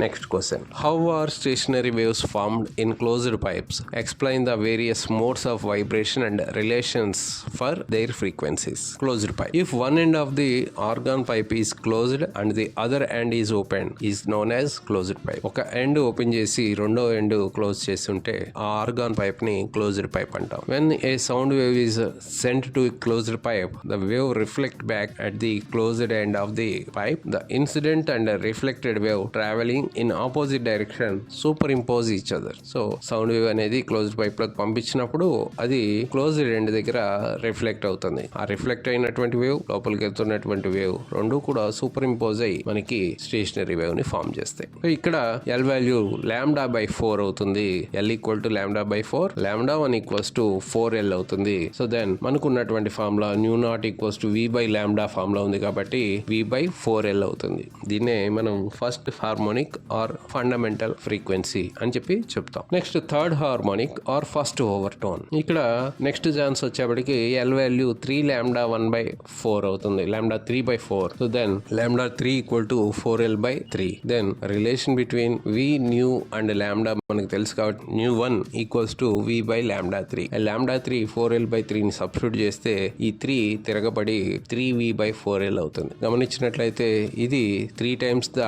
Next question. How are stationary waves formed in closed pipes? Explain the various modes of vibration and relations for their frequencies. Closed pipe. If one end of the organ pipe is closed and the other end is open, is known as closed pipe. ఒక end open చేసి రెండో end close చేసి ఉంటే ఆ organ pipe ని closed pipe అంటాం. When a sound wave is sent to a closed pipe, the wave reflect back at the closed end of the pipe. The incident and reflected wave traveling flowing in opposite direction super impose each other. So sound wave అనేది closed pipe లోకి పంపించినప్పుడు అది closed end దగ్గర reflect అవుతుంది. ఆ reflect అయినటువంటి wave లోపలికి వెళ్తున్నటువంటి వేవ్ రెండు కూడా సూపర్ ఇంపోజ్ అయ్యి మనకి స్టేషనరీ వేవ్ ని ఫామ్ చేస్తాయి. సో ఇక్కడ ఎల్ వాల్యూ λ/4 అవుతుంది. L equal to λ/4, λ1 equals to 4L అవుతుంది. సో దెన్ మనకున్నటువంటి formula ν0 equals to V/λ formula ఉంది కాబట్టి V/4L అవుతుంది. దీన్నే మనం first harmonic or fundamental frequency అని చెప్పి చెప్తాం. Next third harmonic or first overtone. ఇక్కడ నెక్స్ట్ ఛాన్స్ వచ్చేప్పటికి L వాల్యూ 3λ1/4 అవుతుంది. λ3/4. So then λ3 equal to 4L/3. Then relation between V nu and λ మనకు తెలుసు కాబట్టి ν1 ఈక్వల్స్ టు V/λ3. λ3 4L/3 ని సబ్స్టిట్యూట్ చేస్తే ఈ 3 తిరగబడి 3V/4L అవుతుంది. గమనించినట్లయితే ఇది 3 టైమ్స్ ద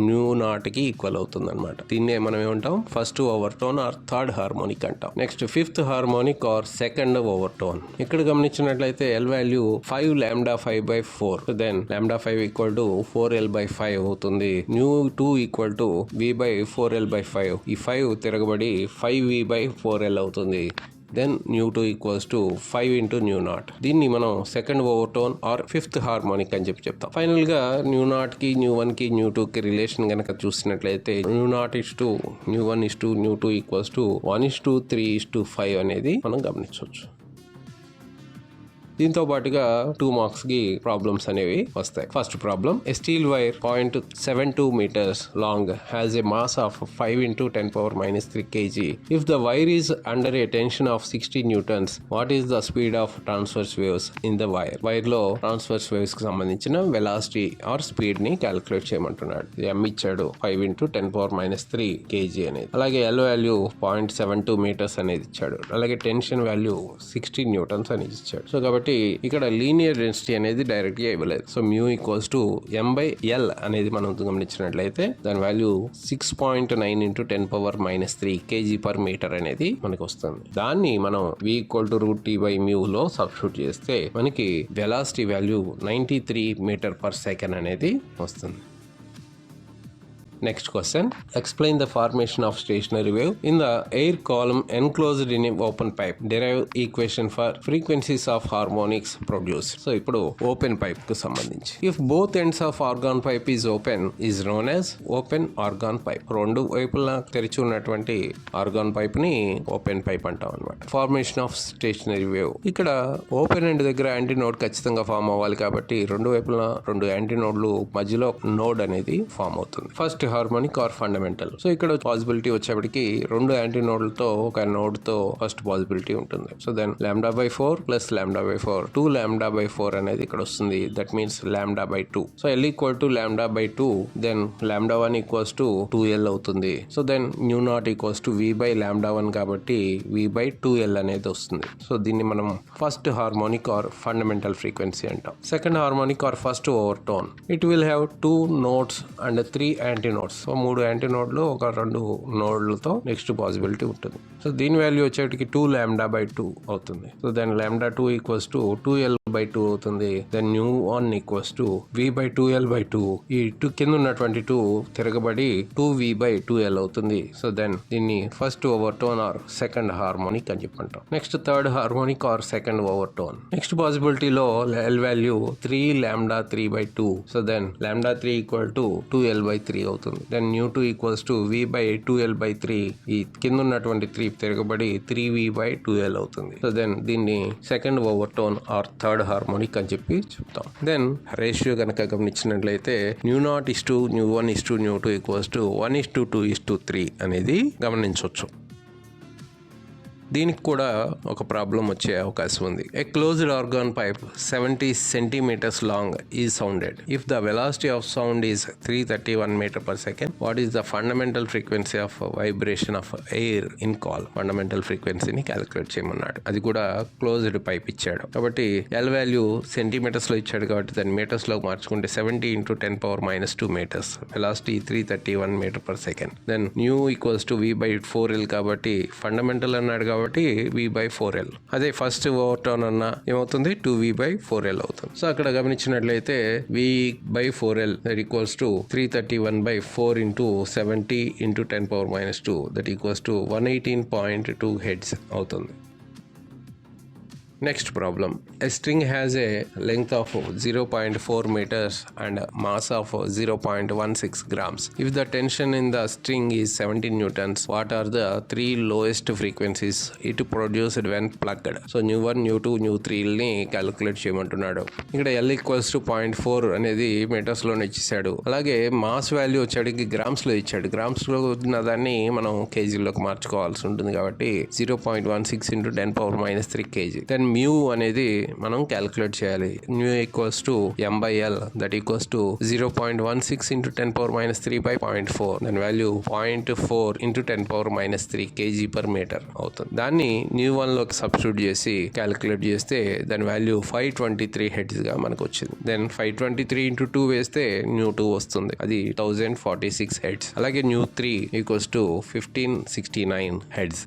ν0 కి ఈక్వల్ అవుతుంది అనమాట. దీన్నే మనం ఏమంటాం first overtone or third harmonic అంటాం. Next fifth harmonic or second overtone. ఇక్కడ గమనించినట్లయితే L value 5λ5/4. Then λ5 equal to 4L/5 అవుతుంది. ν2 ఈక్వల్ టు V/4L/5. ఈ 5 తిరగబడి 5V/4L అవుతుంది. Then ν2 equals to 5 into ν0. దీన్ని మనం second overtone or fifth harmonic అని చెప్పి చెప్తాం. ఫైనల్ గా ν0 కి ν1 కి ν2 కి రిలేషన్ కనుక చూసినట్లయితే ν0 is to ν1 is to ν2 equals to 1:3:5 అనేది మనం గమనించవచ్చు. దీంతో పాటుగా 2 మార్క్స్ కి ప్రాబ్లమ్స్ అనేవి వస్తాయి. First problem, A steel wire 0.72 meters long has a mass of 5 into 10⁻³ kg. If the wire is under a tension of 60 newtons, what is the speed of transverse waves in the wire? Wire లో transverse waves కి సంబంధించిన velocity or speed ని calculate చేయమంటున్నాడు. M ఇచ్చాడు 5 into 10⁻³ kg అనేది. అలాగే L value 0.72 meters అనేది ఇచ్చాడు. అలాగే టెన్షన్ వాల్యూ 60 newtons అనేది ఇచ్చాడు. సో కాబట్టి ఇక్కడ లీనియర్ డెన్సిటీ అనేది డైరెక్ట్ గా ఇవ్వలేదు. సో μ ఈక్వల్స్ టు M/L అనేది మనం గమనించినట్లయితే దాని వాల్యూ 6.9 into 10⁻³ kg/meter అనేది మనకు వస్తుంది. దాన్ని మనం V ఈక్వల్ టు √T/μ లో సబ్స్టిట్యూట్ చేస్తే మనకి వెలాసిటీ వాల్యూ 93 meter/second అనేది వస్తుంది. Next question. Explain the formation of stationary wave in the air column enclosed in a open pipe. Derive equation for frequencies of harmonics produced. So ఇప్పుడు open pipe కు సంబంధించి if both ends of argon pipe is open is known as open argon pipe. రెండు వైపులా తెరిచి ఉన్నటువంటి organ pipe ని open pipe అంటాం అనమాట. Formation of stationery wave. ఇక్కడ ఓపెన్ ఎండ్ దగ్గర యాంటీ నోడ్ ఖచ్చితంగా ఫామ్ అవ్వాలి కాబట్టి రెండు వైపులా రెండు యాంటీ నోడ్లు మధ్యలో నోడ్ అనేది ఫామ్ అవుతుంది. First harmonic or fundamental. So ఇక్కడ పాసిబిలిటీ వచ్చేప్పటికి రెండు యాంటీ నోడ్లతో ఒక నోడ్ తో ఫస్ట్ పాసిబిలిటీ ఉంటుంది. సో దెన్ λ/4 ప్లస్ λ/4 2λ/4 అనేది ఇక్కడ వస్తుంది. That means λ/2. So L equal to λ/2. Then λ1 equals to 2L అవుతుంది. So then ν0 equals to V/λ1 కాబట్టి V/2L అనేది వస్తుంది. సో దీన్ని మనం first harmonic or fundamental frequency అంటాం. Second harmonic or first overtone. It will have 2 nodes and 3 antinodes. So 3 యాంటీ నోడ్లు ఒక 2 నోడ్లతో నెక్స్ట్ పాసిబిలిటీ ఉంటుంది. సో దీని వాల్యూ వచ్చేటికి 2λ/2 అవుతుంది. So then λ2 equals to 2L/2 అవుతుంది. Then ν1 equals to V/2L/2. ఈ 2 కింద ఉన్నటువంటి 2 తిరగబడి 2V/2L అవుతుంది. సో దెన్ దీన్ని first overtone or second harmonic అని చెప్పంటాం. Next third harmonic or second overtone. Next పాసిబిలిటీలో L value 3λ3/2. So then λ3 equal to 2L/3 అవుతుంది. Then ν2 equals to V/2L/3. ఈ కింద ఉన్నటువంటి 3 తిరగబడి 3V/2L అవుతుంది. సో దెన్ దీన్ని second overtone or third harmonic అని చెప్పి చెప్తాం. దెన్ రేషియో కనుక గమనించినట్లయితే ν0 is to ν1 is to ν2 equals to 1:2:3 అనేది గమనించవచ్చు. దీనికి కూడా ఒక ప్రాబ్లం వచ్చే అవకాశం ఉంది. ఏ closed organ pipe 70 centimeters long is sounded. If the velocity of sound is 331 meter/second, what is the fundamental frequency of vibration of air in call? Fundamental ఫ్రీక్వెన్సీని calculate చేయమన్నాడు. అది కూడా క్లోజ్డ్ పైప్ ఇచ్చాడు కాబట్టి ఎల్ వాల్యూ సెంటీమీటర్స్ లో ఇచ్చాడు కాబట్టి దాన్ని మీటర్స్ లో మార్చుకుంటే 70 into 10⁻⁻2 meters. Velocity 331 meter/second. Then nu equals to V/4L కాబట్టి ఫండమెంటల్ అన్నాడు కాబట్టి కాబట్టి v/4l. అదే ఫస్ట్ ఓవర్ టర్న్ అన్న ఏమవుతుంది 2v/4l అవుతుంది. సో అక్కడ గమనించినట్లయితే v/4l that equals to 331/4 into 70 into 10⁻⁻2 that equals to 118.2 heads అవుతుంది. Next problem. A string has a length of 0.4 meters and mass of 0.16 grams. If the tension in the string is 17 newtons, what are the three lowest frequencies it produced when plugged? So nu1, nu2, nu3 ని calculate చేయమంటున్నాడు. ఇక్కడ L equals to 0.4 అనేది metres లోనే ఇచ్చేసాడు. అలాగే mass value వచ్చాడికి grams లో ఇచ్చాడు. Grams లో ఉన్న దాన్ని మనం కేజీలోకి మార్చుకోవాల్సి ఉంటుంది కాబట్టి 0.16 into 10⁻³ kg. దెన్ మ్యూ అనేది మనం క్యాలిక్యులేట్ చేయాలి. Mu equals to m/l that equals to 0.16 into 10⁻³ దాని వాల్యూ 0.4 into 10⁻³ kg/meter అవుతుంది. దాన్ని nu1 లోకి సబ్స్టిట్యూట్ చేసి క్యాలిక్యులేట్ చేస్తే దాని వాల్యూ 523 heads గా మనకు వచ్చింది. దెన్ 523 into 2 వేస్తే nu2 వస్తుంది, అది 1046 heads. అలాగే nu3 equals to 1569 heads.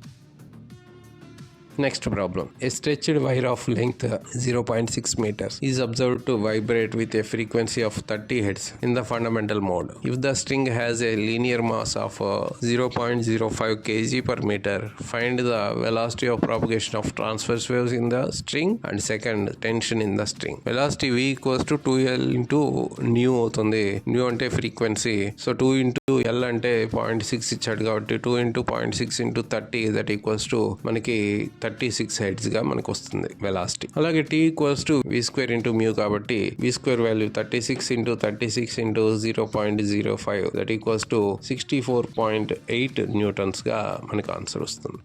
Next problem. A stretched wire of length 0.6 meters is observed to vibrate with a frequency of 30 Hz in the fundamental mode. If the string has a linear mass of 0.05 kg/meter, find the velocity of propagation of transverse waves in the string and second tension in the string. Velocity V equals to 2L into nu అవుతుంది. nu అంటే frequency, so 2 into L అంటే 0.6 ఇచ్చాడు కాబట్టి 2 into 0.6 into 30 that equals to మనకి 36 heads గా మనకు వస్తుంది velocity. అలాగే t equals to v² into mu కాబట్టి v² value 36 into 36 into 0.05 that equals to 64.8 newtons గా మనకు ఆన్సర్ వస్తుంది.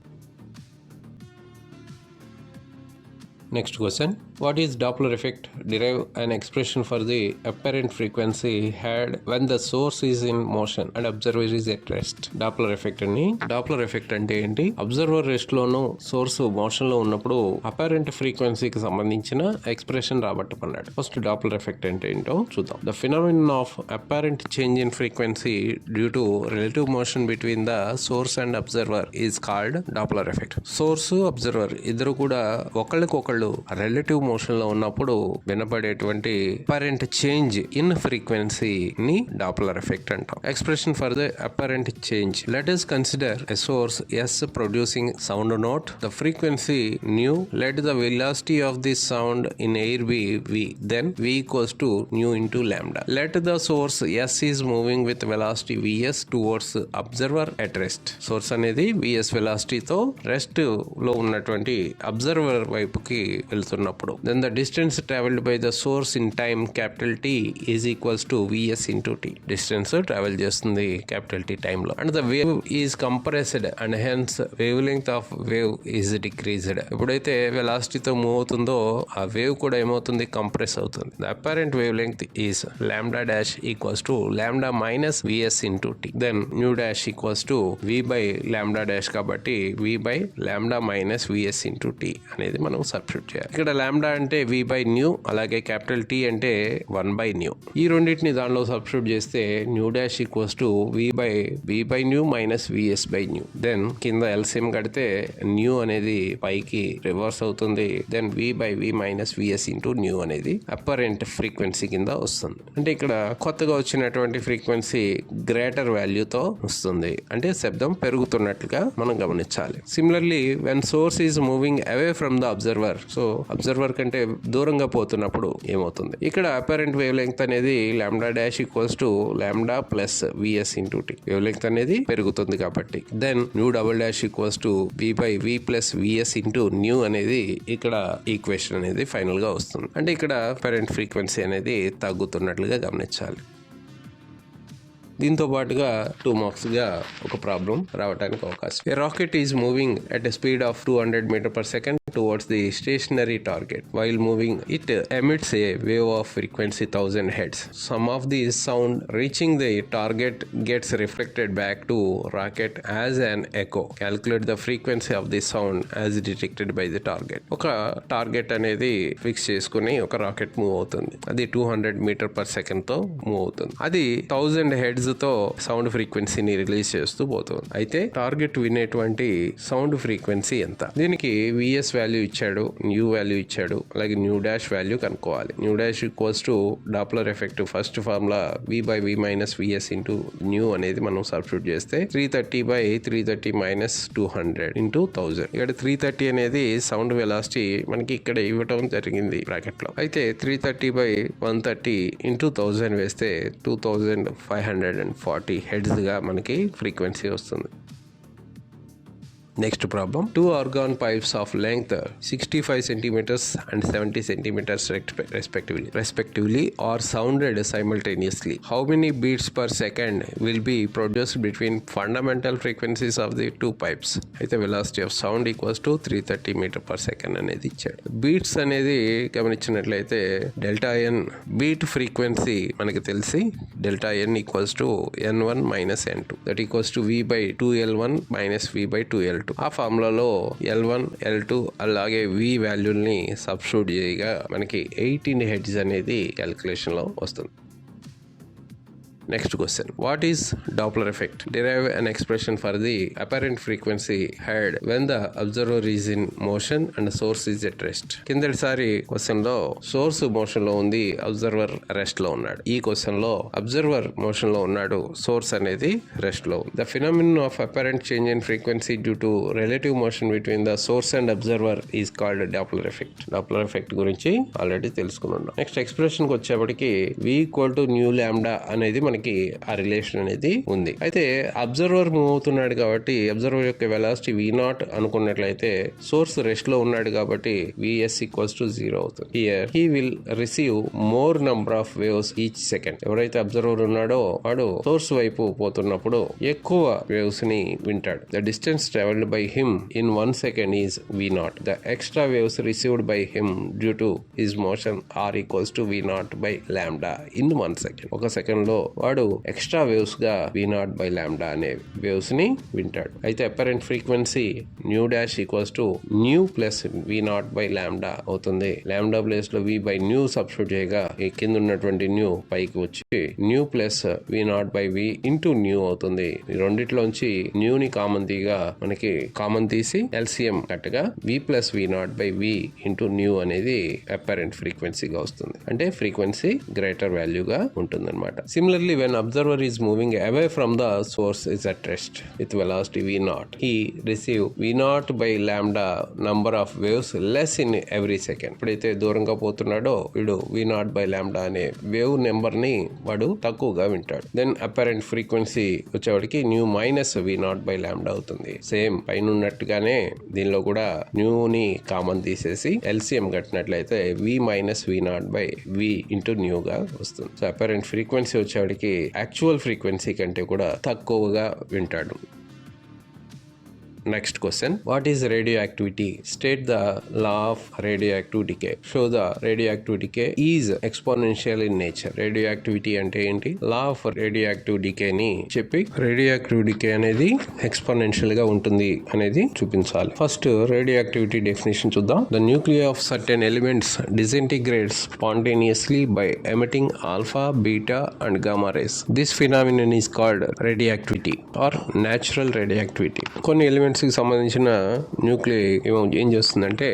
Next question. What is Doppler effect? Derive an expression for the apparent frequency had when the source is in motion and observer is at rest. Doppler effect అని. Doppler effect అంటే ఏంటి? Observer rest లోను source motion లో ఉన్నప్పుడు apparent ఫ్రీక్వెన్సీకి సంబంధించిన expression రాబట్టమన్నాడు. First Doppler effect అంటే ఏంటో చూద్దాం. The phenomenon of apparent change in frequency due to relative motion between the source and observer is called Doppler effect. Source observer ఇద్దరు కూడా ఒకళ్ళకొకళ్ళు రిలేటివ్ మోషన్ లో ఉన్నప్పుడు వినపడేటువంటి అపారెంట్ చేంజ్ ఇన్ ఫ్రీక్వెన్సీ ని Doppler effect అంటాం. Expression for the apparent change. Let us consider a source S producing sound note. The frequency nu. Let the velocity of this sound in air be v. Then v equals to nu into lambda. Let the source S is moving with velocity vs towards observer at rest. Source అనేది vs velocity తో rest లో ఉన్నటువంటి observer వైపుకి వెళ్తున్నప్పుడు then the distance traveled by the source in time capital T is equals to vs into t. distance travel చేస్తుంది capital T time లో and the wave is compressed and hence wavelength of wave is decreased. ఎప్పుడైతే velocity తో move అవుతుందో ఆ wave కూడా ఏమవుతుంది, compress అవుతుంది. the apparent wavelength is lambda dash equals to lambda minus vs into t. then nu dash equals to v by lambda dash కాబట్టి v by lambda minus vs into t అనేది మనం substitute చేయాలి. ఇక్కడ lambda అంటే v by nu, అలాగే capital T అంటే 1 by nu. ఈ రెండింటిని దానిలో సబ్స్టిట్యూట్ చేస్తే nu dash equals to v by nu minus vs by nu. Then కింద ఎల్సిఎం కడితే nu అనేది పైకి రివర్స్ అవుతుంది. Then v by v minus vs into nu అనేది అపరెంట్ ఫ్రీక్వెన్సీ కింద వస్తుంది. అంటే ఇక్కడ కొత్తగా వచ్చినటువంటి ఫ్రీక్వెన్సీ గ్రేటర్ వాల్యూతో వస్తుంది, అంటే శబ్దం పెరుగుతున్నట్లుగా మనం గమనించాలి. Similarly when source is moving away from the observer, so observer కంటే దూరంగా పోతున్నప్పుడు ఏమవుతుంది, ఇక్కడ అపారెంట్ వేవ్ లెంగ్త్ అనేది lambda dash equals to lambda plus VS into T. Wave length అనేది పెరుగుతుంది కాబట్టి then nu double dash equals to V by V plus VS into nu అనేది ఇక్కడ ఈక్వేషన్ అనేది ఫైనల్ గా వస్తుంది. అంటే ఇక్కడ అపారెంట్ ఫ్రీక్వెన్సీ అనేది తగ్గుతున్నట్లుగా గమనించాలి. దీంతో పాటుగా 2 మార్క్స్ గా ఒక ప్రాబ్లం రావడానికి అవకాశం. A rocket is moving at a speed of 200 metre per second towards the stationary target. While moving, it emits a wave of frequency 1000 Hz. Some of the sound reaching the target gets reflected back to rocket as an echo. Calculate the frequency of the sound as detected by the target. ఒక target అనేది fix చేసుకుని ఒక rocket move అవుతుంది. అది 200 metre per second తో move అవుతుంది. అది 1000 heads తో సౌండ్ ఫ్రీక్వెన్సీని రిలీజ్ చేస్తూ పోతుంది. అయితే టార్గెట్ వినేటువంటి సౌండ్ ఫ్రీక్వెన్సీ ఎంత? దీనికి విఎస్ వాల్యూ ఇచ్చాడు, న్యూ వాల్యూ ఇచ్చాడు, అలాగే న్యూ డాష్ వాల్యూ కనుక్కోవాలి. New dash equals to Doppler effect first formula v by v minus vs into nu అనేది మనం సబ్స్టిట్యూట్ చేస్తే 330 by 330 minus 200 ఇంటూ 1000. ఇక్కడ 330 అనేది సౌండ్ వెలాసిటీ మనకి ఇక్కడ ఇవ్వటం జరిగింది బ్రాకెట్ లో. అయితే 330 by 130 ఇంటూ 1000 వేస్తే 2540 హెడ్స్ గా మనకి ఫ్రీక్వెన్సీ వస్తుంది. Next problem. Two organ pipes of length 65 centimeters and 70 centimeters respectively are sounded simultaneously. How many beats per second will be produced between fundamental frequencies of the two pipes? అయితే velocity of sound equals to 330 meter per second అనేది ఇచ్చాడు. Beats అనేది గమనించినట్లయితే delta ఎన్ beat frequency మనకి తెలిసి delta N equals to n1 minus n2 that equals to v by 2l1 minus v by 2l2. ఆ ఫార్ములాలో L1 L2 అలాగే V వాల్యూల్ని substitute చేయగా మనకి 18 హెడ్స్ అనేది క్యాలిక్యులేషన్ లో వస్తుంది. Next question. What is Doppler effect? Derive an expression for the apparent frequency heard when the observer is in motion and the source is at rest. కిందటిసారి question లో source motion లో ఉంది, observer rest లో ఉన్నాడు. ఈ question లో observer motion లో ఉన్నాడు, సోర్స్ అనేది రెస్ట్ లో ఉంది. The phenomenon of apparent change in frequency due to relative motion between the source and observer is called Doppler effect. Doppler effect గురించి ఆల్రెడీ తెలుసుకున్నాం. నెక్స్ట్ ఎక్స్ప్రెషన్ కి వచ్చేప్పటికి v equal to new lambda అనేది మనకి ఆ relation అనేది ఉంది. అయితే అబ్జర్వర్ మూవ్ అవుతున్నాడు కాబట్టి అబ్జర్వర్ యొక్క వెలాసిటీ v0 అనుకున్నట్లయితే సోర్స్ రెస్ట్ లో ఉన్నాడు కాబట్టి vs ఈక్వల్స్ టు 0 అవుతుంది. Here he will receive more number of waves each second. ఎవరైతే అబ్జర్వర్ ఉన్నాడో వాడు సోర్స్ వైపు పోతున్నప్పుడు ఎక్కువ వేవ్స్ ని వింటాడు. The distance travelled by him in 1 second is v0. The extra waves received by him due to his motion are equals to v0 by lambda in 1 second. ఒక second లో వాడు ఎక్స్ట్రా వేవ్స్ గా v0 by lambda అనే waves ని వింటాడు. అయితే apparent frequency nu dash equals to new plus v0 by lambda అవుతుంది. Lambda place లో v బై న్యూ సబ్స్టిట్యూట్ చేయగా ఈ కింద ఉన్నటువంటి న్యూ పైకి వచ్చి new plus v0 by v into new అవుతుంది. ఈ రెండిట్లోంచి న్యూ ని కామన్ తీగా మనకి కామన్ తీసి ఎల్సిఎం కట్టగా v plus v0 by v into nu అనేది అపరెంట్ ఫ్రీక్వెన్సీగా వస్తుంది. అంటే ఫ్రీక్వెన్సీ గ్రేటర్ వాల్యూగా ఉంటుంది అనమాట. Similarly when observer is moving away from the source is at rest with velocity v0, he receive v0 by lambda number of waves less in every second. ఎప్పుడైతే దూరంగా పోతున్నాడో వీడు v0 by lambda అనే wave number ని వాడు తక్కువగా వింటాడు. దెన్ apparent frequency వచ్చేవాడికి nu minus v0 by lambda అవుతుంది. సేమ్ పైన ఉన్నట్టుగానే దీనిలో కూడా న్యూ ని కామన్ తీసేసి ఎల్సిఎం కట్టినట్లయితే v minus v0 by v into nu గా వస్తుంది. సో అపరెంట్ ఫ్రీక్వెన్సీ వచ్చేవాడికి యాక్చువల్ ఫ్రీక్వెన్సీ కంటే కూడా తక్కువగా వింటాడు. Next question. What is radioactivity? State the law of radioactive decay. Show the radioactive decay is exponential in nature. Radioactivity అంటే ఏంటి? Law of radioactive decay ని చెప్పి radioactive decay అనేది exponential గా ఉంటుంది అనేది చూపించాలి. First radioactivity definition చూద్దాం. The nuclei of certain elements disintegrates spontaneously by emitting alpha, beta and gamma rays. This phenomenon is called radioactivity or natural radioactivity. కొన్ని elements కి సంబంధించిన న్యూక్లియై ఏం చేస్తుందంటే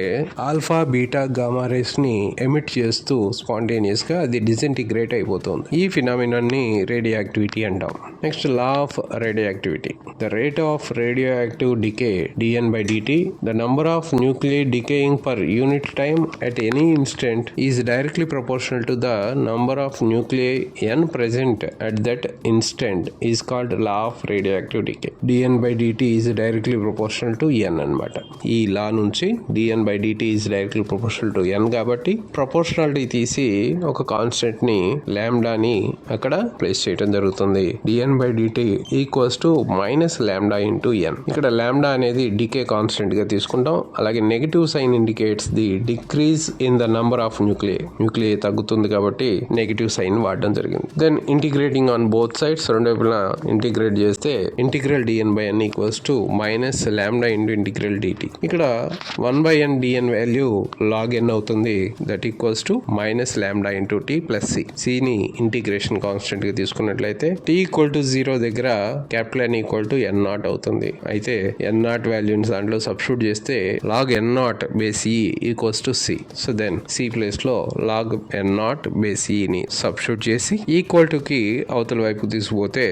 ఆల్ఫా బీటా గామా రేస్ ని emit చేస్తూ spontaneous గా అది డిసింటిగ్రేట్ అయిపోతుంది. ఈ ఫినామినన్ ని రేడియోయాక్టివిటీ అంటాం. Next law of radioactivity. The rate of radioactive decay dN by dt, the number of nuclei decaying per unit time at any instant is directly proportional to the number of nuclei n present at that instant is called law of radioactive decay. dN by dt is directly proportional proportional to n అన్నమాట. ఈ లా నుంచి dn/dt is directly proportional to n కాబట్టి proportionality తీసి ఒక constant ని లాంబ్డాని అక్కడ place చేయడం జరుగుతుంది. dn/dt equals to minus lambda into n. ఇక్కడ లాంబ్డా అనేది డికే కాన్స్టెంట్ గా తీసుకుంటాం. అలాగే negative sign indicates the decrease in the number of nuclei తగ్గుతుంది కాబట్టి నెగటివ్ సైన్ వాడడం జరిగింది. Then integrating on both sides, రెండు వైపులా ఇంటిగ్రేట్ చేస్తే integral dn/n equals to minus lambda into integral dt. ఇక్కడ 1/n dn value log n అవుతుంది. That equals to minus lambda into t plus c. c ని integration constant గా తీసుకున్నట్లయితే t equal to 0 దగ్గర capital N equal to n0 అవుతుంది. అయితే n0 వాల్యూని దాంట్లో సబ్స్టిట్యూట్ చేస్తే log n0 base e equals to c. So then c place లో log n0 బేస్ e ని సబ్స్టిట్యూట్ చేసి ఈక్వల్ టు కి అవతల వైపు తీసుకుపోతే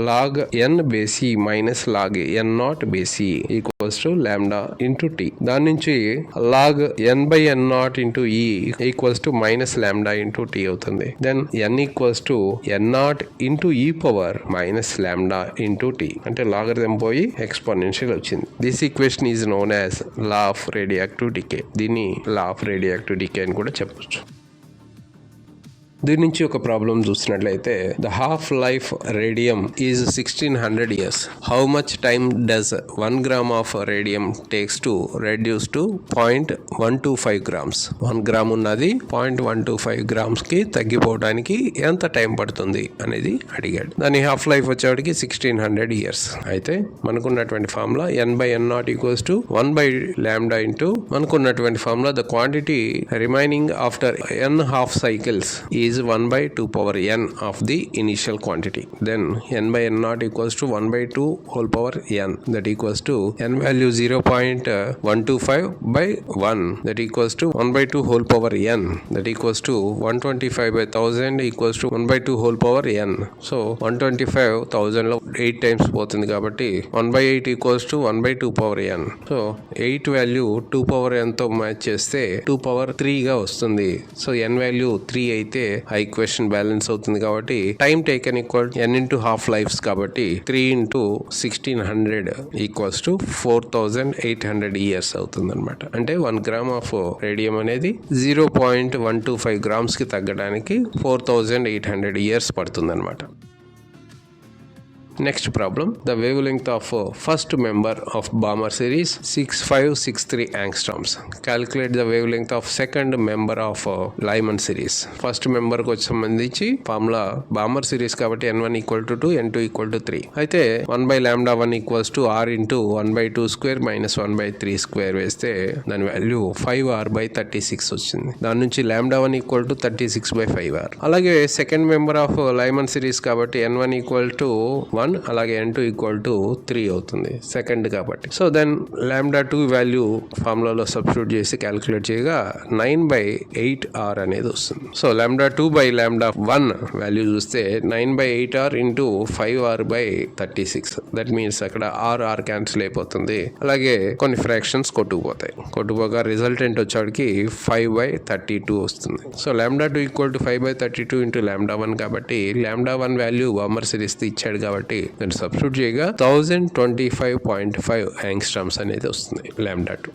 log n base e minus log n0 base e equals to lambda into t. దాని నుంచి log n/n0 into e equals to minus lambda into t అవుతుంది. Then n equals to n0 into e power minus lambda into t. అంటే logarithm పోయి exponential వచ్చింది. This equation is known as law of radioactive decay. దీన్ని law of radioactive decay అని కూడా చెప్పొచ్చు. దీని నుంచి ఒక ప్రాబ్లం చూసినట్లయితే the half life radium is 1600 years. How much time does 1 gram of radium takes to reduce to 0.125 grams. 1 gram ఉన్నది 0.125 grams కి తగ్గిపోవడానికి ఎంత టైం పడుతుంది అనేది అడిగాడు. దాని హాఫ్ లైఫ్ వచ్చేవాడికి 1600 years. అయితే మనకున్నటువంటి formula n/n0 equals to 1/λ into మనకున్నటువంటి formula the quantity remaining after n half cycles is 1/2 power n of the initial quantity. Then n/n0 equals to 1/2 whole power n, that equals to n value 0.125 by 1, that equals to 1/2 whole power n, that equals to 125 by 1000 equals to 1/2 whole power n. So 125,000 లో 8 times పోతుంది కాబట్టి 1/8 equals to 1/2 power n. So 8 value 2 power n తో match చేస్తే 2 power 3 గా వస్తుంది. So n value 3 అయితే ఆ equation balance అవుతుంది కాబట్టి time taken equal n into half lives కాబట్టి 3 ఇంటూ 1600 ఈక్వల్స్ టు 4800 years అవుతుంది అనమాట. అంటే 1 గ్రామ్ ఆఫ్ రేడియం అనేది 0.125 grams కి తగ్గడానికి 4800 years పడుతుంది అనమాట. Next problem, the wavelength of first member of Balmer series 6563 angstroms. Calculate the wavelength of second member of Lyman series. First member కు సంబంధించి ఫార్ములా Balmer series కాబట్టి n1 equal to 2, n2 equal to 3. అయితే 1/λ1 equals to r into 1/2 square minus 1/3 square వేస్తే దాని value 5r/36 వచ్చింది. దాని నుంచి λ1 equal to 36/5r. అలాగే second member of Lyman series కాబట్టి n1 ఈక్వల్ టు 1, అలాగే n2 ఈక్వల్ టు 3 అవుతుంది సెకండ్ కాబట్టి. సో దెన్ λ2 వాల్యూ ఫార్ములాలో సబ్స్టిట్యూట్ చేసి క్యాలిక్యులేట్ చేయగా 9/8r అనేది వస్తుంది. సో λ2/λ1 వాల్యూ చూస్తే 9/8r into 5r/36. That means అక్కడ r క్యాన్సిల్ అయిపోతుంది. అలాగే కొన్ని ఫ్రాక్షన్స్ కొట్టుకుపోగా రిజల్టెంట్ వచ్చేవాడికి 5/32 వస్తుంది. సో λ2 ఈక్వల్ టు 5/32 ఇంటూ λ1 కాబట్టి λ1 వాల్యూ బామర్ సిరీస్ ఇచ్చాడు కాబట్టి దాన్ని సబ్స్టిట్యూట్ చేయగా 1025.5 యాంగ్స్ట్రామ్స్ అనేది వస్తుంది λ2.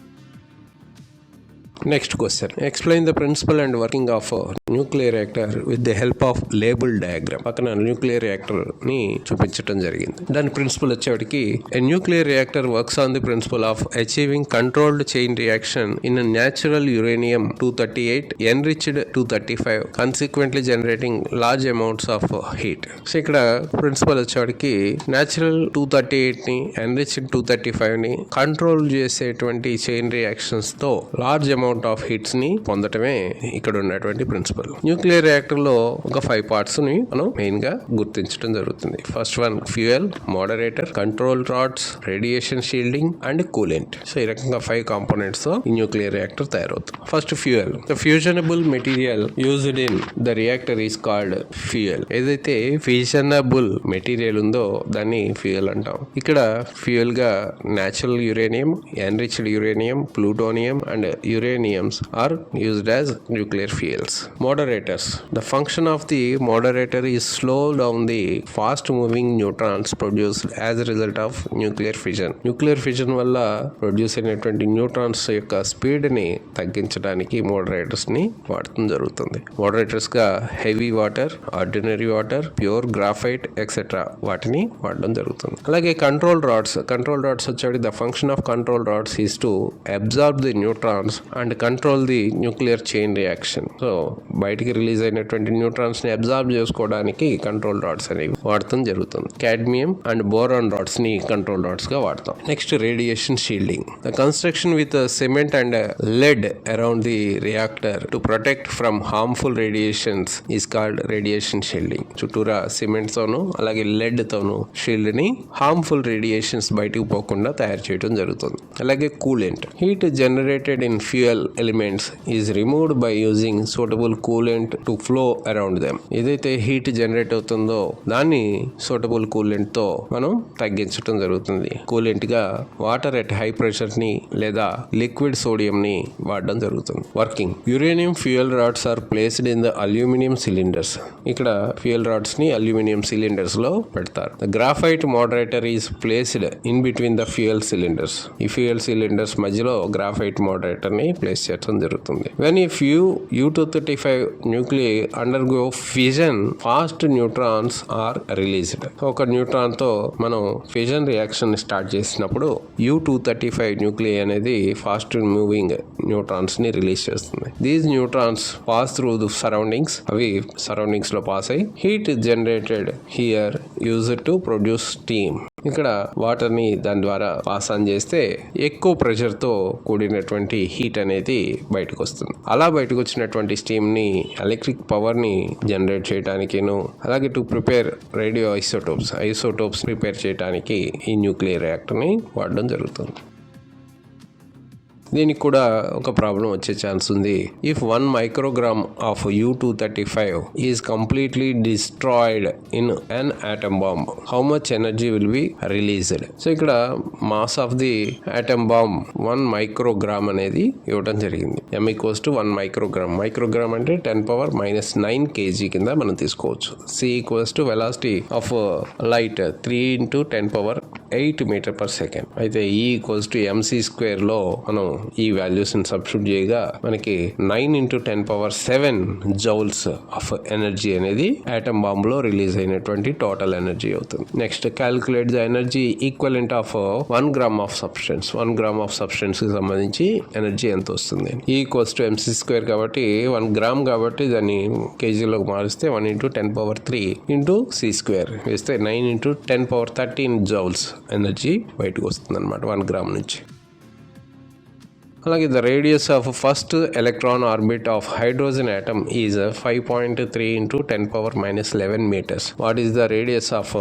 Next question, explain the principle and working of nuclear reactor with the help of label diagram. పక్కన న్యూక్లియర్ రియాక్టర్ ని చూపించడం జరిగింది. దాని ప్రిన్సిపల్ వచ్చేవాడికి a nuclear reactor works on the principle of achieving controlled chain reaction in natural uranium 238 enriched 235 consequently generating large amounts of heat. So ఇక్కడ principle వచ్చేవాడికి natural 238 ని enriched 235 ని కంట్రోల్ చేసేటువంటి చైన్ రియాక్షన్స్ తో లార్జ్ అమౌంట్ ఆఫ్ హిట్స్ ని పొందటమే ఇక్కడ ఉన్నటువంటి principal. Nuclear reactor లో ఒక 5 parts ని మనం మెయిన్ గా గుర్తించడం జరుగుతుంది. First one fuel, moderator, control rods, radiation shielding and coolant. So ఈ రకంగా 5 components తో ఈ న్యూక్లియర్ రియాక్టర్ తయారవుతుంది. First fuel. The fusionable material used in the reactor is called fuel. ఏదైతే ఫ్యూజనబుల్ మెటీరియల్ ఉందో దాన్ని ఫ్యూయల్ అంటాం. ఇక్కడ ఫ్యూయల్ గా natural uranium, enriched uranium, plutonium and uranium uraniums are used as nuclear fuels. Moderators. The function of the moderator is slow down the fast moving neutrons produced as a result of nuclear fission. Nuclear fission వల్ల produce అయినటువంటి neutrons యొక్క speed ని తగ్గించడానికి moderators ని వాడటం జరుగుతుంది. Moderators గా heavy water, ordinary water, pure graphite etcetera వాటిని వాడడం జరుగుతుంది. అలాగే కంట్రోల్ రాడ్స్ వచ్చేది the function of control rods is to absorb the neutrons and control the nuclear chain reaction. So బయటికి రిలీజ్ అయినటువంటి న్యూట్రాన్స్ ని అబ్జార్బ్ చేసుకోవడానికి కంట్రోల్ రాడ్స్ అనేవి వాడటం జరుగుతుంది. కాడ్మియం అండ్ బోరాన్ రాడ్స్ ని కంట్రోల్ రాడ్స్ గా వాడతాం. Next radiation shielding. The construction with cement and lead around the reactor to protect from harmful radiations is called radiation shielding. చుట్టూరా cement తోను అలాగే లెడ్ తోను షీల్డ్ ని హార్మ్ఫుల్ రేడియేషన్స్ బయటకు పోకుండా తయారు చేయడం జరుగుతుంది. అలాగే coolant. Heat generated in fuel elements is removed by using suitable coolant to flow around them. ఏదైతే హీట్ జనరేట్ అవుతుందో దాన్ని సూటబుల్ కూలెంట్ తో మనం తగ్గించడం జరుగుతుంది. కూలెంట్ గా వాటర్ ఎట్ హై ప్రెషర్ ని లేదా లిక్విడ్ సోడియం ని వాడడం జరుగుతుంది. Working. Uranium fuel rods are placed in the aluminium cylinders. ఇక్కడ ఫ్యూయల్ రాడ్స్ ని అల్యూమినియం సిలిండర్స్ లో పెడతారు. The graphite moderator is placed in between the fuel cylinders. ఈ ఫ్యూయల్ సిలిండర్స్ మధ్యలో గ్రాఫైట్ మోడరేటర్ ని ప్లేస్ చేయడం జరుగుతుంది. వెన్ ఈ ఫ్యూ U-235 nuclei undergo fission, fast neutrons are released. ఒక న్యూట్రాన్ తో మనం ఫిజన్ రియాక్షన్ స్టార్ట్ చేసినప్పుడు U-235 న్యూక్లియై అనేది ఫాస్ట్ మూవింగ్ న్యూట్రాన్స్ ని రిలీజ్ చేస్తుంది. These neutrons pass through the surroundings. అవి సరౌండింగ్స్ లో పాస్ అయ్యి heat generated here used to produce steam. ఇక్కడ వాటర్ ని దాని ద్వారా పాస్ ఆన్ చేస్తే ఎక్కువ ప్రెషర్ తో కూడినటువంటి హీట్ అనేది బయటకు వస్తుంది. అలా బయటకు వచ్చినటువంటి స్టీమ్ ని ఎలక్ట్రిక్ పవర్ ని జనరేట్ చేయడానికిను అలాగే to prepare radio isotopes prepare చేయడానికి ఈ న్యూక్లియర్ రియాక్టర్ ని వాడడం జరుగుతుంది. దీనికి కూడా ఒక ప్రాబ్లం వచ్చే ఛాన్స్ ఉంది. If 1 microgram of U-235 is completely destroyed in an atom bomb, how much energy will be released? So ఇక్కడ mass of the atom bomb 1 microgram అనేది ఇవ్వడం జరిగింది. M = 1 microgram. మైక్రోగ్రామ్ అంటే 10⁻⁹ kg కింద మనం తీసుకోవచ్చు. C = velocity of light 3 × 10⁸ మీటర్/సెకండ్. అయితే E = mc² లో మనం ఈ వాల్యూస్ ని సబ్స్టిట్యూట్ చేయగా మనకి 9 × 10⁷ జౌల్స్ ఆఫ్ ఎనర్జీ అనేది ఆటమ్ బాంబ్ లో రిలీజ్ అయినటువంటి టోటల్ ఎనర్జీ అవుతుంది. Next calculate the energy equivalent of 1 gram of substance. 1 gram of substance కి సంబంధించి ఎనర్జీ ఎంత వస్తుంది? E = mc² కాబట్టి 1 gram కాబట్టి దాన్ని కేజీలోకి మారిస్తే 1 × 10⁻³ × c² వేస్తే 9 × 10⁻13 జౌల్స్ ఎనర్జీ బయటకు వస్తుంది అనమాట 1 gram నుంచి. అలాగే the radius of first electron orbit of hydrogen atom is 5.3 × 10⁻⁻11 metres. What is the radius of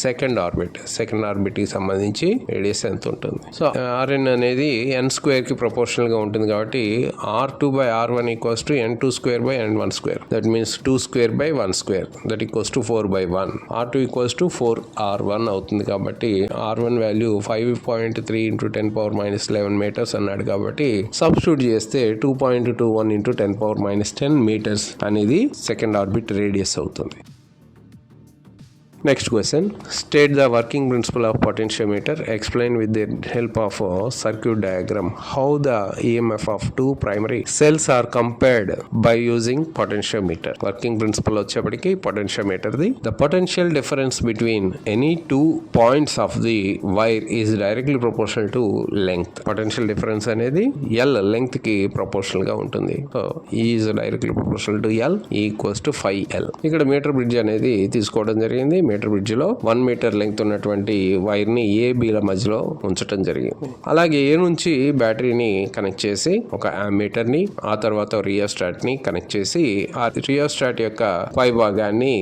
second orbit? Second orbit కి సంబంధించి రేడియస్ ఎంత ఉంటుంది? సో Rn అనేది n² కి ప్రపోర్షనల్ గా ఉంటుంది కాబట్టి R2/R1 = n2² that means 2²/1² that = 4/1. R2 = 4R1 అవుతుంది కాబట్టి R1 వాల్యూ 5.3 × 10⁻⁻11 మీటర్స్ అన్నాడు కాబట్టి సబ్స్టిట్యూట్ చేస్తే 2.21 × 10⁻⁻10 మీటర్స్ అనేది సెకండ్ ఆర్బిట్ రేడియస్ అవుతుంది. Next question. State the working principle of potentiometer. Explain with the help of a circuit diagram how the EMF of two primary cells are compared by using potentiometer. Working principle వచ్చేప్పటికి potentiometer the the potential difference between any two points of the wire is directly proportional to length. Potential difference అనేది L length కి proportional గా ఉంటుంది. So E is directly proportional to L. E = 5L. ఇక్కడ metre bridge అనేది తీసుకోవడం జరిగింది. Metre bridge లో 1 metre length ఉన్నటువంటి వైర్ ని AB మధ్యలో ఉంచడం జరిగింది. అలాగే A నుంచి బ్యాటరీని కనెక్ట్ చేసి ఒక అమ్మీటర్ ని ఆ తర్వాత రియోస్టాట్ ని కనెక్ట్ చేసి ఆ రియోస్టాట్ యొక్క పై భాగాన్ని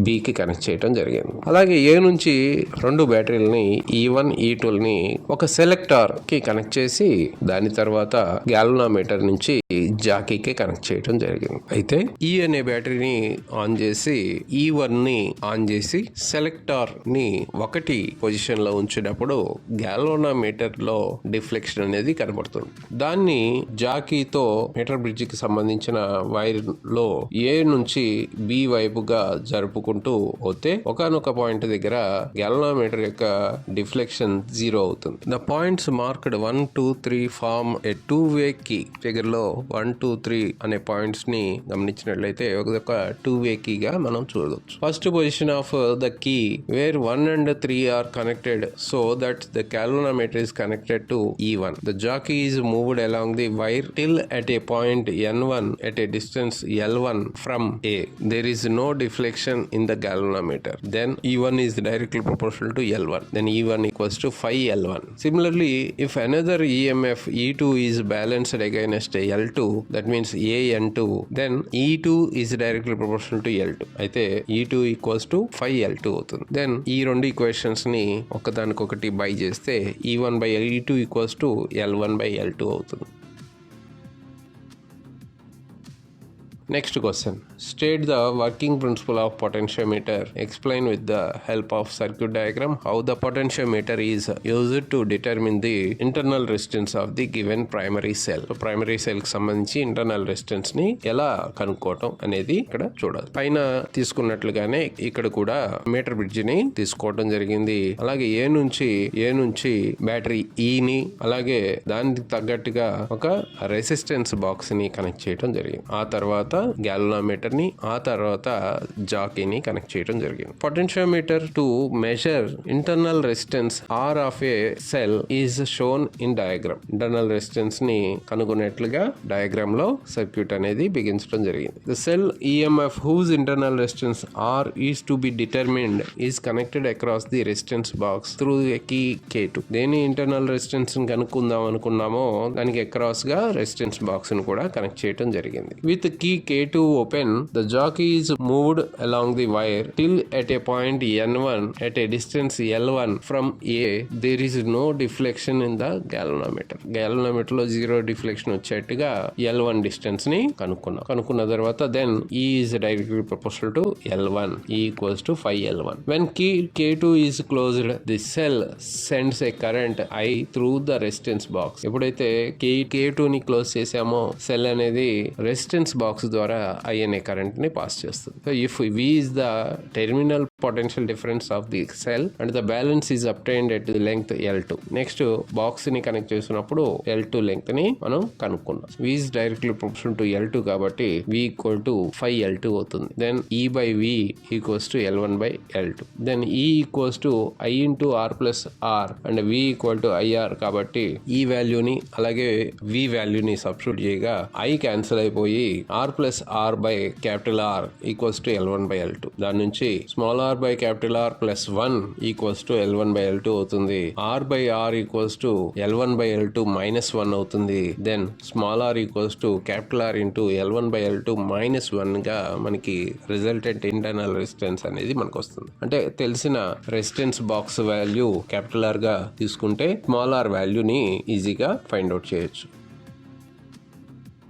B కి కనెక్ట్ చేయడం జరిగింది. అలాగే A నుంచి 2 బ్యాటరీలని E1 E2 ని ఒక సెలెక్టర్ కి కనెక్ట్ చేసి దాని తర్వాత గ్యాల్వనోమీటర్ నుంచి జాకీకి కనెక్ట్ చేయడం జరిగింది. అయితే E అనే బ్యాటరీని ఆన్ చేసి E1 ని ఆన్ చేసి సెలెక్టార్ ని 1 పొజిషన్ లో ఉంచినప్పుడు గ్యాల్వనోమీటర్ లో డిఫ్లెక్షన్ అనేది కనబడుతుంది. దాన్ని జాకీతో మీటర్ బ్రిడ్జ్ కి సంబంధించిన వైర్ లో ఏ నుంచి బి వైపుగా జరుపుకుంటూ పోతే ఒకానొక పాయింట్ దగ్గర గ్యాల్వనోమీటర్ యొక్క డిఫ్లెక్షన్ 0 అవుతుంది. The points marked 1, 2, 3 form a 2-way key. Figure లో 1, 2, 3 అనే పాయింట్స్ ని గమనించినట్లయితే ఒక 2-way కీ గా మనం చూడవచ్చు. First position of the key where 1 and 3 are connected so that the galvanometer is connected to E1. The jockey is moved along the wire till at a point N1 at a distance L1 from A. There is no deflection in the galvanometer. Then E1 is directly proportional to L1. Then E1 equals to phi L1. Similarly, if another EMF E2 is balanced against L2, that means AN2, then E2 is directly proportional to L2. అయితే E2 equals to phi L2 అవుతుంది. Then ఈ రెండు equations ని ఒకదానికొకటి by చేస్తే E1 by E2 equals to L1 by L2 అవుతుంది. Next question. State the working principle of potentiometer. Explain with the help of circuit diagram how the potentiometer is used to determine the internal resistance of the given primary cell. So, primary cell కి సంబంధించి internal resistance ని ఎలా కనుక్కోవటం అనేది ఇక్కడ చూడాలి. పైన తీసుకున్నట్లుగానే ఇక్కడ కూడా మీటర్ బ్రిడ్జ్ ని తీసుకోవడం జరిగింది. అలాగే ఏ నుంచి బ్యాటరీ ని అలాగే దానికి తగ్గట్టుగా ఒక రెసిస్టెన్స్ బాక్స్ ని కనెక్ట్ చేయడం జరిగింది. ఆ తర్వాత గ్యాల్వనోమీటర్ ని ఆ తర్వాత జాకీని కనెక్ట్ చేయడం జరిగింది. Potentiometer to measure internal resistance R of a cell is shown in diagram. Internal resistance ని కనుగొనేట్లుగా డయాగ్రామ్ లో సర్క్యూట్ అనేది బిగించడం జరిగింది. The cell EMF whose internal resistance R is to be determined is connected across the resistance box through a key K2. దేని internal resistance ని కనుక్కుందాం అనుకున్నామో దానికి అక్రాస్ గా రెసిస్టెన్స్ బాక్స్ ని కూడా కనెక్ట్ చేయడం జరిగింది. With key K2 open, the jockey is moved along the wire till at a point N1 at a distance L1 from A. There is no deflection in the galvanometer. Galvanometer లో 0 deflection వచ్చేట్టుగా L1 distance ని కనుక్కున్న తర్వాత then E is directly proportional to L1. E equals to phi L1. When key K2 is closed, the cell sends a current I through the resistance box. ఎప్పుడైతే K2 ని close చేసామో cell అనేది resistance box ద్వారా I అనే current ని pass చేస్తుంది. So if V is the terminal potential difference of the cell and the balance is obtained at the length L2. Next box ని connect చేసినప్పుడు L2 length ని మనం కనుక్కున్నాం. V is directly proportional to L2 కాబట్టి V equal to phi L2 అవుతుంది. Then E by V equals to L1 by L2. Then E equals to I into R plus R and V equal to IR కాబట్టి ఈ వాల్యూని అలాగే V వాల్యూని substitute చేయగా I cancel అయిపోయి R plus R by capital R equals to L1 by L2. దాని నుంచి small r by capital R plus 1 equals to L1 by L2 అవుతుంది. R by R equals to L1 by L2 minus 1 అవుతుంది. Then small r equals to capital R into L1 by L2 minus 1 గా మనకి resultant internal resistance అనేది మనకు వస్తుంది. అంటే తెలిసిన resistance box value capital R గా తీసుకుంటే స్మాల్ r వాల్యూని ఈజీగా ఫైండ్ అవుట్ చేయొచ్చు.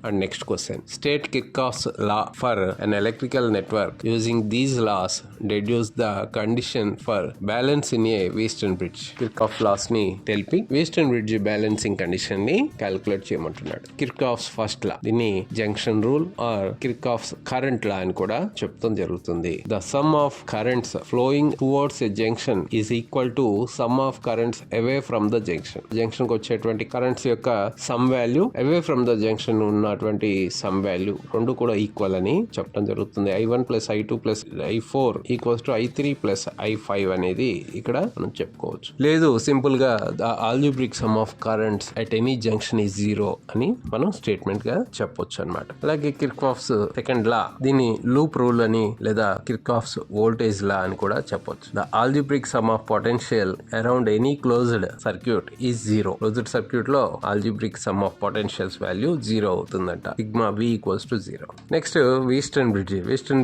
And next question. State Kirchhoff's law for an electrical network. Using these laws, deduce the condition for balance in a Wheatstone bridge. Kirchhoff laws ni తెలిపి Wheatstone bridge balancing condition ని calculate చేయమంటున్నాడు. Kirchhoff's first law. దీన్ని junction rule or Kirchhoff's current law అని కూడా చెప్తాం జరుగుతుంది. The sum of currents flowing towards a junction is equal to sum of currents away from the junction. Junction కు వచ్చేటువంటి currents యొక్క some value away from the junction ఉన్న అటువంటి some value రెండు కూడా ఈక్వల్ అని చెప్పడం జరుగుతుంది. I1 plus I2 plus I4 equals to I3 plus I5 అనేది ఇక్కడ మనం చెప్పుకోవచ్చు. లేదు సింపుల్ గా the algebraic sum of currents at any junction is 0 అని మనం స్టేట్మెంట్ గా చెప్పొచ్చు అన్నమాట. అలాగే కిర్చాఫ్స్ సెకండ్ లా దీన్ని లూప్ రూల్ అని లేదా కిర్చాఫ్స్ వోల్టేజ్ లా అని కూడా చెప్పొచ్చు. The algebraic sum of potential around any closed circuit is 0. Closed circuit లో algebraic sum of potentials value 0 అవుతుంది. వస్తుందంట. Sigma V equals to 0. Next Wheatstone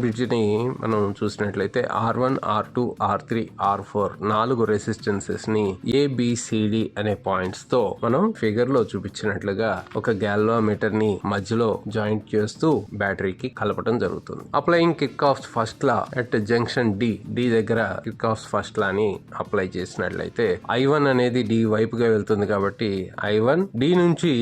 bridge ని మనం చూసినట్లయితే R1, R2, R3, R4 4 resistances ని ABCD అనే పాయింట్స్ తో మనం ఫిగర్ లో చూపించినట్లుగా ఒక గ్యాల్వామీటర్ ని మధ్యలో జాయింట్ చేస్తూ బ్యాటరీకి కలపడం జరుగుతుంది. Applying Kirchhoff first law at junction D దగ్గర కిక్ ఆఫ్ ఫస్ట్ లా ని అప్లై చేసినట్లయితే I1 అనేది D వైపుగా వెళ్తుంది కాబట్టి I1 D నుంచి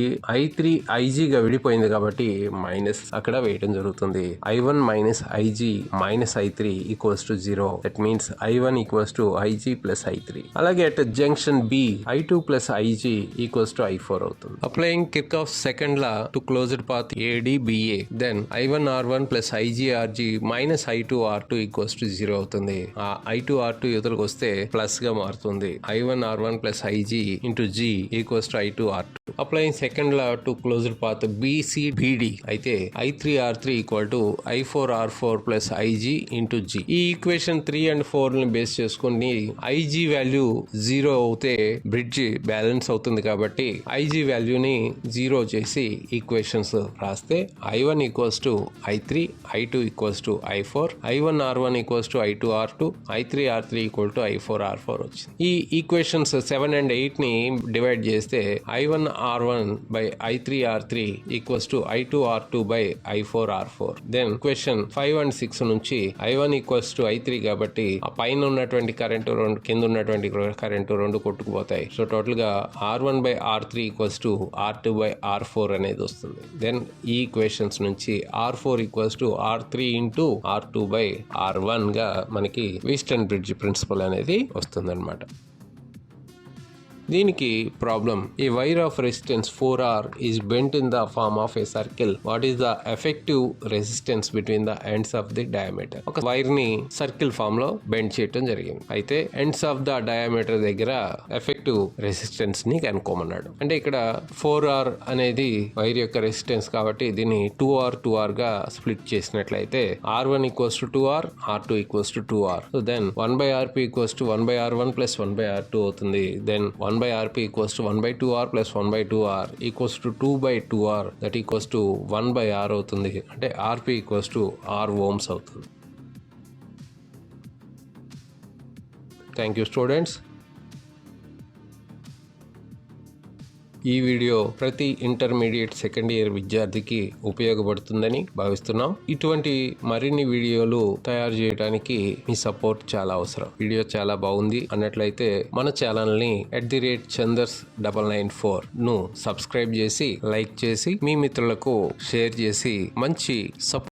I3 IG గా విడిపోయింది కాబట్టి మైనస్ అక్కడ వేయడం జరుగుతుంది. I1 minus IG minus I3 equals to 0. That means I1 equals to IG plus I3. అలాగే at junction B I2 plus IG equals to I4 అవుతుంది. Applying Kirchhoff second law to closed path ADBA then I1 R1 plus IG RG minus I2 R2 equals to 0 అవుతుంది. ఆ I2 R2 యువతలకు వస్తే plus గా మారుతుంది. I1 R1 plus IG into G equals to I2 R2. Applying second law to closed path BCBD అయితే I3 R3 equal to I4 R4 plus IG into G. ఈ equation 3 and 4 ని base చేసుకుని IG value 0 అవుతే bridge balance అవుతుంది కాబట్టి IG వాల్యూని 0 చేసి equations రాస్తే I1 equals to I3, I2 equals to I4, I1 R1 equals to I2 R2, I3 R3 equal to I4 R4 వచ్చింది. ఈ ఈక్వేషన్స్ 7 and 8 ని డివైడ్ చేస్తే I1 R1 by I3 R3 equals to I2 R2 by I4 R4. Then equation 5 and 6 నుంచి I1 equals to I3 కాబట్టి ఆ పైన ఉన్నటువంటి current రెండు కింద ఉన్నటువంటి కరెంటు రెండు కొట్టుకుపోతాయి. సో టోటల్ గా R1 by R3 equals to R2 by R4 అనేది వస్తుంది. దెన్ ఈ ఈక్వేషన్స్ నుంచి R4 equals to R3 into R2 by R1 గా మనకి వీస్టర్న్ బ్రిడ్జ్ ప్రిన్సిపల్ అనేది వస్తుంది అనమాట. దీనికి ప్రాబ్లం ఈ wire of resistance 4R is bent in the form of a circle. What is the effective resistance between the ends of the diameter. ఒక wire ని circle form లో బెండ్ చేయడం జరిగింది. అయితే ఎండ్స్ ఆఫ్ ద డయామీటర్ దగ్గర effective resistance ని కనుక్కోమన్నాడు. అంటే ఇక్కడ 4R అనేది వైర్ యొక్క రెసిస్టెన్స్ కాబట్టి దీన్ని 2R గా స్ప్లిట్ చేసినట్లయితే R1 equals to 2R, R2 equals to 2R. So then 1/RP equals to 1/R1 plus 1/R2 అవుతుంది. Then 1/RP equals to 1/2R plus 1/2R equals to 2/2R that equals to 1/R అవుతుంది. అంటే RP equals to R ohms అవుతుంది. Thank you students. ఈ video ప్రతి intermediate second year విద్యార్థికి ఉపయోగపడుతుందని భావిస్తున్నాం. ఇటువంటి మరిన్ని వీడియోలు తయారు చేయడానికి మీ సపోర్ట్ చాలా అవసరం. వీడియో చాలా బాగుంది అన్నట్లయితే మన ఛానల్ ని @Chanders994 ను సబ్స్క్రైబ్ చేసి లైక్ చేసి మీ మిత్రులకు షేర్ చేసి మంచి సపోర్ట్